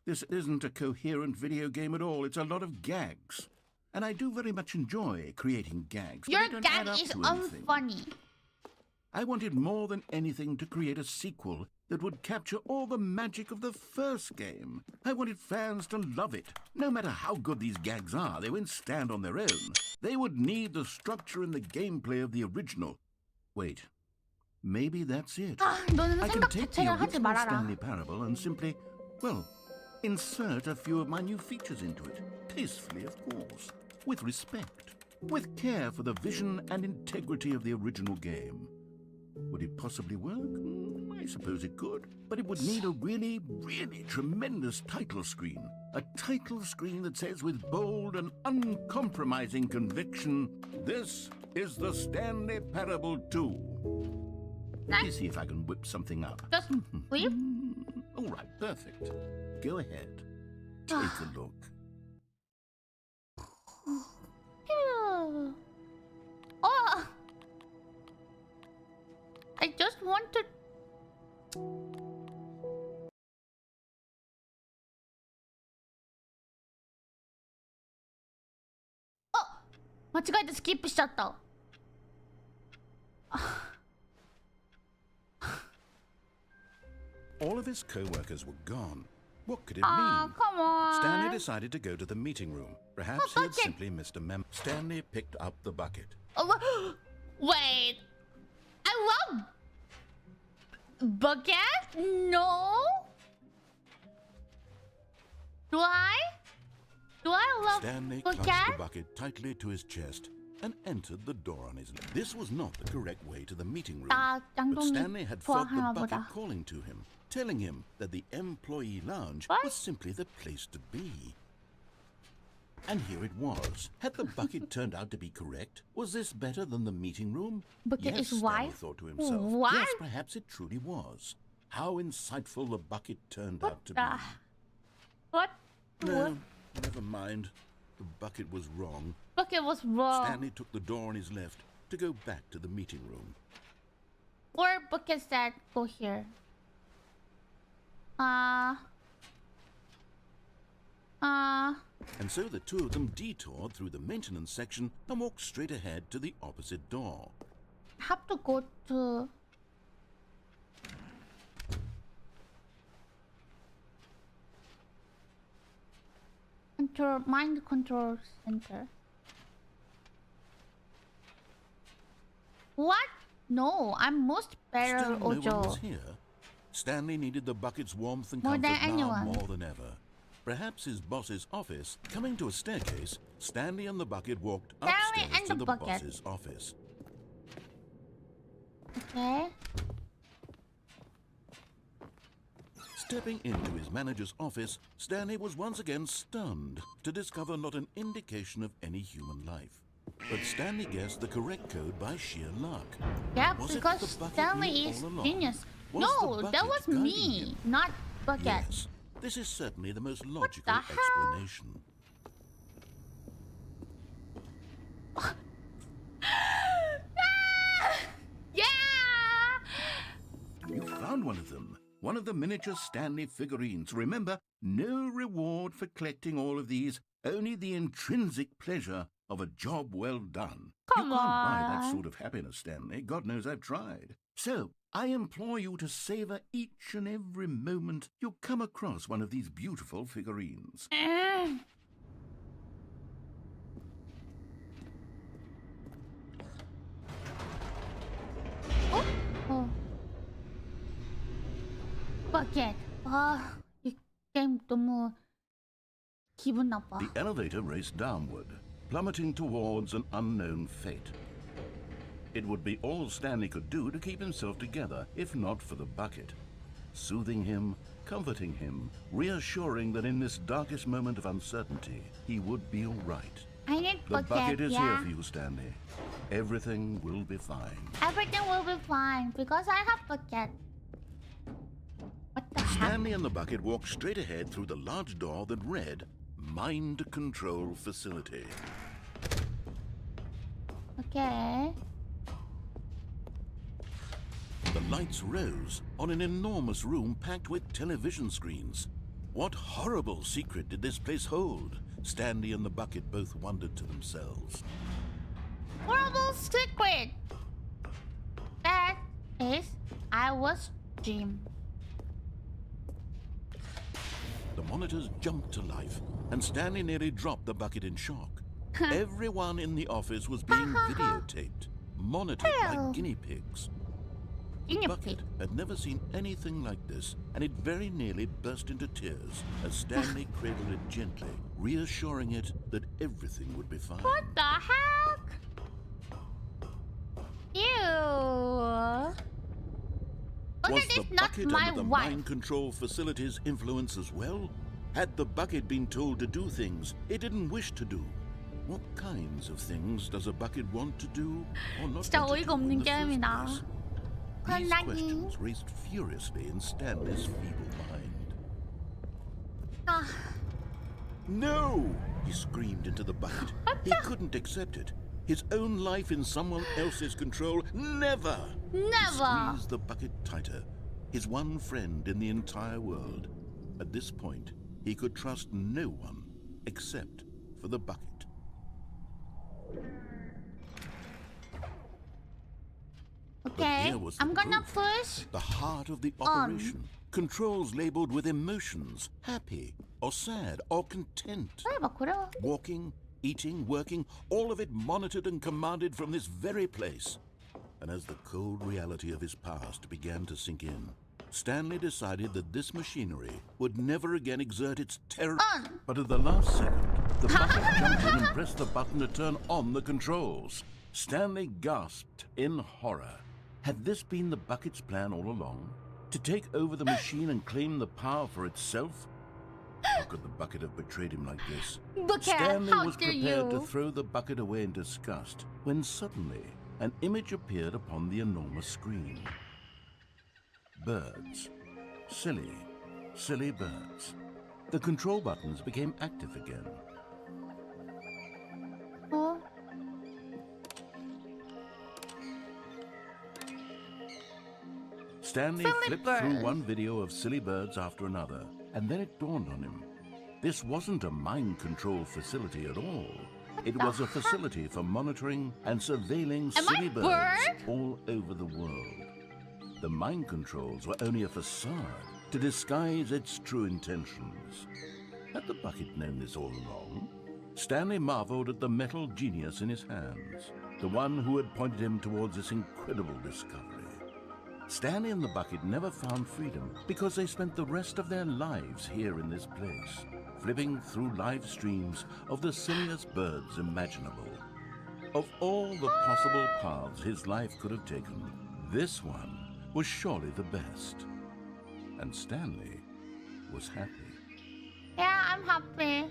This isn't a coherent video game at all. It's a lot of gags. And I do very much enjoy creating gags. but Your they don't add gag up is to anything. unfunny. I wanted more than anything to create a sequel that would capture all the magic of the first game. I wanted fans to love it. No matter how good these gags are, they won't stand on their own. They would need the structure and the gameplay of the original. Wait, maybe that's it. 너는 I can 생각 take the 자체를 하지 original 말아라. Stanley Parable and simply, well, insert a few of my new features into it. Tastefully, of course. With respect. With care for the vision and integrity of the original game. Would it possibly work? I I suppose it could, but it would need a really, really tremendous title screen. A title screen that says with bold and uncompromising conviction, "This is the Stanley Parable 2. Let me see if I can whip something up. Just whip? All right, perfect. Go ahead. Take a look. Oh! I just want to... Oh! 間違えてスキップしちゃった。All of his co-workers were gone. What could it Aw, mean? come on. Stanley decided to go to the meeting room. Perhaps he had simply missed a memo. Stanley picked up the bucket. Oh, wait. I love... Bucket? No? Do I? Do I love Stanley bucket? clutched the bucket tightly to his chest and entered the door on his left. This was not the correct way to the meeting room. But Stanley had felt the bucket calling to him, telling him that the employee lounge was simply the place to be. And here it was. Had the bucket turned out to be correct? Was this better than the meeting room? Bucket Yes, is Stanley wife? thought to himself. What? Yes, perhaps it truly was. How insightful the bucket turned out to be. What? No, never mind. The bucket was wrong. Bucket was wrong. Stanley took the door on his left to go back to the meeting room. Or bucket said, go here. And so the two of them detoured through the maintenance section and walked straight ahead to the opposite door. Have to go to... Mind control center. What? No, I'm most better, Still no one Ojo. was here. Stanley needed the bucket's warmth and More comfort than now anyone. more than ever. Perhaps his boss's office. Coming to a staircase, Stanley and the bucket walked Stanley upstairs and to the the bucket. boss's office. Okay. Stepping into his manager's office, Stanley was once again stunned to discover not an indication of any human life. But Stanley guessed the correct code by sheer luck. Yeah, Was it because the bucket Stanley knew is all along? genius. Was No, the that bucket was guiding me, him? not bucket. Yes, this is certainly the most logical the hell? explanation. Yeah! You found one of them. One of the miniature Stanley figurines. Remember, no reward for collecting all of these, only the intrinsic pleasure of a job well done. Come you can't buy that on. sort of happiness, Stanley. God knows I've tried. So, I implore you to savor each and every moment you come across one of these beautiful figurines. Oh. Bucket. 이 게임 너무 기분 나빠. The elevator raced downward, plummeting towards an unknown fate. It would be all Stanley could do to keep himself together, if not for the bucket. Soothing him, comforting him, reassuring that in this darkest moment of uncertainty, he would be all right. I need The bucket is here yeah. for you, Stanley. Everything will be fine. Everything will be fine because I have bucket. What the heck? Stanley and the bucket walked straight ahead through the large door that read, Mind Control Facility. Okay. The lights rose on an enormous room packed with television screens. What horrible secret did this place hold? Stanley and the bucket both wondered to themselves. Horrible secret. That is, I was Jim. The monitors jumped to life, and Stanley nearly dropped the bucket in shock. Everyone in the office was being videotaped, monitored Hell. like guinea pigs. Guinea Bucket pig. had never seen anything like this, and it very nearly burst into tears as Stanley cradled it gently, reassuring it that everything would be fine. What the heck? Ew. What Was is the not bucket my under the wife. mind control facility's influence as well? Had the bucket been told to do things it didn't wish to do? What kinds of things does a bucket want to do or not 진짜 want to 어이가 do in 없는 the first 게임이다. place? 그럼 These 나기. questions raced furiously in Stanley's feeble mind. 아, No! He screamed into the bucket. He couldn't accept it. His own life in someone else's control. Never! He never. squeezed the bucket tighter. His one friend in the entire world. At this point, he could trust no one except for the bucket. Okay, here was the I'm gonna proof. push. The heart of the operation. Controls labeled with emotions. Happy or sad or content. 왜 막 그래요? Walking, eating, working, all of it monitored and commanded from this very place. And as the cold reality of his past began to sink in, Stanley decided that this machinery would never again exert its terror. But at the last second, the bucket jumped in and pressed the button to turn on the controls. Stanley gasped in horror. Had this been the bucket's plan all along? To take over the machine and claim the power for itself? How could the bucket have betrayed him like this? Stanley how was dare prepared to you? throw the bucket away in disgust when suddenly an image appeared upon the enormous screen. Birds. Silly, silly birds. The control buttons became active again. 어? Stanley Silly flipped birds. through one video of silly birds after another, and then it dawned on him. This wasn't a mind control facility at all. It was a facility for monitoring and surveilling Am I silly birds bird? all over the world. The mind controls were only a facade to disguise its true intentions. Had the bucket known this all along? Stanley marveled at the metal genius in his hands, the one who had pointed him towards this incredible discovery. Stanley and the bucket never found freedom because they spent the rest of their lives here in this place, flipping through live streams of the silliest birds imaginable. Of all the possible paths his life could have taken, this one was surely the best. And Stanley was happy. Yeah, I'm happy.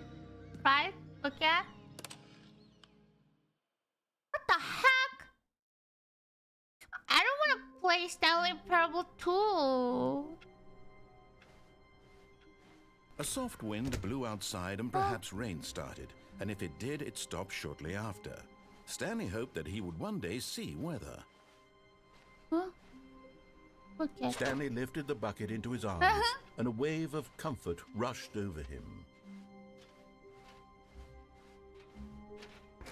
Right? Okay. What the heck? I don't want to play Stanley Parable 2. A soft wind blew outside and perhaps rain started, and if it did, it stopped shortly after. Stanley hoped that he would one day see weather. Huh? Okay. Stanley lifted the bucket into his arms, and a wave of comfort rushed over him.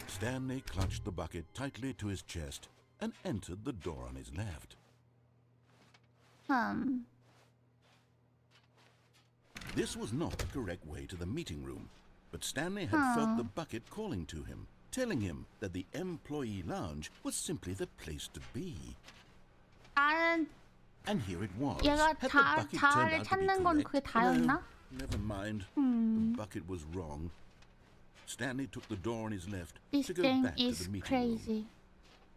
Stanley clutched the bucket tightly to his chest and entered the door on his left. This was not the correct way to the meeting room, but Stanley had felt the bucket calling to him, telling him that the employee lounge was simply the place to be. 나는 And here it was. 얘가 Had the bucket turned 자아를 out to be 찾는 건 correct? 그게 다였나? No, never mind. The bucket was wrong. Stanley took the door on his left This to go thing back to is the meeting room. crazy.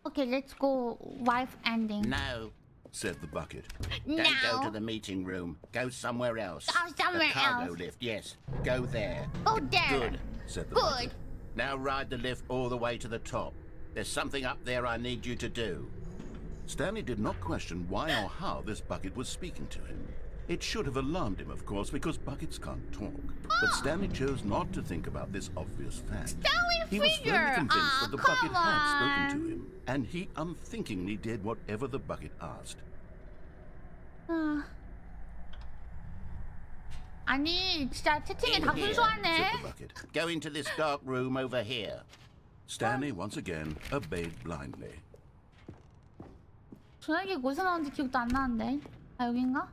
Okay, let's go wife ending. No, said the bucket. No. Don't go to the meeting room. Go somewhere else. Go somewhere the cargo else. lift, yes. Go there. Oh, there. Good. Said the Good. bucket. Now ride the lift all the way to the top. There's something up there I need you to do. Stanley did not question why or how this bucket was speaking to him. It should have alarmed him, of course, because buckets can't talk. But Stanley chose not to think about this obvious fact. Stanley He was figure. firmly convinced that the bucket come had spoken on. to him, and he unthinkingly did whatever the bucket asked. 아니, 진짜 채팅이 In 다 here, 순수하네. Said the bucket. Go into this dark room over here. Stanley once again obeyed blindly. 저녁이 어디서 나온지 기억도 안 나는데. 아, 여긴가?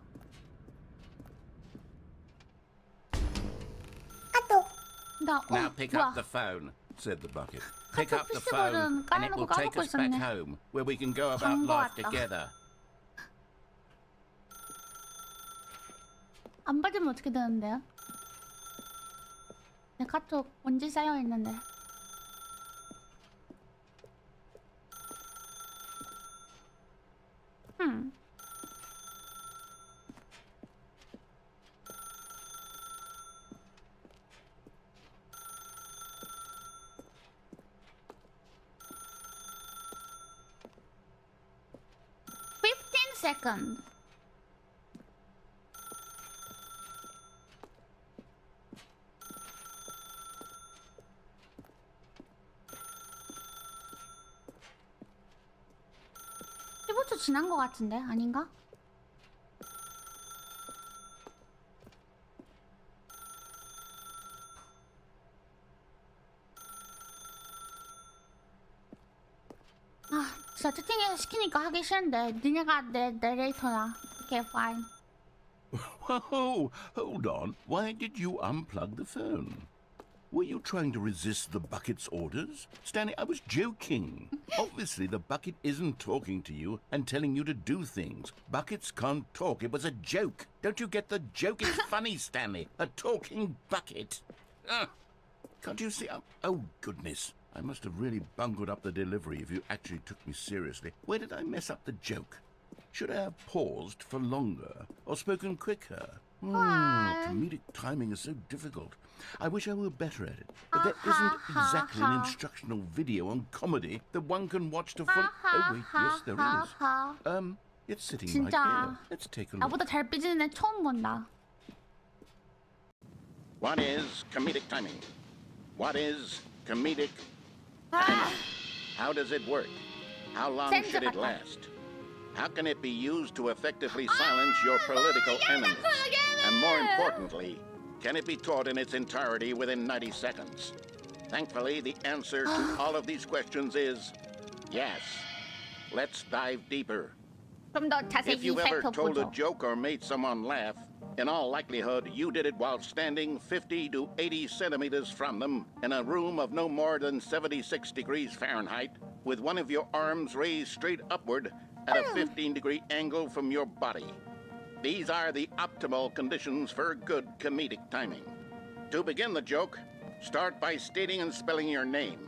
나, Now pick 뭐야. up the phone. Said the bucket. Pick up the phone, and it will take us back home, where we can go about 광고 life 왔다. together. 안 받으면 어떻게 되는데요? 내 카톡 언제 쌓여 있는데? second. 초 지난 것 같은데 아닌가? 아, 진짜 채팅에서 시키니까 하기 싫은데 니네가 내 내레이터나. Okay, fine. Whoa, hold on. Why did you unplug the phone? Were you trying to resist the bucket's orders? Stanley, I was joking. Obviously, the bucket isn't talking to you and telling you to do things. Buckets can't talk. It was a joke. Don't you get the joke? It's funny, Stanley. A talking bucket. Can't you see? Oh, goodness. I must have really bungled up the delivery if you actually took me seriously. Where did I mess up the joke? Should I have paused for longer or spoken quicker? Comedic timing is so difficult. I wish I were better at it. But there isn't exactly an instructional video on comedy that one can watch to follow. Oh, wait, yes, there is. It's sitting right here. Let's take a look. 나보다 잘 삐지는 애 처음 본다. What is comedic timing? What is comedic timing? How does it work? How long should it last? How can it be used to effectively silence your political enemies? And more importantly, can it be taught in its entirety within 90 seconds? Thankfully, the answer to all of these questions is yes. Let's dive deeper. 좀 더 자세히 If you've ever told a 살펴보죠. joke or made someone laugh, in all likelihood, you did it while standing 50 to 80 centimeters from them in a room of no more than 76 degrees Fahrenheit, with one of your arms raised straight upward at a 15-degree angle from your body. These are the optimal conditions for good comedic timing. To begin the joke, start by stating and spelling your name.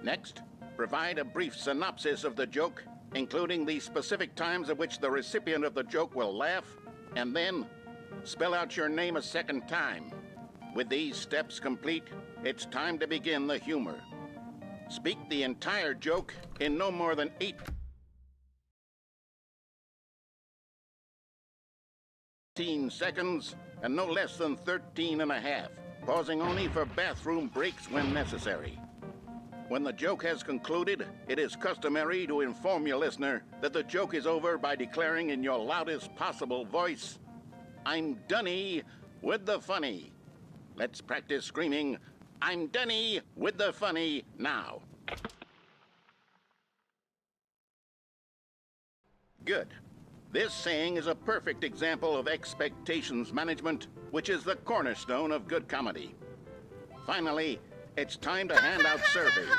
Next, provide a brief synopsis of the joke, including the specific times at which the recipient of the joke will laugh, and then spell out your name a second time. With these steps complete, it's time to begin the humor. Speak the entire joke in no more than 18 seconds and no less than 13 and a half, pausing only for bathroom breaks when necessary. When the joke has concluded, it is customary to inform your listener that the joke is over by declaring in your loudest possible voice, "I'm Dunny with the funny." Let's practice screaming, "I'm Dunny with the funny" now. Good. This saying is a perfect example of expectations management, which is the cornerstone of good comedy. Finally, it's time to hand out surveys.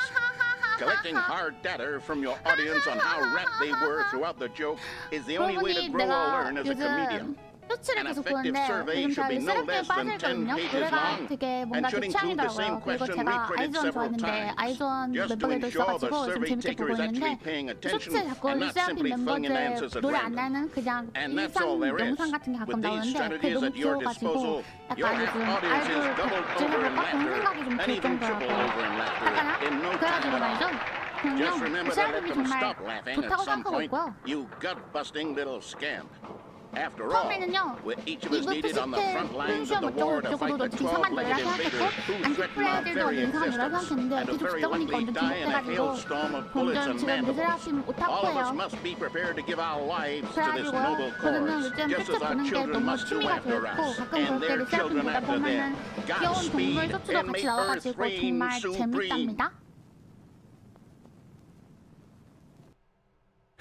Collecting hard data from your audience on how rapt they were throughout the joke is the only way to grow or learn as a comedian. 쇼츠를 An 계속 effective 보는데 survey 요즘 should be 다 no 쓰레기에 less than 10 빠져있거든요. pages 노래가 long 되게 and 뭔가 should 제 include the 취향이더라고요. same 그리고 question 제가 reprinted 아이즈원 several 좋아했는데 times, 아이즈원 just to 멤버들도 ensure the 있어가지고 좀 survey 재밌게 taker 보고 is actually 있는데 paying attention 쇼츠에 자꾸 and not 리세라핌 simply flinging 멤버들 answers at 노래 안 random. 나는 그냥 And that's 일상 all there is. 영상 같은 게 가끔 With these 나오는데 그게 strategies 너무 at your 귀여워가지고 disposal, 약간 your 요즘 audience is 아이돌 doubled 좀 over in 해볼까 그런 laughter 생각이 좀 and 들 even tripled 정도라고 over in laughter 하잖아? in no time 그래가지고 at 말이죠. all. 저는요 Just remember to let 리세라핌이 them 정말 stop laughing at 좋다고 some 생각하고 point, 있고요. you gut-busting little scamp. After all, 처음에는요 with each of us 이브 needed on the 푸시테 front lines 훈시험 of the war 어쩌고 to fight 저쩌고도 the 되게 이상한 노래라 12-legged 생각했고 invader who threatened our 안티프레들도 very 이상한 노래라 existence 생각했는데 and to 계속 very 듣다 보니까 likely 완전 die in a 중독돼가지고 hailstorm of bullets 완전 and 지금 mandibles. 리세라핌 All of us 오타쿠예요. must be prepared to give our lives to this 그래가지고요 noble 저는 cause, 요즘 just 쇼츠 as our 보는 게 children 너무 must do 취미가 after 되었고 us, 가끔 and 그럴 때 their 리세라핌 children 보다 after 보면은 them. 귀여운 동물 Godspeed 쇼츠도 and 같이 may 나와가지고 earth reign 정말 supreme. 재밌답니다.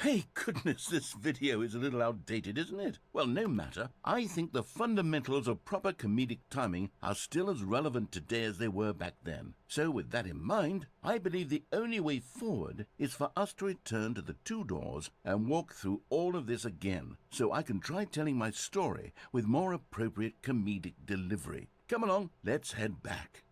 Hey, goodness, this video is a little outdated, isn't it? Well, no matter. I think the fundamentals of proper comedic timing are still as relevant today as they were back then. So with that in mind, I believe the only way forward is for us to return to the two doors and walk through all of this again, so I can try telling my story with more appropriate comedic delivery. Come along, let's head back.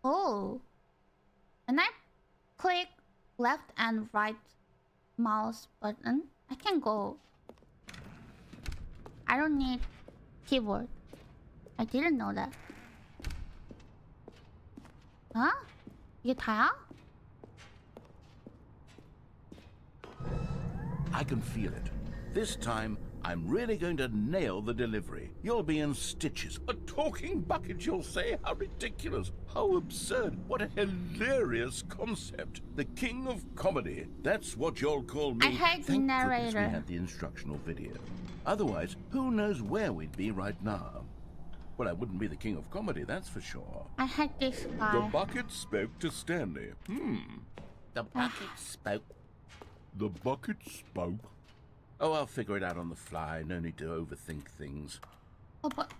Oh, when I click left and right mouse button, I can go. I don't need keyboard. I didn't know that. 어? 이게 다야? I can feel it. This time, I'm really going to nail the delivery. You'll be in stitches. A talking bucket, you'll say? How ridiculous. How absurd. What a hilarious concept. The king of comedy. That's what you'll call me. I heard the Thank goodness we narrator. had the instructional video. Otherwise, who knows where we'd be right now? Well, I wouldn't be the king of comedy, that's for sure. I heard this The guy. bucket spoke to Stanley. The bucket spoke. The bucket spoke. Oh, I'll figure it out on the fly. No need to overthink things. Oh, but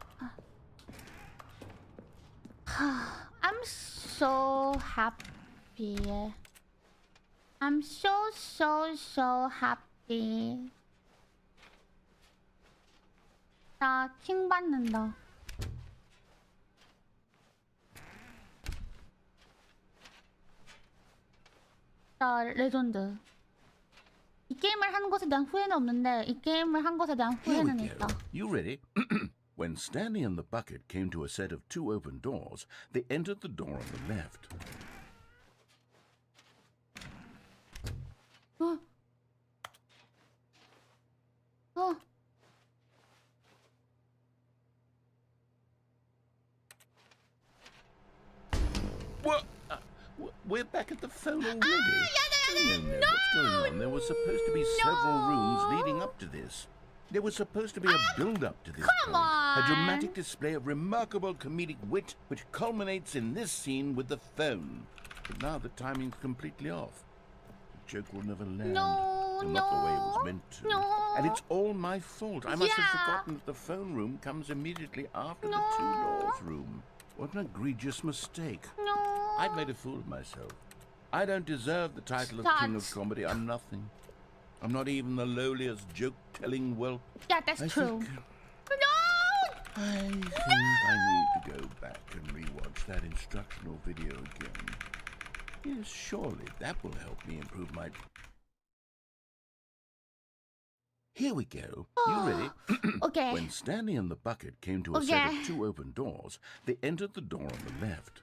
I'm so happy. I'm so happy. 나 킹 받는다. 나 레전드. 이 게임을 한 것에 대한 후회는 없는데 이 게임을 한 것에 대한 Here we 후회는 go. 있다. You ready? When Stanley and the bucket came to a set of 2 open doors, they entered the door on the left. What? We're back at the phone already. No, what's going on? There was supposed to be several rooms leading up to this. There was supposed to be a build-up to this come point. on. A dramatic display of remarkable comedic wit, which culminates in this scene with the phone. But now the timing's completely off. The joke will never land. No, Well, not the way it was meant to. no. And it's all my fault. I must have Yeah. forgotten that the phone room comes immediately after the No. 2 doors room. What an egregious mistake. No. I've made a fool of myself. I don't deserve the title of King of Comedy. I'm nothing. I'm not even the lowliest joke-telling whelp. Yeah, that's I true. think- No. I think I need to go back and rewatch that instructional video again. Yes, surely that will help me improve my... Here we go. You ready? Okay. When Stanley and the bucket came to a set of 2 open doors, they entered the door on the left.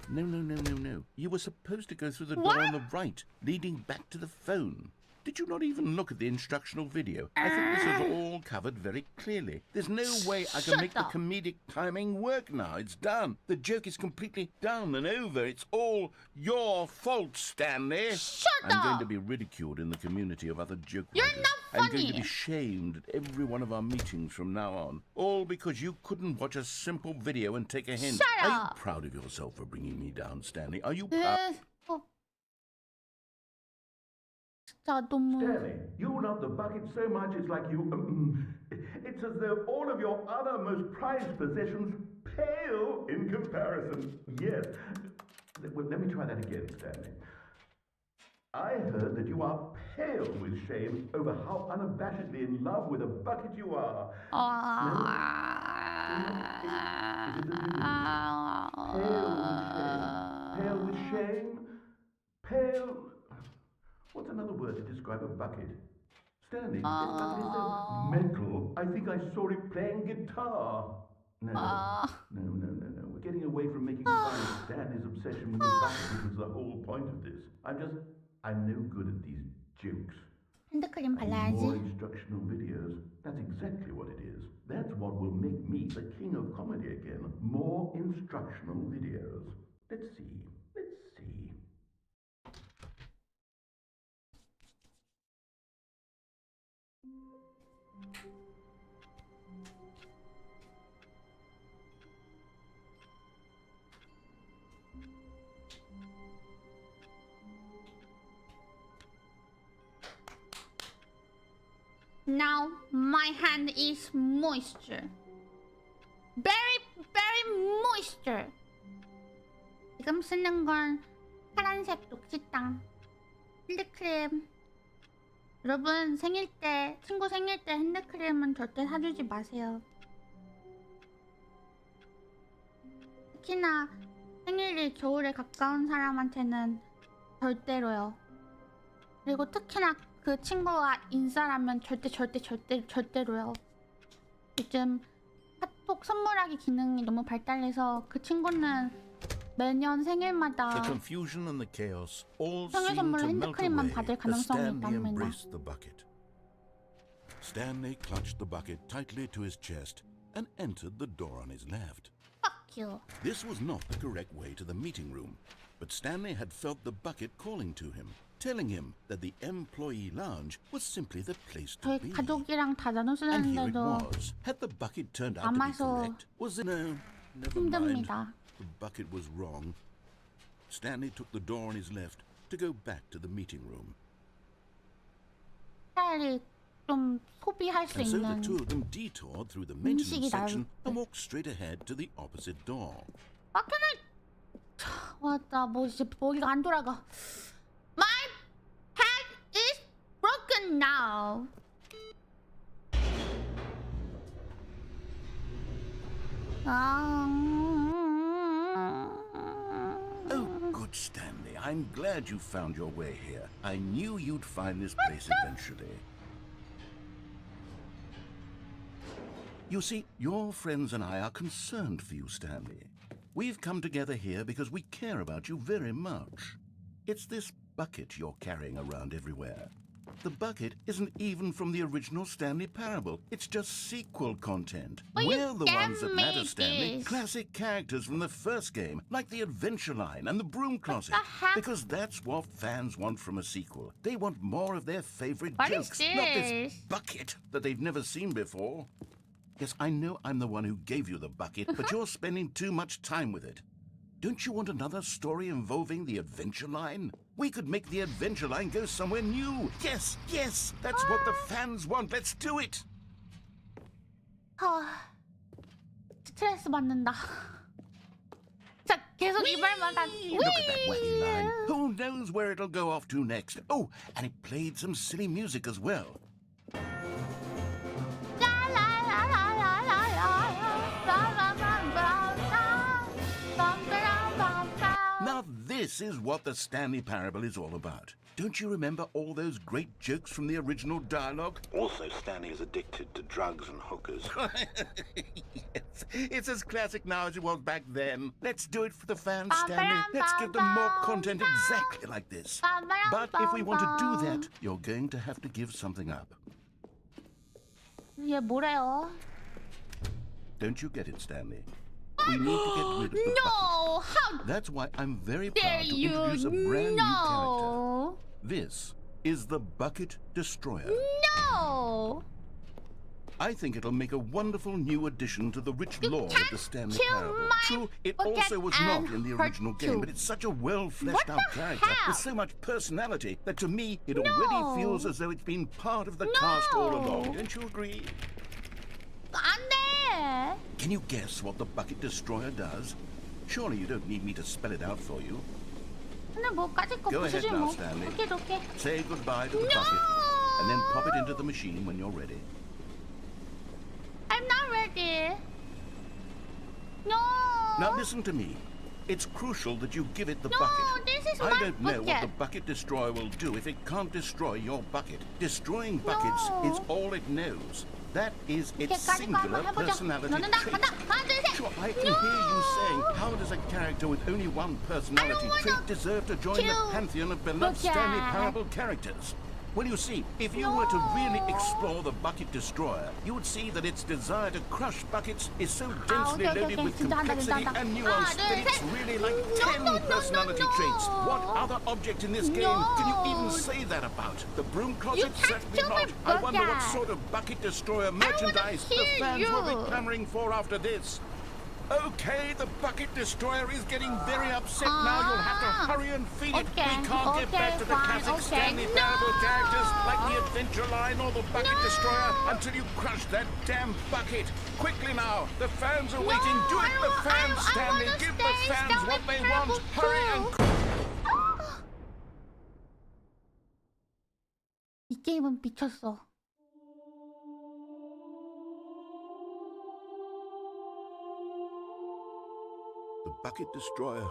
No. You were supposed to go through the door on the right, leading back to the phone. Did you not even look at the instructional video? I think this is all covered very clearly. There's no way I can Shut make up. the comedic timing work now. It's done. The joke is completely done and over. It's all your fault, Stanley. Shut I'm going up. to be ridiculed in the community of other joke You're writers. not I'm going to funny. be shamed at every one of our meetings from now on. All because you couldn't watch a simple video and take a hint. Shut Are up. you proud of yourself for bringing me down, Stanley? Are you proud? 진짜 너무 Stanley, you love the bucket so much it's like you... it's as though all of your other most prized possessions pale in comparison. Yes. Well, let me try that again, Stanley. I heard that you are pale with shame over how unabashedly in love with a bucket you are. Pale with shame? Pale... What's another word to describe a bucket? Stanley, this bucket is so mental. I think I saw it playing guitar. No. We're getting away from making fun of Stanley's obsession with the bucket, which was the whole point of this. I'm no good at these jokes. 핸드크림 More 발라야지. instructional videos. That's exactly what it is. That's what will make me the king of comedy again. More instructional videos. Let's see. Now my hand is moisture. Very moisture. 지금 쓰는 건 파란색 녹지땅 핸드크림. 여러분 생일 때, 친구 생일 때 핸드크림은 절대 사주지 마세요. 특히나 생일이 겨울에 가까운 사람한테는 절대로요. 그리고 특히나 그 친구와 인싸라면 절대로요. 요즘 카톡 선물하기 기능이 너무 발달해서 그 친구는 매년 The 생일마다 confusion and the chaos all 생일 seemed 선물로 to melt 핸드크림만 away 받을 as 가능성이 Stanley 있답니다. embraced the bucket. Stanley clutched the bucket tightly to his chest and entered the door on his left. Fuck you. This was not the correct way to the meeting room, but Stanley had felt the bucket calling to him, telling him that the employee lounge was simply the place to 저희 be. 가족이랑 다 나눠 And here it 쓰는데도 was. Had the bucket turned out to be 남아서 correct? Was it? No, never mind. 힘듭니다. The bucket was wrong. Stanley took the door on his left to go back to the meeting room. 차라리 좀 소비할 수 And so the 있는 two of them detoured through the maintenance 음식이 section 나올 and walked straight ahead to the opposite door. 밖에는 왔다 뭐 이제 머리가 안 돌아가. My head is broken now. Oh, good Stanley. I'm glad you found your way here. I knew you'd find this place eventually. You see, your friends and I are concerned for you, Stanley. We've come together here because we care about you very much. It's this bucket you're carrying around everywhere. The bucket isn't even from the original Stanley Parable. It's just sequel content. Well, We're the ones that matter, made Stanley. this. Classic characters from the first game, like the Adventure Line and the Broom Closet. heck? Because that's what fans want from a sequel. They want more of their favorite What is jokes, not this this? bucket that they've never seen before. Yes, I know I'm the one who gave you the bucket, but you're spending too much time with it. Don't you want another story involving the Adventure Line? We could make the Adventure Line go somewhere new. Yes, yes, that's what the fans want. Let's do it. 스트레스 받는다. 자, 계속 이 말만 한. Look at that wacky line. Who knows where it'll go off to next? Oh, and it played some silly music as well. Now this is what the Stanley Parable is all about. Don't you remember all those great jokes from the original dialogue? Also, Stanley is addicted to drugs and hookers. Yes, it's as classic now as it was back then. Let's do it for the fans, Stanley. Let's give them more content exactly like this. But if we want to do that, you're going to have to give something up. 얘 뭐래요? Don't you get it, Stanley? We need to get rid of the No! bucket. How That's why I'm very dare proud to you? introduce a brand new character. No! This is the Bucket Destroyer. No! I think it'll make a wonderful new addition to the rich lore of the Stanley kill Parable. my True, it bucket also was not in the and original hurt game, you. but it's such a well-fleshed What out the character hell? with so much personality that to me it No. already feels as though it's been part of the cast all No. along. Don't you agree? 안 돼! Can you guess what the Bucket Destroyer does? Surely you don't need me to spell it out for you. 근데 뭐까지 거 Go ahead 부수지 now, 뭐. Stanley. 오케이, 오케이. Say goodbye to the No. bucket, and then pop it into the machine when you're ready. I'm not ready. No! Now listen to me. It's crucial that you give it the No, bucket. this is I my don't know what bucket. the Bucket Destroyer will do if it can't destroy your bucket. Destroying buckets No. is all it knows. That is its 이렇게까지 거 singular 한번 해보자. personality 넣는다, trait. 간다, 하나, 둘, 셋. Sure, I can hear you saying, how does a character with only one personality wanna trait deserve to join the kill pantheon of beloved bucket. Stanley Parable characters? Well, you see, if you were to really explore the Bucket Destroyer, you would see that its desire to crush buckets is so densely okay, loaded okay. with 진짜 한다, complexity 진짜 한다. and nuance 하나, that 둘, it's 셋. really like No, 10 no, no, personality no, no. traits. What other object in this game can you even No. say that about? The broom You closet? can't Certainly kill my not. I wonder what bucket. sort of Bucket Destroyer merchandise the kill fans will be you. clamoring for after this. Okay, the Bucket Destroyer is getting very upset now. You'll have to hurry and feed it. Okay, We can't get back to the fine, classic Stanley No. Parable characters like the Adventure Line or the Bucket No. Destroyer until you crush that damn bucket. Quickly now, the fans are waiting. Do it, the fans, Stanley. wanna Give the stay fans Stanley what they Parable want. Hurry and too. 이 게임은 미쳤어. The Bucket Destroyer,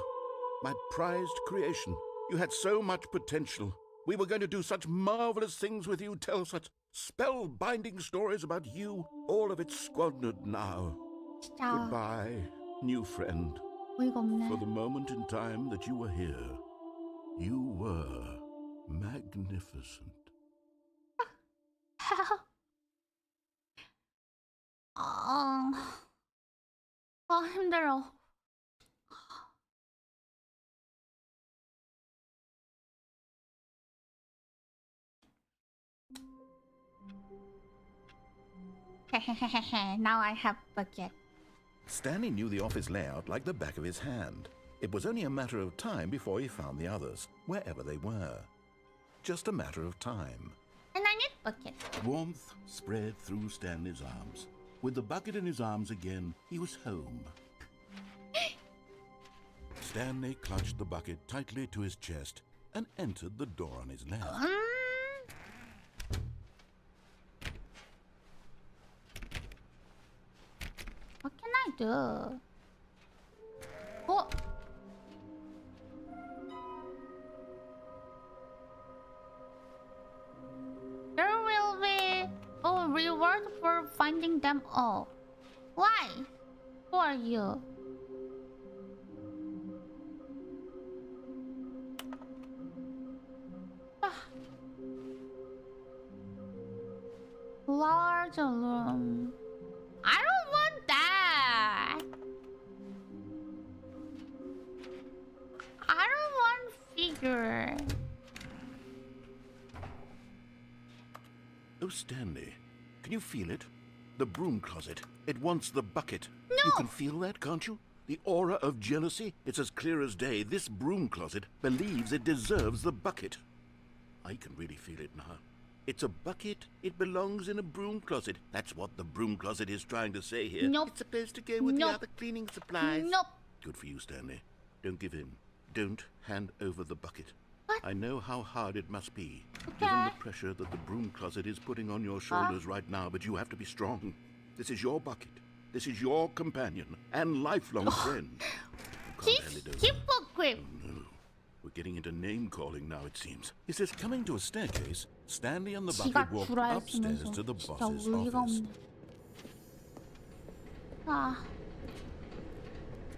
my prized creation. You had so much potential. We were going to do such marvelous things with you, tell such spellbinding stories about you. All of it squandered now. 진짜. Goodbye, new friend. 어이가 없네. For the moment in time that you were here, you were magnificent. 힘들어. Now I have bucket. Stanley knew the office layout like the back of his hand. It was only a matter of time before he found the others, wherever they were. Just a matter of time. And I need bucket. Warmth spread through Stanley's arms. With the bucket in his arms again, he was home. Stanley clutched the bucket tightly to his chest and entered the door on his left. What can I do? Oh! There will be a reward for finding them all. Why? Who are you? Large room. I don't want that. I don't want figure. Oh, Stanley, can you feel it? The broom closet. It wants the bucket. No. You can feel that, can't you? The aura of jealousy? It's as clear as day. This broom closet believes it deserves the bucket. I can really feel it now. It's a bucket. It belongs in a broom closet. That's what the broom closet is trying to say here. Nope. It's supposed to go with the other cleaning supplies. Nope. Good for you, Stanley. Don't give in. Don't hand over the bucket. What? I know how hard it must be, Okay. given the pressure that the broom closet is putting on your shoulders right now, but you have to be strong. This is your bucket. This is your companion and lifelong friend. You can't hand it over. Hypocrite. Oh, no. We're getting into name-calling now, it seems. He says, coming to a staircase, Stanley and the 지가 bucket walked 구라였으면서 upstairs to the 진짜 boss's 의리가 office. 없네.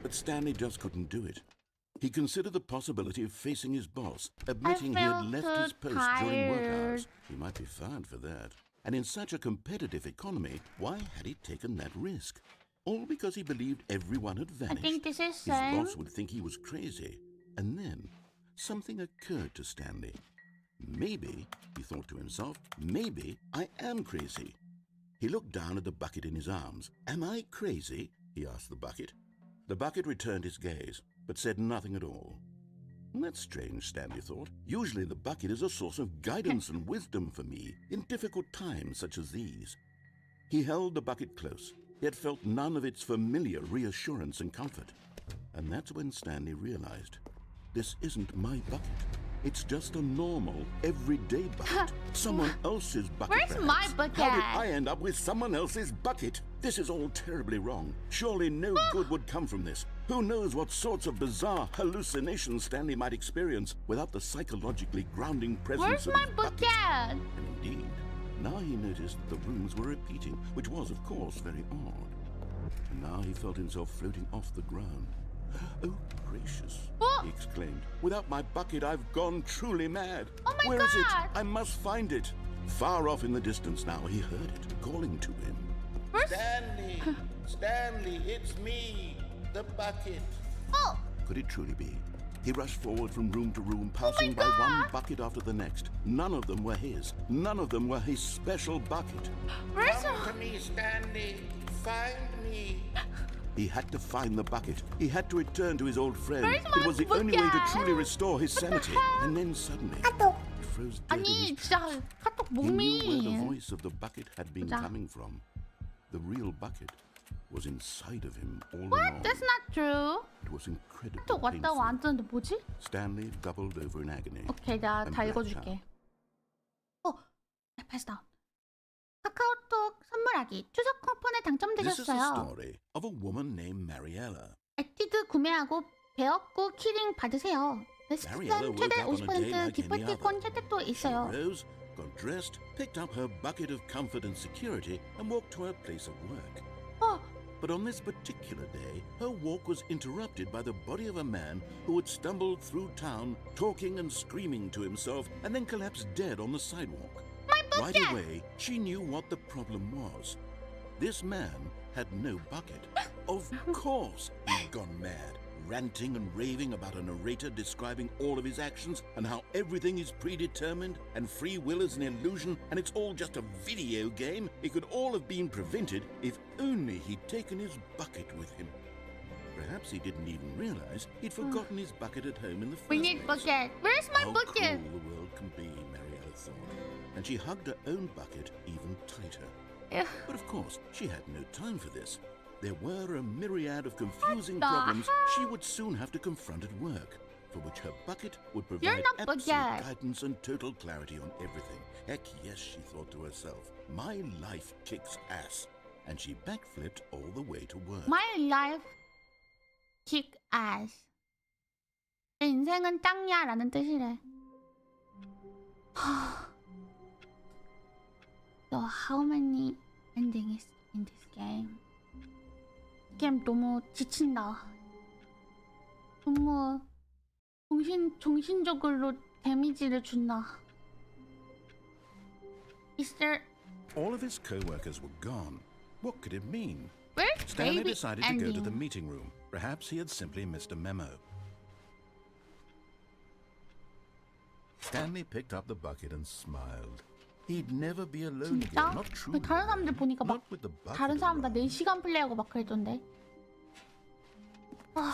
But Stanley just couldn't do it. He considered the possibility of facing his boss, admitting he felt had left so his post during work hours. tired. He might be fired for that. And in such a competitive economy, why had he taken that risk? All because he believed everyone had I vanished. think this is His same. boss would think he was crazy. And then something occurred to Stanley. Maybe, he thought to himself, maybe I am crazy. He looked down at the bucket in his arms. Am I crazy? He asked the bucket. The bucket returned his gaze, but said nothing at all. That's strange, Stanley thought. Usually the bucket is a source of guidance and wisdom for me in difficult times such as these. He held the bucket close, yet felt none of its familiar reassurance and comfort. And that's when Stanley realized, this isn't my bucket. It's just a normal, everyday bucket. Someone else's bucket. Where's my perhaps. bucket? How did I end up with someone else's bucket? This is all terribly wrong. Surely no good would come from this. Who knows what sorts of bizarre hallucinations Stanley might experience without the psychologically grounding presence Where's of my his bucket. bucket? And indeed, now he noticed that the rooms were repeating, which was, of course, very odd. And now he felt himself floating off the ground. Oh, gracious, What? he exclaimed. Without my bucket, I've gone truly mad. Oh my Where is it? God. I must find it. Far off in the distance now, he heard it, calling to him. Where's... Stanley! Stanley, it's me, the bucket. Oh! Could it truly be? He rushed forward from room to room, passing by God. one bucket after the next. None of them were his. None of them were his special bucket. Where's... Come to me, Stanley. Find me. He had to find the bucket. He had to return to his old friend. Where's my It was the only way to bucket? truly restore his sanity. And then suddenly, he froze dead in 아니 his 진짜 카톡 He knew where the 몸이 voice of the bucket had been 보자. coming from. The real bucket was inside of him all What? along. That's not true. It was incredibly 카톡 왔다고 painful. 안 뜨는데 뭐지? Stanley doubled over in agony. 오케이 나 and 다 blacked 읽어줄게. 패스 다운. 카카오톡 선물하기. 추석 쿠폰에 This is the 당첨되셨어요. story of a woman named Mariella. 액티드 구매하고 배웠고 키링 받으세요. Mariella 베스트전 woke 최대 up on a day 50% like any 기프티콘 other. 혜택도 She 있어요. rose, got dressed, picked up her bucket of comfort and security, and walked to her place of work. But on this particular day, her walk was interrupted by the body of a man who had stumbled through town, talking and screaming to himself, and then collapsed dead on the sidewalk. Right away, she knew what the problem was. This man had no bucket. Of course, he'd gone mad, ranting and raving about a narrator describing all of his actions and how everything is predetermined and free will is an illusion and it's all just a video game. It could all have been prevented if only he'd taken his bucket with him. Perhaps he didn't even realize he'd forgotten his bucket at home in the first place. We need bucket. Where's my bucket? How cruel the world can be, Mariella thought, and she hugged her own bucket even tighter. But of course, she had no time for this. There were a myriad of confusing problems she would soon have to confront at work, for which her bucket would provide absolute guidance and total clarity on everything. Heck yes, she thought to herself, my life kicks ass. And she backflipped all the way to work. My life kick ass. 인생은 짱냐라는 뜻이래. So how many endings in this game? 게임 너무 지친다. 너무 정신적으로 데미지를 준다. Is there? All of his co-workers were gone. What could it mean? Where's Stanley baby decided ending? to go to the meeting room. Perhaps he had simply missed a memo. Stanley picked up the bucket and smiled. He'd never be alone again. 진짜? Not true. 다른 사람들 보니까 막 Not with the bucket 다른 사람 다 around. 4시간 플레이하고 막 그랬던데.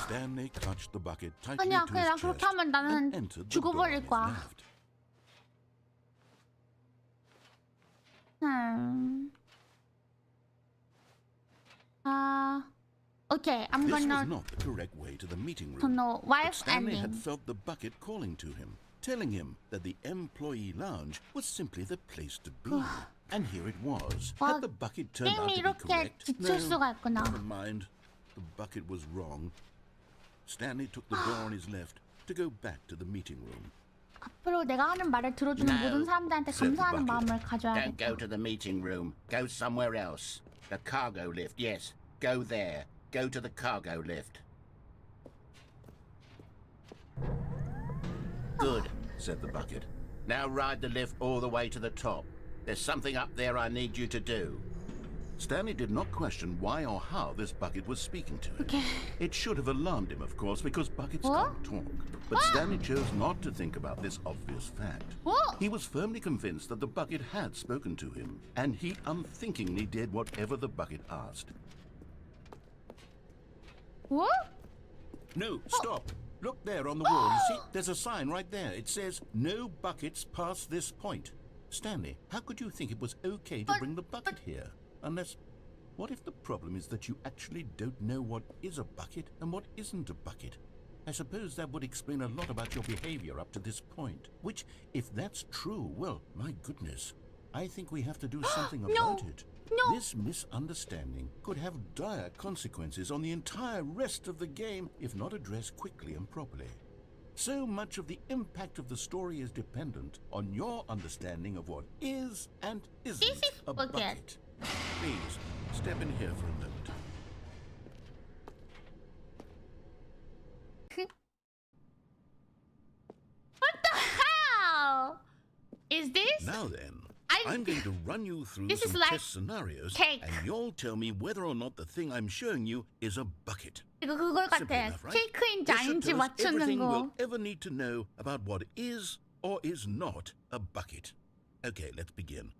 Stanley clutched the bucket tightly 아니야, to 그냥 his 그렇게 chest 하면 and 나는 entered the door on 죽어버릴 his 거야. left. Okay, I'm This was gonna not the correct way to the meeting to room. know But wife Stanley had ending. felt the bucket calling to him, telling him that the employee lounge was simply the place to be. And here it was. 와, Had the bucket turned out 게임이 to be 이렇게 correct? 지칠 수가 있구나. Never mind. The bucket was wrong. Stanley took the door on his left to go back to the meeting room. 앞으로 내가 하는 말을 들어주는 No, 모든 사람들한테 said the 감사하는 bucket. 마음을 Don't 가져야겠다. go to the meeting room. Go somewhere else. The cargo lift, yes. Go there. Go to the cargo lift. Good, said the bucket. Now ride the lift all the way to the top. There's something up there I need you to do. Stanley did not question why or how this bucket was speaking to him. It should have alarmed him, of course, because buckets can't talk. But Stanley chose not to think about this obvious fact. He was firmly convinced that the bucket had spoken to him, and he unthinkingly did whatever the bucket asked. What? No, stop! Look there on the wall. You see, there's a sign right there. It says, no buckets past this point. Stanley, how could you think it was okay to bring the bucket here? Unless, what if the problem is that you actually don't know what is a bucket and what isn't a bucket? I suppose that would explain a lot about your behavior up to this point. Which, if that's true, well, my goodness, I think we have to do something about it. No. This misunderstanding could have dire consequences on the entire rest of the game if not addressed quickly and properly. So much of the impact of the story is dependent on your understanding of what is and isn't This is a bucket. bucket. Please, step in here for a moment. What the hell? Is this? Now then, I'm going to run you through This is some like test scenarios, cake. and you'll tell me whether or not the thing I'm showing you is a bucket. 이거 그걸 Simple 같아. enough, right? 케이크인지 This should 아닌지 tell us 맞추는 everything 거. we'll ever need to know about what is or is not a bucket. Okay, let's begin.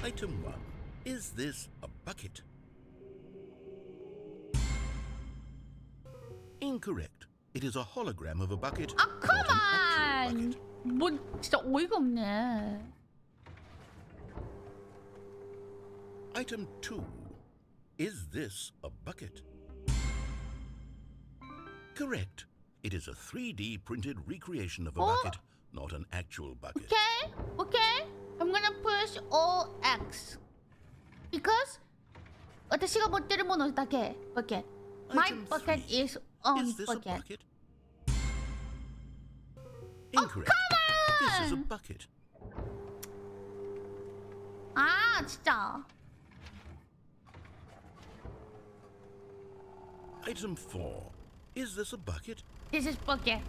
Item 1. Is this a bucket? Incorrect. It is a hologram of a bucket, 아, not an actual 컴온. bucket. 뭐 진짜 어이가 없네. Item 2. Is this a bucket? Correct. It is a 3D printed recreation of a bucket, not an actual bucket. Okay, okay. I'm gonna push all X because 私が持ってるものだけ bucket. My Item bucket 3. is on Is this a bucket. bucket? Incorrect. This is a bucket. 아 진짜. Item 4. Is this a bucket? This is bucket.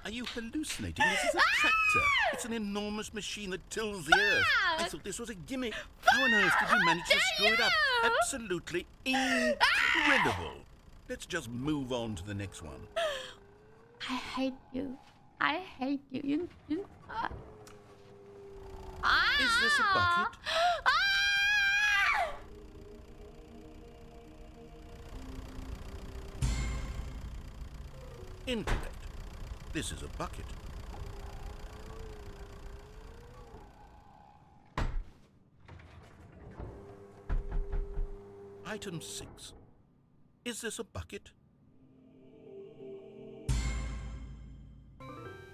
Are you hallucinating? This is a tractor. It's an enormous machine that tills the earth. I thought this was a gimmick. How on earth did you manage to screw it up? Absolutely incredible. Let's just move on to the next one. I hate you. I hate you. Is this a bucket? Incorrect. This is a bucket. Item 6. Is this a bucket?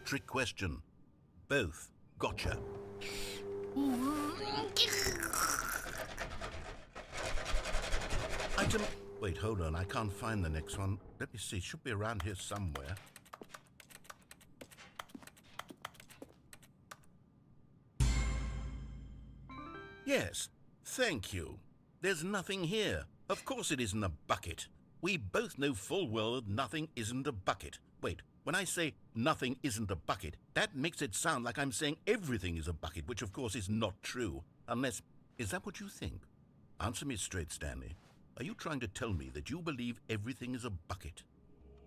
Trick question. Both. Gotcha. Item... Wait, hold on. I can't find the next one. Let me see. It should be around here somewhere. Yes. Thank you. There's nothing here. Of course it isn't a bucket. We both know full well that nothing isn't a bucket. Wait, when I say nothing isn't a bucket, that makes it sound like I'm saying everything is a bucket, which of course is not true. Unless... Is that what you think? Answer me straight, Stanley. Are you trying to tell me that you believe everything is a bucket?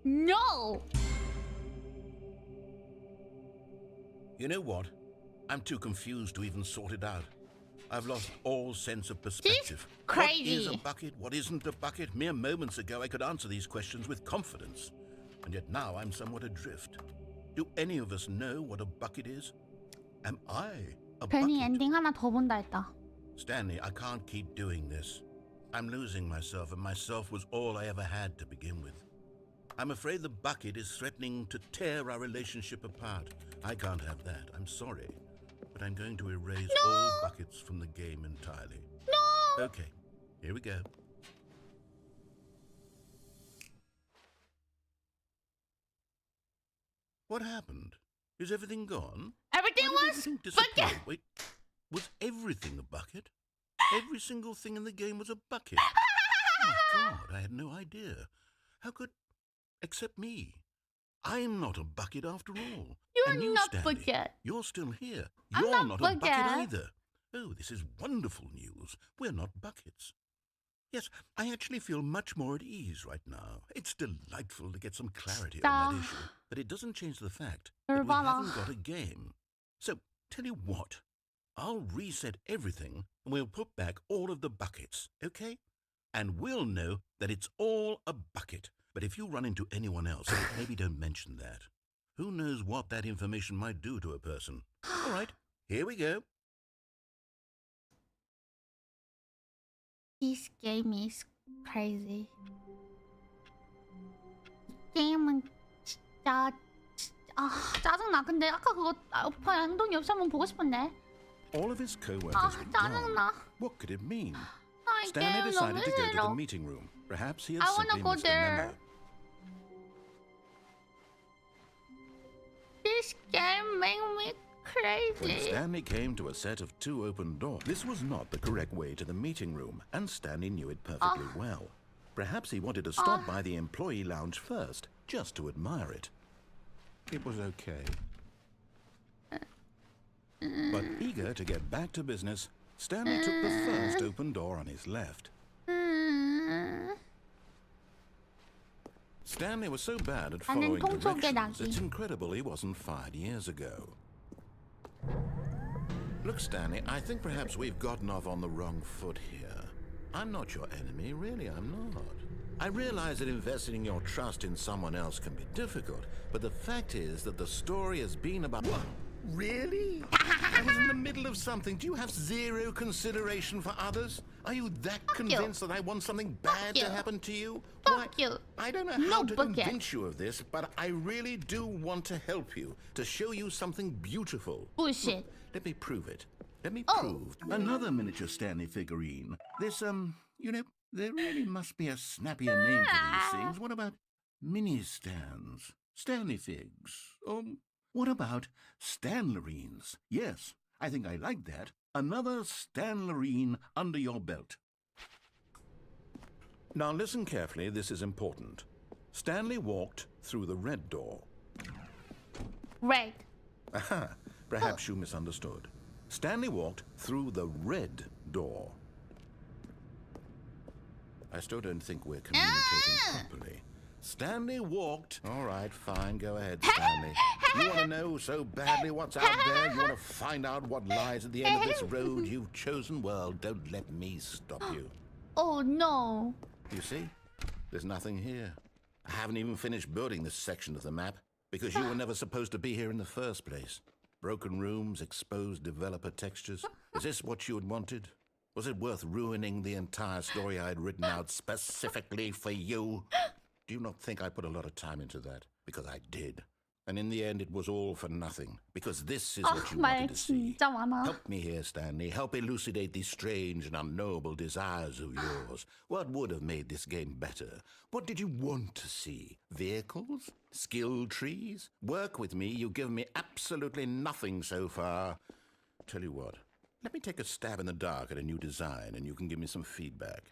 No! You know what? I'm too confused to even sort it out. I've lost all sense of perspective. Crazy. What is a bucket? What isn't a bucket? Mere moments ago I could answer these questions with confidence. And yet now I'm somewhat adrift. Do any of us know what a bucket is? Am I a 괜히 bucket? 엔딩 하나 더 본다 했다. Stanley, I can't keep doing this. I'm losing myself, and myself was all I ever had to begin with. I'm afraid the bucket is threatening to tear our relationship apart. I can't have that. I'm sorry. But I'm going to erase all buckets from the game entirely. No! Okay, here we go. What happened? Is everything gone? Everything Why did was everything disappear? bucket. Wait, was everything a bucket? Every single thing in the game was a bucket. Oh my God, I had no idea. How could... Except me. I'm not a bucket after all. You're and you, not Stanley, bucket. You're still here. I'm You're not not a bucket. bucket either. Oh, this is wonderful news. We're not buckets. Yes, I actually feel much more at ease right now. It's delightful to get some clarity on that issue. But it doesn't change the fact that we haven't got a game. So, tell you what. I'll reset everything and we'll put back all of the buckets, okay? And we'll know that it's all a bucket. But if you run into anyone else, maybe don't mention that. Who knows what that information might do to a person? All right, here we go. This game is crazy. 이 게임은 진짜 짜증나. 근데 아까 그거 오빠 행동이 없이 한번 보고 싶은데. All of his co-workers were 짜증나. gone. What could it mean? 이 Stanley 게임 너무 decided to go to the 싫어. meeting room. Perhaps he had I wanna simply go missed a there. memo. This game made me When crazy. Stanley came to a set of 2 open doors, this was not the correct way to the meeting room, and Stanley knew it perfectly well. Perhaps he wanted to stop by the employee lounge first, just to admire it. It was okay. But eager to get back to business, Stanley took the first open door on his left. Stanley was so bad at following directions, it's incredible he wasn't fired years ago. Look, Stanley, I think perhaps we've gotten off on the wrong foot here. I'm not your enemy, really, I'm not. I realize that investing your trust in someone else can be difficult, but the fact is that the story has been about... What? Really? I was in the middle of something. Do you have zero consideration for others? Are you that convinced that I want something bad to happen to you? Fuck you. I don't know how to convince you of this, but I really do want to help you, to show you something beautiful. Bullshit. Let me prove it. Let me prove. Another miniature Stanley figurine. This, you know, there really must be a snappier name for these things. What about mini stands? Stanley figs? Or what about Stanlerines? Yes, I think I like that. Another Stanlerine under your belt. Now listen carefully, this is important. Stanley walked through the red door. Red. Aha, perhaps you misunderstood. Stanley walked through the red door. I still don't think we're communicating properly. Stanley walked... All right, fine, go ahead, Stanley. You want to know so badly what's out there? You want to find out what lies at the end of this road you've chosen? Well, don't let me stop you. Oh, no. You see? There's nothing here. I haven't even finished building this section of the map because you were never supposed to be here in the first place. Broken rooms, exposed developer textures. Is this what you had wanted? Was it worth ruining the entire story I had written out specifically for you? Do you not think I put a lot of time into that? Because I did. And in the end, it was all for nothing. Because this is what you wanted to see. Help me here, Stanley. Help elucidate these strange and unknowable desires of yours. What would have made this game better? What did you want to see? Vehicles? Skill trees? Work with me. You've given me absolutely nothing so far. Tell you what. Let me take a stab in the dark at a new design, and you can give me some feedback.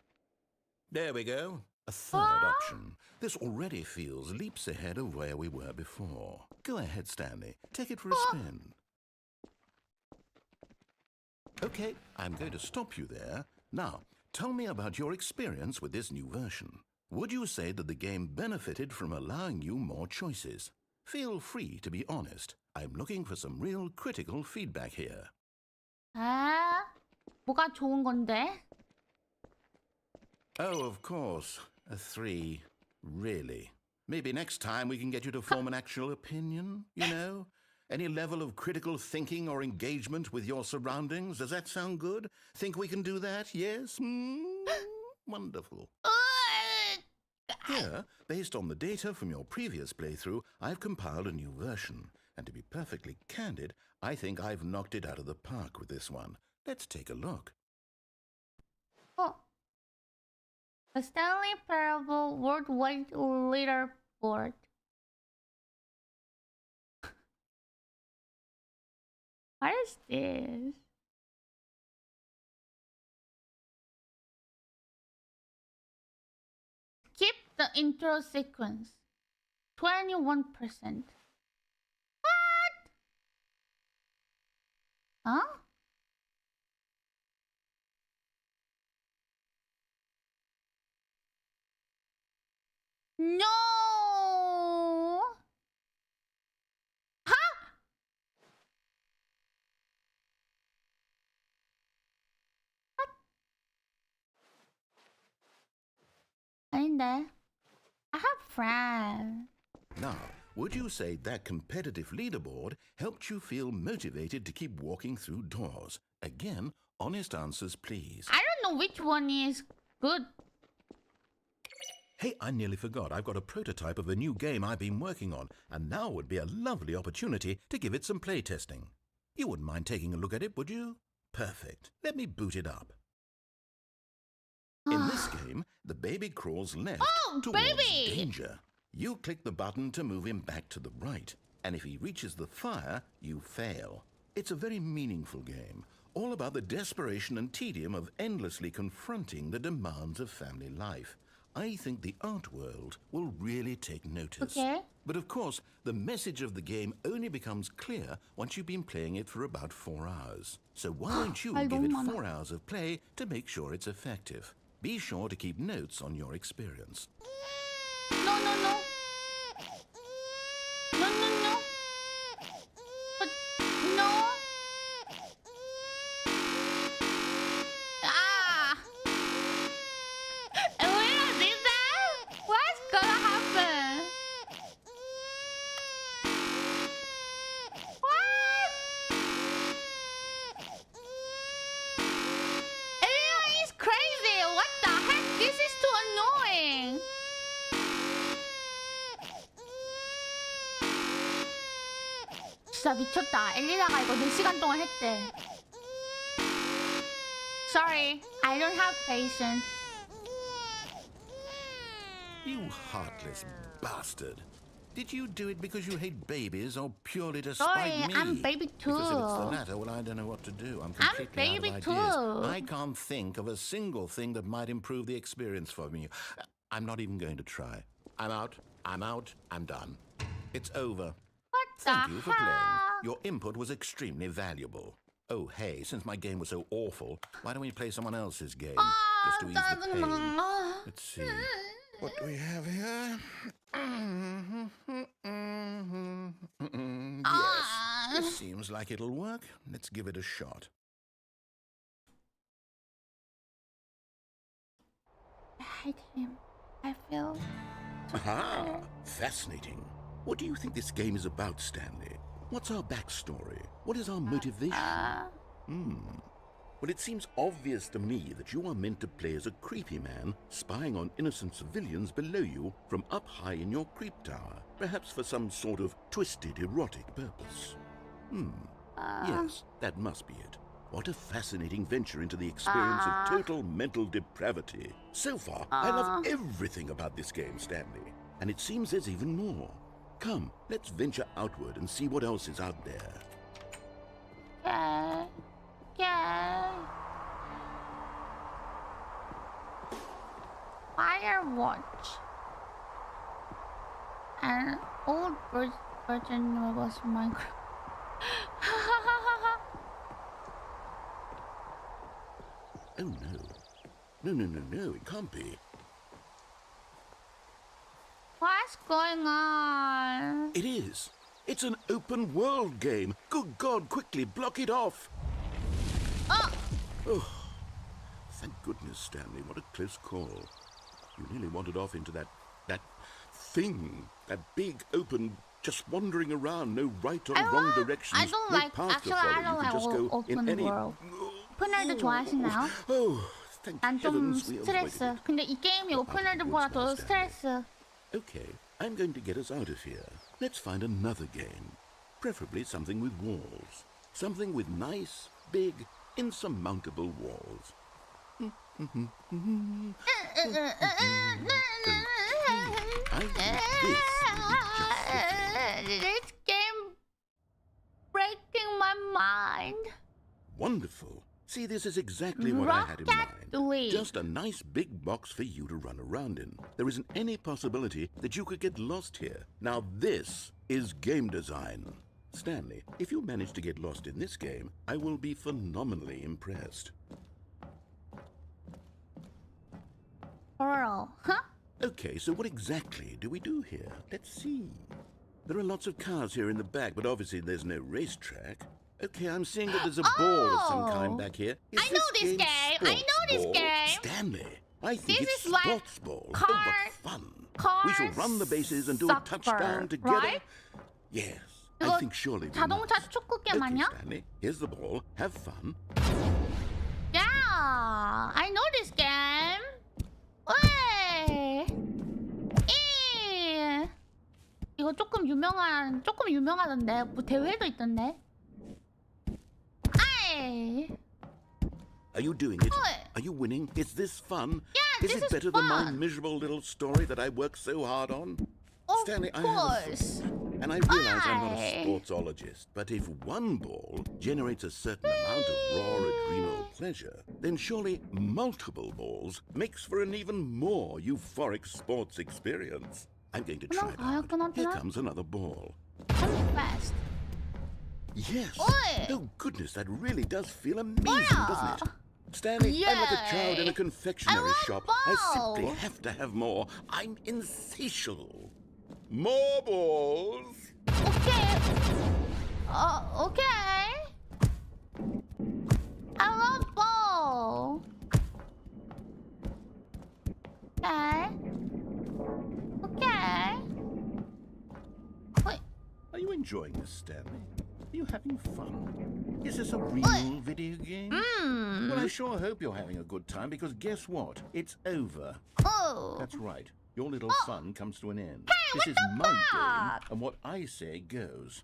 There we go. A third option. This already feels leaps ahead of where we were before. Go ahead, Stanley. Take it for a spin. Okay, I'm going to stop you there. Now, tell me about your experience with this new version. Would you say that the game benefited from allowing you more choices? Feel free to be honest. I'm looking for some real critical feedback here. 뭐가 좋은 건데? Oh, of course. A 3. Really? Maybe next time we can get you to form an actual opinion, you know? Any level of critical thinking or engagement with your surroundings? Does that sound good? Think we can do that? Yes? Wonderful. Here, based on the data from your previous playthrough, I've compiled a new version. And to be perfectly candid, I think I've knocked it out of the park with this one. Let's take a look. The Stanley Parable Worldwide Leaderboard. What is this? Skip the intro sequence. 21%. What? Huh? No! Huh? What? 아닌데. I have friends. Now, would you say that competitive leaderboard helped you feel motivated to keep walking through doors? Again, honest answers, please. I don't know which one is good. Hey, I nearly forgot. I've got a prototype of a new game I've been working on, and now would be a lovely opportunity to give it some playtesting. You wouldn't mind taking a look at it, would you? Perfect. Let me boot it up. In this game, the baby crawls left towards danger. You click the button to move him back to the right, and if he reaches the fire, you fail. It's a very meaningful game, all about the desperation and tedium of endlessly confronting the demands of family life. I think the art world will really take notice. Okay. But of course, the message of the game only becomes clear once you've been playing it for about 4 hours. So why don't you give it 4 hours of play to make sure it's effective? Be sure to keep notes on your experience. No. No. But no. Where is that? What's gonna happen? What? Everyone is crazy. What the heck? This is too annoying. 진짜 미쳤다. 엘리나가 이거 4시간 동안 했대. Sorry, I don't have patience. You heartless bastard. Did you do it because you hate babies or purely to Sorry, spite me? I'm baby too. Because if it's the latter, well, I don't know what to do. I'm completely out of baby ideas. too. I can't think of a single thing that might improve the experience for me. I'm not even going to try. I'm out. I'm done. It's over. What Thank the you for hell? playing. Your input was extremely valuable. Oh, hey, since my game was so awful, why don't we play someone else's game? Just to ease the pain. Let's see. What do we have here? Yes, this seems like it'll work. Let's give it a shot. I hate him. I feel... Aha! Fascinating. What do you think this game is about, Stanley? What's our backstory? What is our motivation? Well, it seems obvious to me that you are meant to play as a creepy man spying on innocent civilians below you from up high in your creep tower, perhaps for some sort of twisted, erotic purpose. Yes, that must be it. What a fascinating venture into the experience of total mental depravity. So far, I love everything about this game, Stanley. And it seems there's even more. Come, let's venture outward and see what else is out there. Yeah. Firewatch. An old version was Minecraft. Oh no. No, it can't be. What's going on? It is. It's an open world game. Good God, quickly block it off. Oh, thank goodness, Stanley. What a close call. You nearly wandered off into that thing. That big, open, just wandering around, no right or wrong directions. I don't no like, path actually, to follow. I don't You like can just go open in any... world. 오픈월드 좋아하시나요? Oh, thank 난 좀 heavens we avoided 스트레스. it. 근데 이 게임이 오픈월드보다 더 스트레스. Okay, I'm going to get us out of here. Let's find another game. Preferably something with walls. Something with nice, big, insurmountable walls. I think this will be just This game breaking my mind. wonderful. See, this is exactly what I had in mind. Just a nice big box for you to run around in. There isn't any possibility that you could get lost here. Now this is game design. Stanley, if you manage to get lost in this game, I will be phenomenally impressed. Girl, huh? Okay, so what exactly do we do here? Let's see. There are lots of cars here in the back, but obviously there's no racetrack. Okay, I'm seeing that there's a ball of some kind back here. I know this game. I know this game. Stanley, I think This it's is like sports ball. car- Oh, what fun. We shall run the bases and do a soccer, touchdown together. right? Yes, I 이거 think surely we 자동차 must. 축구 Okay, 게임 아니야? Stanley, here's the ball. Have fun. Yeah, I know this game. 왜? 이거 조금 유명하던데. 뭐 대회도 있던데. 아이. Are you doing it? What? Are you winning? Is this fun? Yeah, is this it is better than my fun. miserable little story that I worked so hard on? Of Stanley, I course. have a foot, and I realize I'm not a Why? sportsologist, but if one ball generates a certain amount of raw adrenal pleasure, then surely multiple balls makes for an even more euphoric sports experience. I'm going to try it out. Here comes another ball. I'm fast. Yes. Oi. Oh, goodness, that really does feel amazing, doesn't it? Stanley, I'm like a child in a confectionery shop. I simply have to have more. I'm insatiable. More balls. Okay. Okay. I love ball. Okay. Okay. Wait. Are you enjoying this, Stanley? Are you having fun? Is this a real video game? Well, I sure hope you're having a good time, because guess what? It's over. Oh. That's right. Your little fun comes to an end. Hey, this what is the my fuck? game, and what I say goes.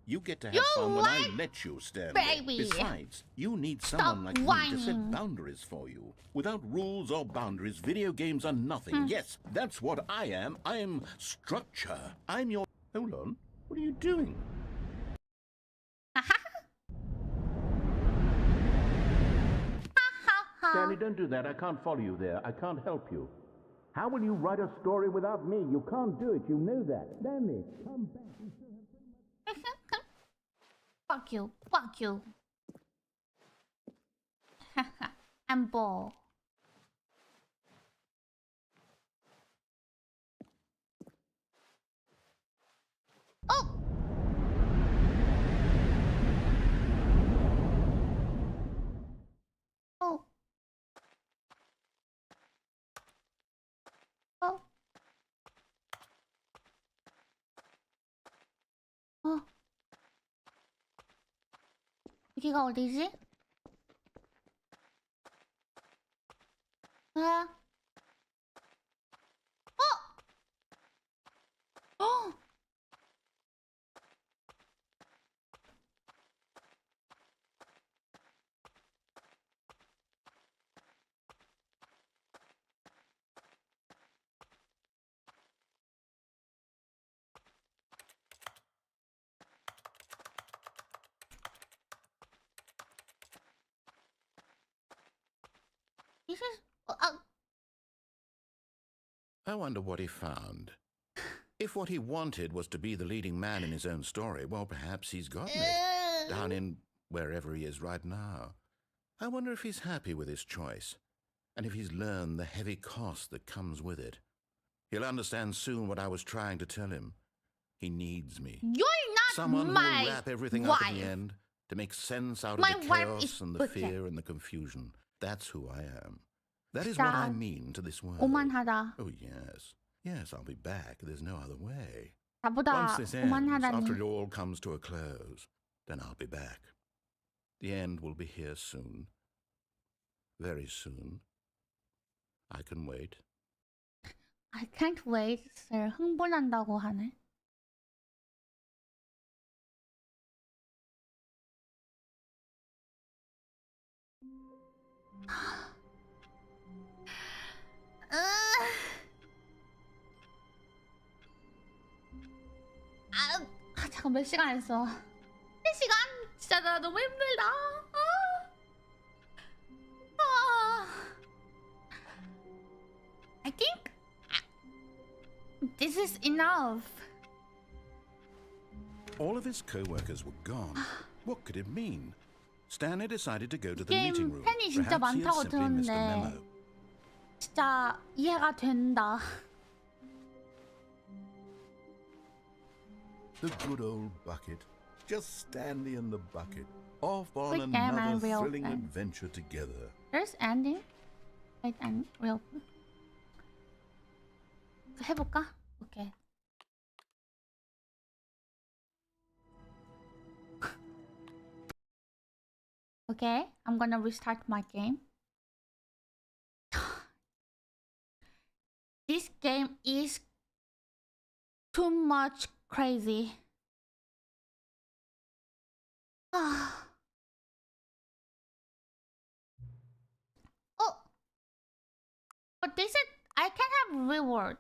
You get to have You fun when I like let you, Stanley. baby. Besides, you need someone like me to whining. set boundaries for you. Without rules or boundaries, video games are nothing. Yes, that's what I am. I am structure. I'm your Hold on. What are you doing? Stanley, don't do that. I can't follow you there. I can't help you. How will you write a story without me? You can't do it. You know that. Stanley, come back. Fuck you. Fuck you. I'm bored. Oh! Oh. Oh. 어. 여기가 어디지? 아. 어! 어! This is... I wonder what he found. If what he wanted was to be the leading man in his own story, well, perhaps he's gotten it. Down in wherever he is right now. I wonder if he's happy with his choice, and if he's learned the heavy cost that comes with it. He'll understand soon what I was trying to tell him. He needs me. You're not Someone my who will wrap everything wife. up in the end, to make sense out of My the wife chaos is and the wicked. fear and the confusion. That's who I am. That is what I mean to this world. 오만하다. Oh, yes. Yes, I'll be back. There's no other way. 나보다 Once this ends, 오만하다니. after it all comes to a close, then I'll be back. The end will be here soon. Very soon. I can wait. I can't wait. 흥분한다고 하네. 잠깐 몇 시간 했어? 3시간? 진짜 나 너무 힘들다. I think this is enough. All of his co-workers were gone. What could it mean? Stanley decided to go to the meeting room. 팬이 진짜 Perhaps he had 많다고 simply missed the 들었는데 memo. 진짜 이해가 된다. The good old bucket. Just Stanley and the bucket. Off on Quick game and another real thrilling fun. adventure together. There's ending. Wait and real. 해볼까? 오케이. Okay, I'm gonna restart my game. This game is too much crazy. Oh, but they said I can have reward.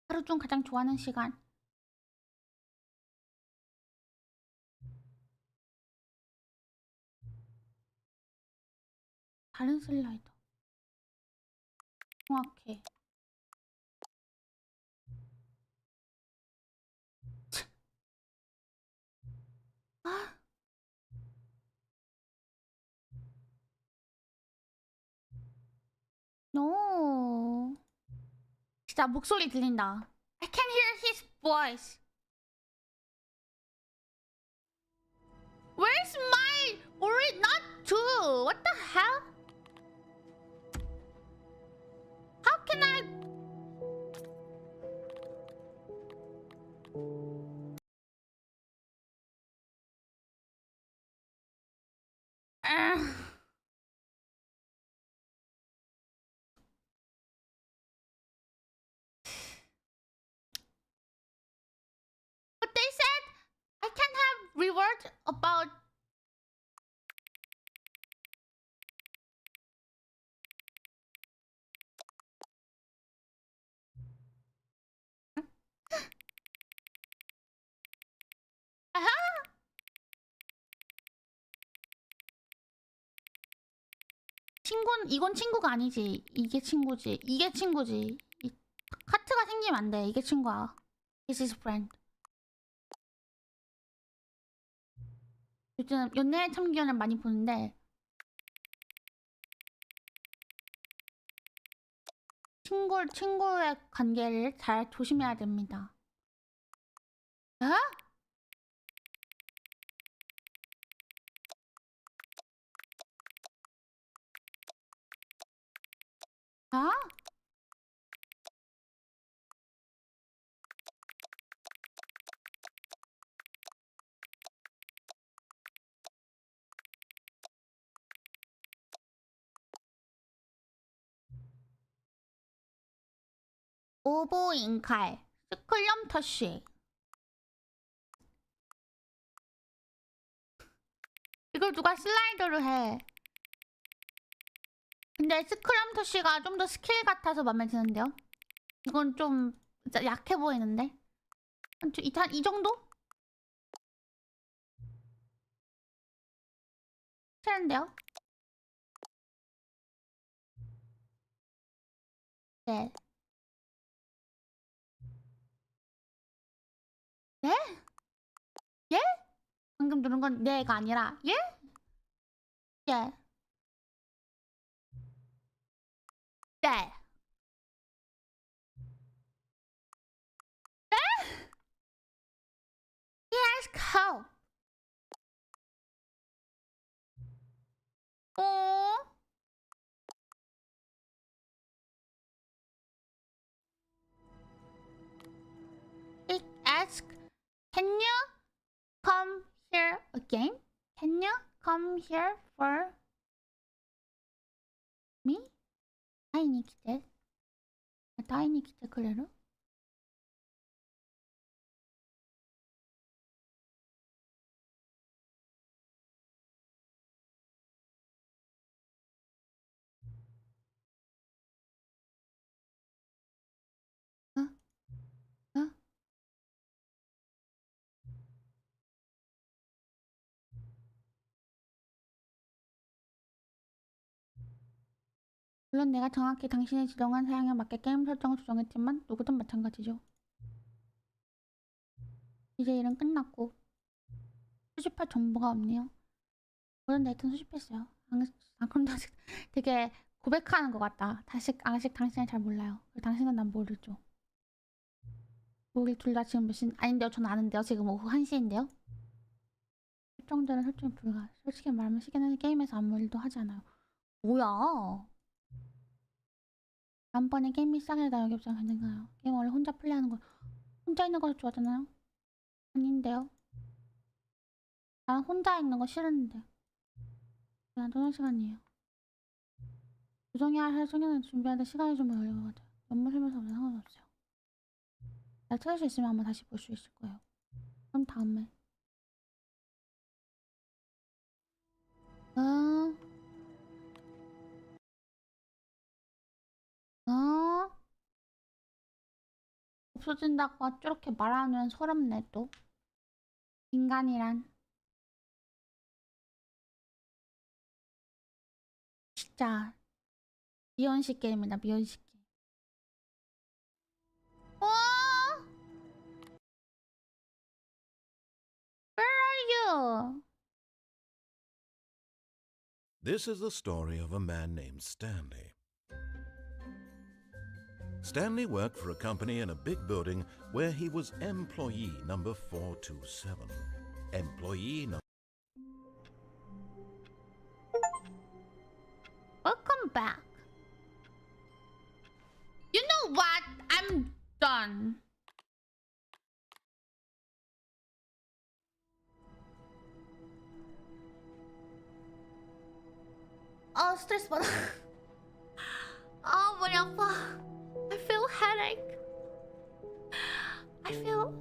하루 중 가장 좋아하는 시간. 다른 슬라이더. 정확해. 아. No. 진짜 목소리 들린다. I can hear his voice. Where's my ori not two? What the hell? How can I? What about 아하! 이건 친구가 아니지. 이게 친구지. 이게 친구지. 하트가 생기면 안 돼. 이게 친구야. This is friend. 요즘 연애 참견을 많이 보는데 친구의 관계를 잘 조심해야 됩니다. 어? 아? 오보인칼 스클럼 터쉬. 이걸 누가 슬라이더로 해. 근데 스크럼 터쉬가 좀 더 스킬 같아서 마음에 드는데요. 이건 좀 약해 보이는데. 한 이 정도? 괜찮은데요? 네. 네? 예? 방금 누른 건 네가 아니라 예? 예. 네. 네? He asked help. It asked, can you come here again? Can you come here for me? 会いに来て。また会いに来てくれる？물론 내가 정확히 당신의 지정한 사양에 맞게 게임 설정을 조정했지만 누구든 마찬가지죠. 이제 일은 끝났고 수집할 정보가 없네요. 물론 내일은 수집했어요. 그런데 아직 되게 고백하는 것 같다. 아직 당신을 잘 몰라요. 당신은 난 모르죠. 우리 둘 다 지금 몇 시? 아닌데요. 전 아는데요. 지금 오후 1시인데요. 설정들은 설정이 불가. 솔직히 말하면 시계는 게임에서 아무 일도 하지 않아요. 뭐야? 다음번에 게임이 시작해다 여기 없으면 괜찮아요. 게임 원래 혼자 플레이하는 거 혼자 있는 거 좋아하잖아요? 아닌데요. 난 혼자 있는 거 싫은데. 난 떠날 시간이에요. 조정해야 할 소년을 준비하는데 시간이 좀 걸릴 것 같아요. 연말 설명서 없는 상관없어요. 날 찾을 수 있으면 아마 다시 볼 수 있을 거예요. 그럼 다음에. 없어진다고 저렇게 말하면 서럽네 또. 인간이란 진짜 미연식 게임이다. 미연식 게임. Where are you? This is the story of a man named Stanley. Stanley worked for a company in a big building where he was employee number 427. Employee number... Welcome back. You know what? I'm done. 스트레스 받아. 머리 아파. I feel headache. I feel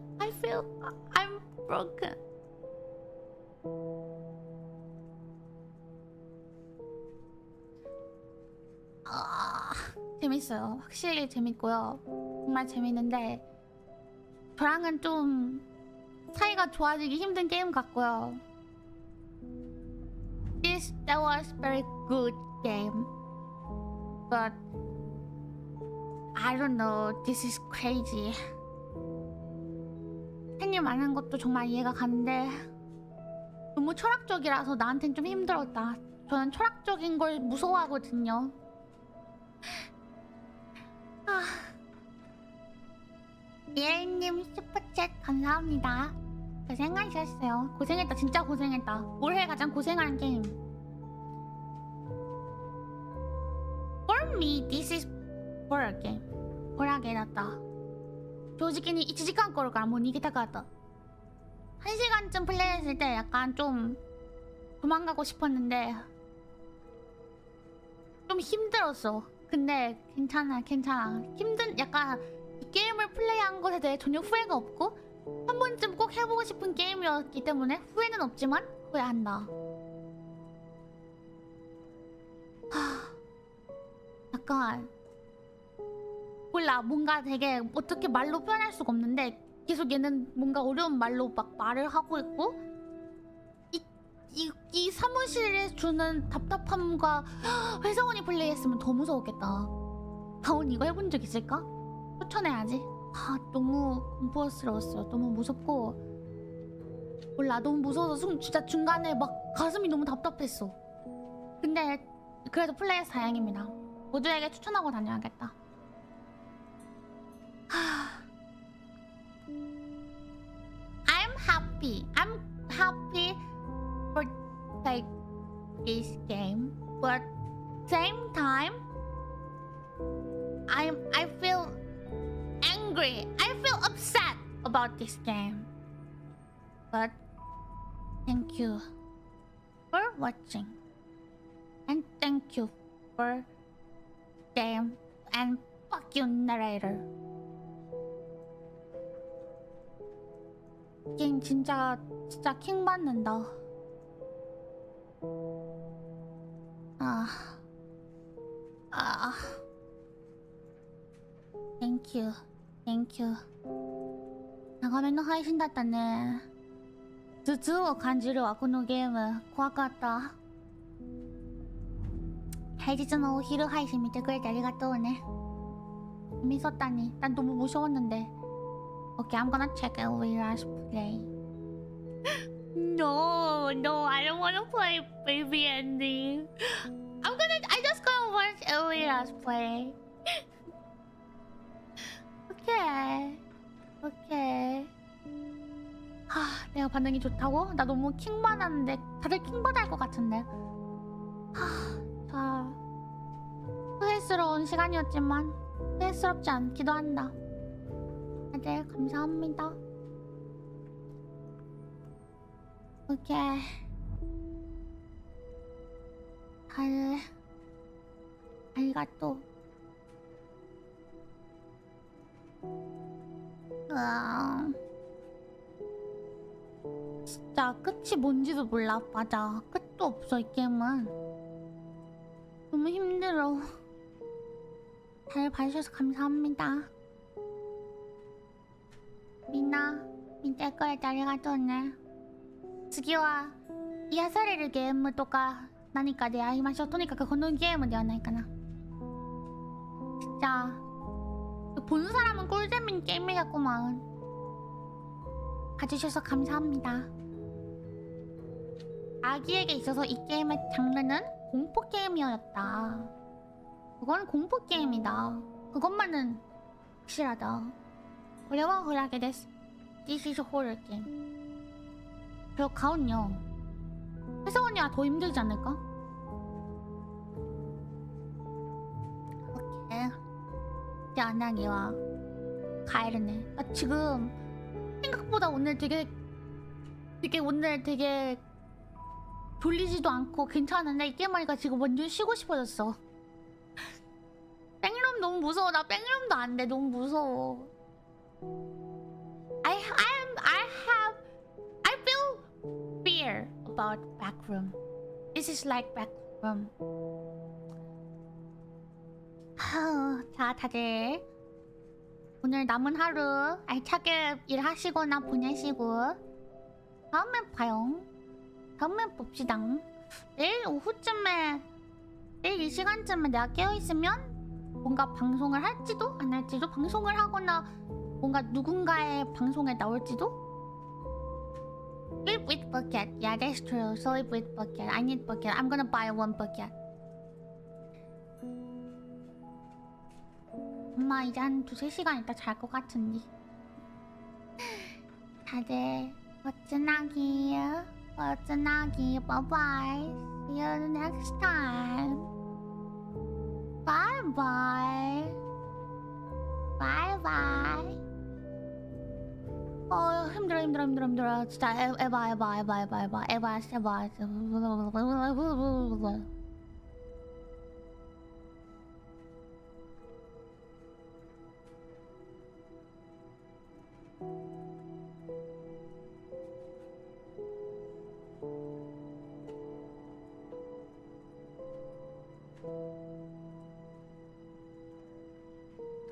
I'm broken. 재밌어요. 확실히 재밌고요. 정말 재밌는데 저랑은 좀 사이가 좋아지기 힘든 게임 같고요. That was very good game, but I don't know. This is crazy. 팬이 많은 것도 정말 이해가 가는데 너무 철학적이라서 나한텐 좀 힘들었다. 저는 철학적인 걸 무서워하거든요. 예님 슈퍼챗 감사합니다. 고생하셨어요. 고생했다. 진짜 고생했다. 올해 가장 고생한 게임. For me, this is horror game. ホラーゲーだった。正直に1時間頃からもう逃げたかった。 1시간쯤 플레이했을 때 약간 좀 도망가고 싶었는데 좀 힘들었어. 근데 괜찮아. 약간 이 게임을 플레이한 것에 대해 전혀 후회가 없고 한 번쯤 꼭 해보고 싶은 게임이었기 때문에 후회는 없지만 후회한다. 약간 몰라, 뭔가 되게 어떻게 말로 표현할 수가 없는데 계속 얘는 뭔가 어려운 말로 막 말을 하고 있고 이 사무실에 주는 답답함과 회사원이 플레이했으면 더 무서웠겠다. 다운 이거 해본 적 있을까? 추천해야지. 너무 공포스러웠어요. 너무 무섭고 몰라, 너무 무서워서 진짜 중간에 막 가슴이 너무 답답했어. 근데 그래도 플레이해서 다행입니다. 모두에게 추천하고 다녀야겠다. I'm happy for like this game, but same time I feel angry. I feel upset about this game. But thank you for watching, and thank you for game, and fuck you narrator. 게임 진짜 킹 받는다. Thank you. 長めの配信だったね。頭痛を感じるわ、このゲーム。怖かった。平日のお昼配信見てくれてありがとうね。재밌었다니. 난 너무 무서웠는데. Okay, I'm gonna check Elvira's play. No, I don't wanna play baby ending. I just gonna watch Elvira's play. 오케이. 내가 반응이 좋다고? 나 너무 킹받았는데 다들 킹받아야 할 것 같은데. 자, 후회스러운 시간이었지만 후회스럽지 않기도 한다. 다들 감사합니다. 오케이. 다들 아리가또. 진짜 끝이 뭔지도 몰라. 맞아, 끝도 없어 이 게임은. 너무 힘들어. 잘 봐주셔서 감사합니다.見てくれてありがとうね。次は癒されるゲームとか何かで会いましょう。とにかくこのゲームではないかな。 진짜 보는 사람은 꿀잼인 게임이겠구만. 봐주셔서 감사합니다. 아기에게 있어서 이 게임의 장르는 공포 게임이었다. 그건 공포 게임이다. 그것만은 확실하다. これはホラーゲーです。This is horror game. 저 가온요. 회사원이야 더 힘들지 않을까? 오케이. 이제 안나기와 가이르네. 나 지금 생각보다 오늘 되게 졸리지도 않고 괜찮은데 이 게임하니까 지금 완전 쉬고 싶어졌어. 백룸 너무 무서워. 나 백룸도 안 돼. 너무 무서워. I feel fear. about backroom. This is like backroom. 자, 다들 오늘 남은 하루 알차게 일하시거나 보내시고 다음에 봐요. 다음에 봅시다. 내일 오후쯤에 내일 이 시간쯤에 내가 깨어있으면 뭔가 방송을 할지도 안 할지도, 방송을 하거나 뭔가 누군가의 방송에 나올지도. Sleep with bucket. Yeah, that's true. Sleep with bucket. I need bucket. I'm gonna buy one bucket. 엄마 이제 한 2-3시간 있다 잘 것 같은데. 다들 어쩌나기. 어쩌나기. Bye bye. See you next time. Bye bye. Bye bye. 힘들어. 진짜 에바.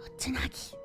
어쩌나기.